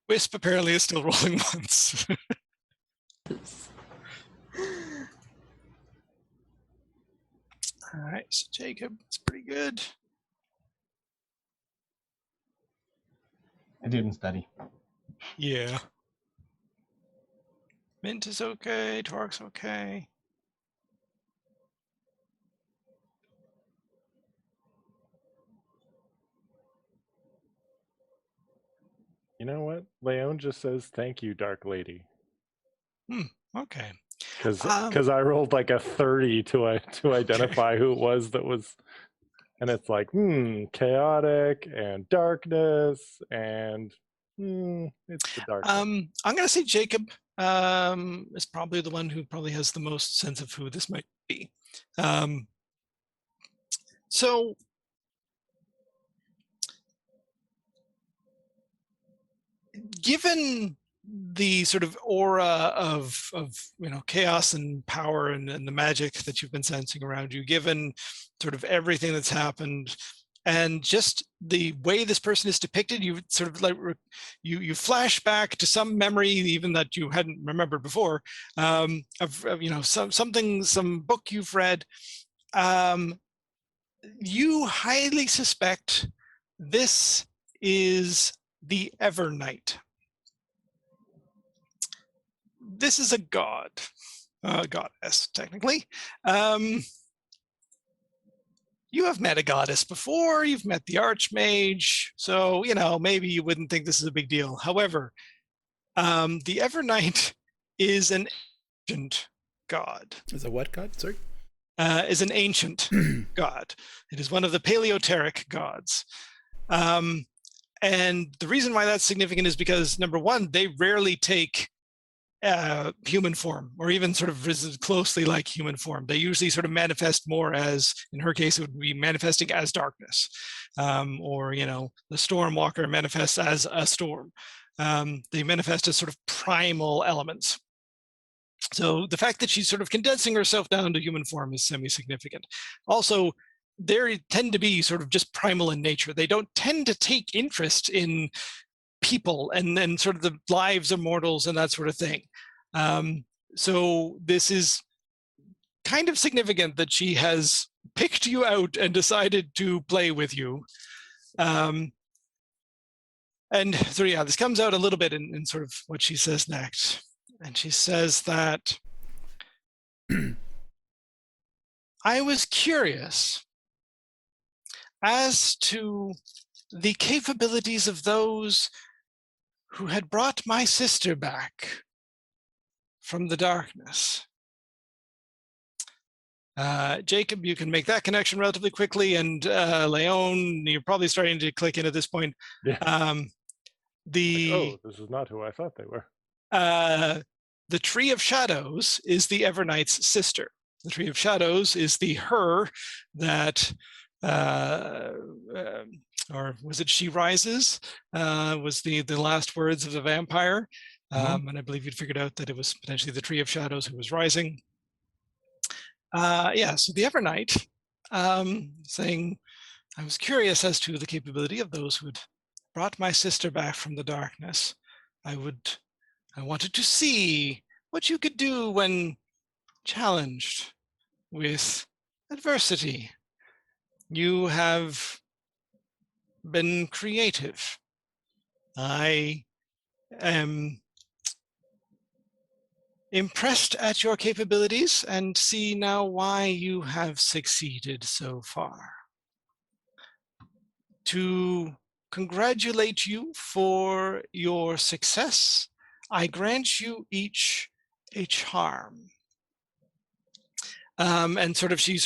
Wisp apparently is still rolling ones. All right, so Jacob, it's pretty good. I didn't study. Yeah. Mint is okay, Torque's okay. You know what? Leon just says, "Thank you, Dark Lady." Okay. Because I rolled like a 30 to identify who it was that was, and it's like, chaotic and darkness and it's the dark. I'm gonna say Jacob is probably the one who probably has the most sense of who this might be. So given the sort of aura of chaos and power and the magic that you've been sensing around you, given sort of everything that's happened, and just the way this person is depicted, you sort of like you flash back to some memory even that you hadn't remembered before, of some book you've read. You highly suspect this is the Evernight. This is a god, goddess, technically. You have met a goddess before, you've met the Archmage, so, maybe you wouldn't think this is a big deal. However, the Evernight is an ancient god. Is a what god? Sorry? Is an ancient god. It is one of the Paleoteric gods. And the reason why that's significant is because, number one, they rarely take human form, or even sort of closely like human form. They usually sort of manifest more as, in her case, it would be manifesting as darkness, or the Stormwalker manifests as a storm. They manifest as sort of primal elements. So the fact that she's sort of condensing herself down to human form is semi-significant. Also, they tend to be sort of just primal in nature. They don't tend to take interest in people and sort of the lives of mortals and that sort of thing. So this is kind of significant that she has picked you out and decided to play with you. And so yeah, this comes out a little bit in sort of what she says next. And she says that I was curious as to the capabilities of those who had brought my sister back from the darkness. Jacob, you can make that connection relatively quickly, and Leon, you're probably starting to click in at this point. Yeah. This is not who I thought they were. The Tree of Shadows is the Evernight's sister. The Tree of Shadows is the her that, or was it She Rises, was the last words of the vampire. And I believe you'd figured out that it was potentially the Tree of Shadows who was rising. So the Evernight, saying, I was curious as to the capability of those who had brought my sister back from the darkness. I wanted to see what you could do when challenged with adversity. You have been creative. I am impressed at your capabilities and see now why you have succeeded so far. To congratulate you for your success, I grant you each a charm. And she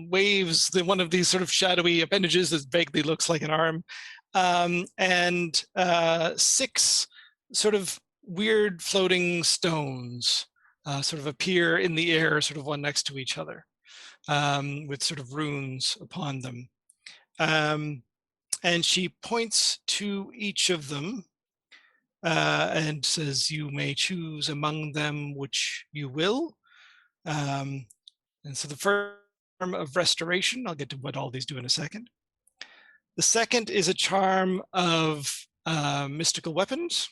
waves one of these sort of shadowy appendages that vaguely looks like an arm, and 6 sort of weird floating stones sort of appear in the air, sort of one next to each other, with sort of runes upon them. And she points to each of them and says, you may choose among them which you will. And so the first charm of restoration, I'll get to what all these do in a second. The second is a charm of mystical weapons.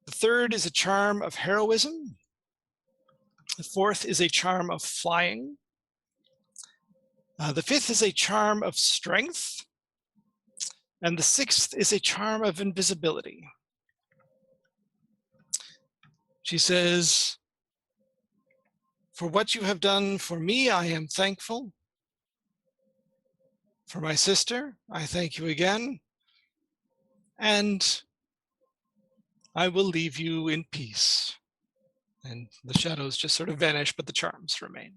The third is a charm of heroism. The fourth is a charm of flying. The fifth is a charm of strength. And the sixth is a charm of invisibility. She says, for what you have done for me, I am thankful. For my sister, I thank you again. And I will leave you in peace. And the shadows just sort of vanish, but the charms remain.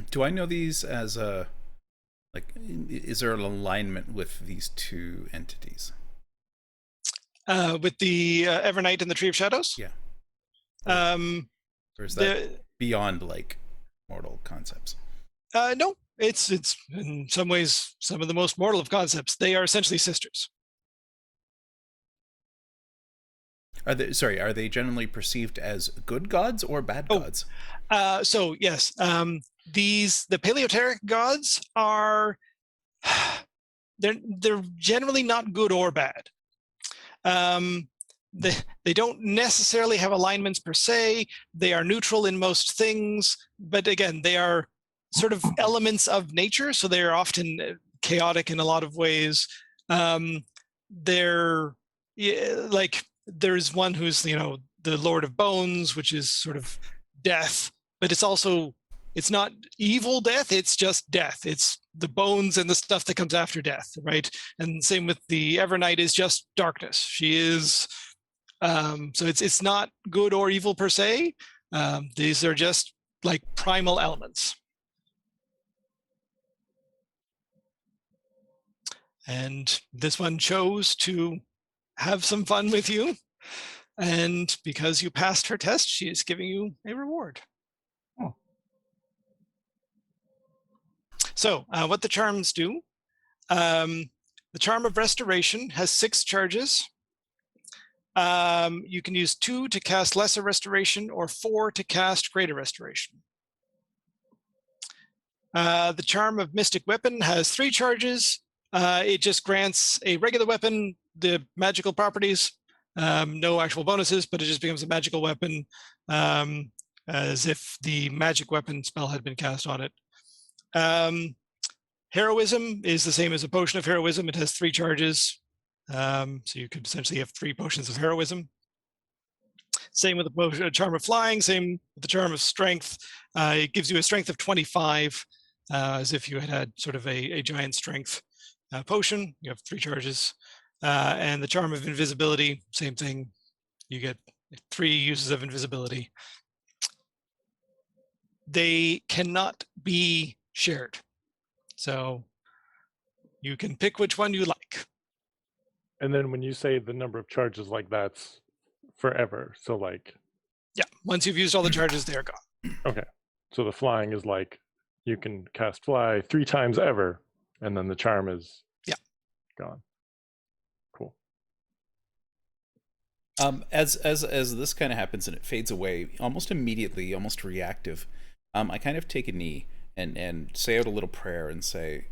Do I know these as a, is there an alignment with these two entities? With the Evernight and the Tree of Shadows? Yeah. Or is that beyond mortal concepts? No, it's in some ways some of the most mortal of concepts. They are essentially sisters. Are they generally perceived as good gods or bad gods? So yes, the Paleoteric gods are they're generally not good or bad. They don't necessarily have alignments per se. They are neutral in most things, but again, they are sort of elements of nature, so they are often chaotic in a lot of ways. There's one who's the Lord of Bones, which is sort of death, but it's not evil death, it's just death. It's the bones and the stuff that comes after death, right? And same with the Evernight is just darkness. She is so it's not good or evil per se. These are just like primal elements. And this one chose to have some fun with you. And because you passed her test, she is giving you a reward. Oh. So what the charms do, the charm of restoration has 6 charges. You can use 2 to cast lesser restoration or 4 to cast greater restoration. The charm of mystic weapon has 3 charges. It just grants a regular weapon the magical properties, no actual bonuses, but it just becomes a magical weapon as if the magic weapon spell had been cast on it. Heroism is the same as a potion of heroism. It has 3 charges. So you could essentially have 3 potions of heroism. Same with the charm of flying, same with the charm of strength. It gives you a strength of 25, as if you had sort of a giant strength potion. You have 3 charges. And the charm of invisibility, same thing. You get 3 uses of invisibility. They cannot be shared. So you can pick which one you like. And then when you say the number of charges, that's forever. So yeah, once you've used all the charges, they are gone. Okay. So the flying is you can cast fly 3 times ever, and then the charm is gone. Cool. As this kind of happens and it fades away almost immediately, almost reactive, I kind of take a knee and say out a little prayer and say,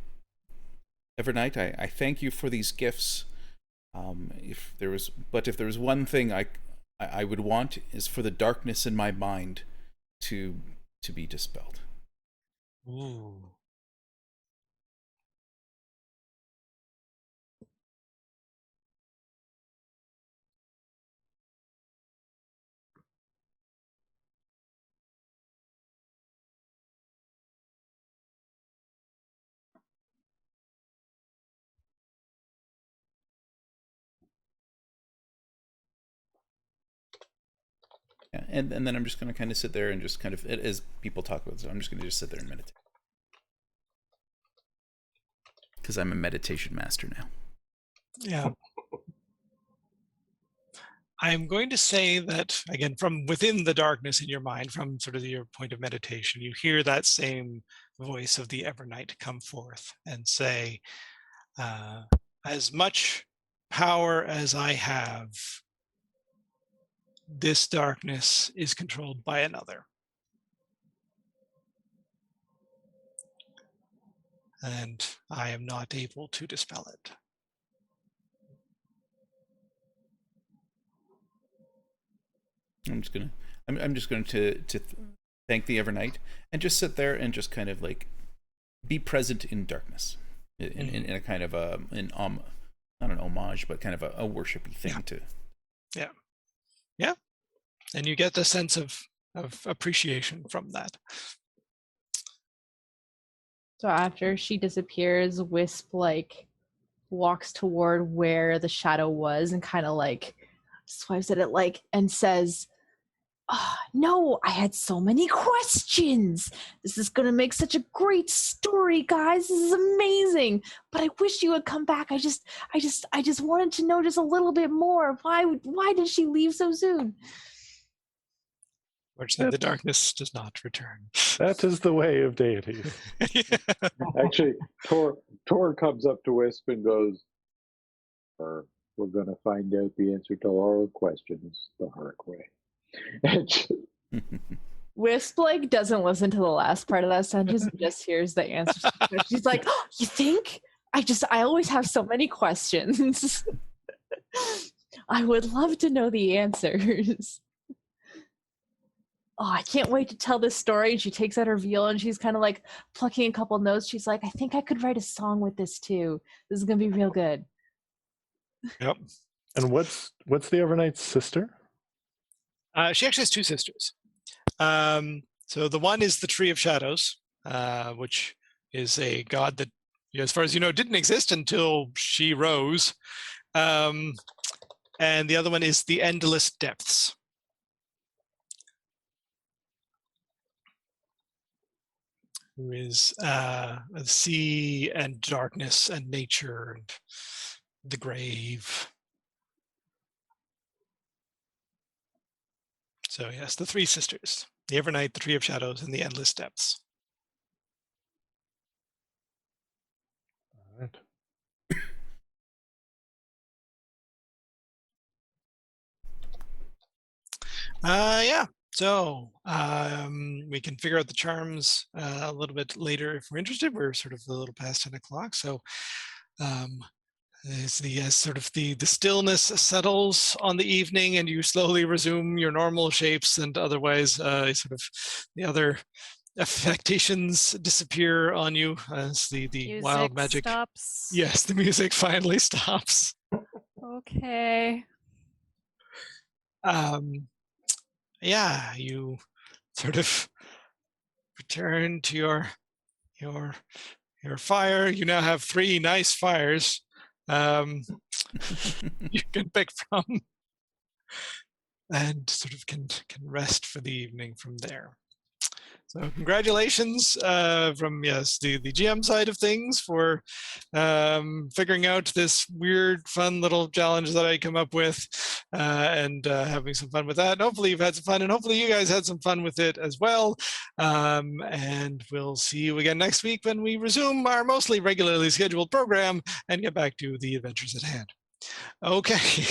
Evernight, I thank you for these gifts. If there was one thing I would want is for the darkness in my mind to be dispelled. Ooh. Yeah, and then I'm just going to kind of sit there and just kind of, as people talk about this, I'm just going to just sit there and meditate. Because I'm a meditation master now. Yeah. I'm going to say that, again, from within the darkness in your mind, from sort of your point of meditation, you hear that same voice of the Evernight come forth and say, as much power as I have, this darkness is controlled by another. And I am not able to dispel it. I'm just going to thank the Evernight and just sit there and just kind of like be present in darkness in a kind of not an homage, but kind of a worshipy thing to. Yeah. And you get the sense of appreciation from that. So after she disappears, Wisp like walks toward where the shadow was and kind of like swipes at it like and says, "Oh, no, I had so many questions. This is gonna make such a great story, guys. This is amazing. But I wish you would come back. I just wanted to know just a little bit more. Why did she leave so soon?" Fortunately, the darkness does not return. That is the way of deities. Actually, Tor comes up to Wisp and goes, we're going to find out the answer to all our questions the hard way. Wisp like doesn't listen to the last part of that sentence and just hears the answer. She's like, "Oh, you think? I always have so many questions. I would love to know the answers. Oh, I can't wait to tell this story." And she takes out her viola and she's kind of like plucking a couple notes. She's like, "I think I could write a song with this too. This is gonna be real good." Yep. And what's the Evernight's sister? She actually has two sisters. So the one is the Tree of Shadows, which is a god that, as far as you know, didn't exist until she rose. And the other one is the Endless Depths. Who is sea and darkness and nature and the grave. So yes, the three sisters, the Evernight, the Tree of Shadows, and the Endless Depths. All right. Yeah. So we can figure out the charms a little bit later if we're interested. We're sort of a little past 10 o'clock. So as the stillness settles on the evening and you slowly resume your normal shapes and otherwise sort of the other affectations disappear on you as the Music wild magic stops. Yes, the music finally stops. Okay. Yeah, you sort of return to your fire. You now have 3 nice fires you can pick from, and sort of can rest for the evening from there. So congratulations from the GM side of things for figuring out this weird, fun little challenge that I come up with and having some fun with that. And hopefully you've had some fun, and hopefully you guys had some fun with it as well. And we'll see you again next week when we resume our mostly regularly scheduled program and get back to the adventures at hand. Okay.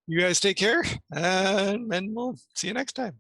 You guys take care, and we'll see you next time.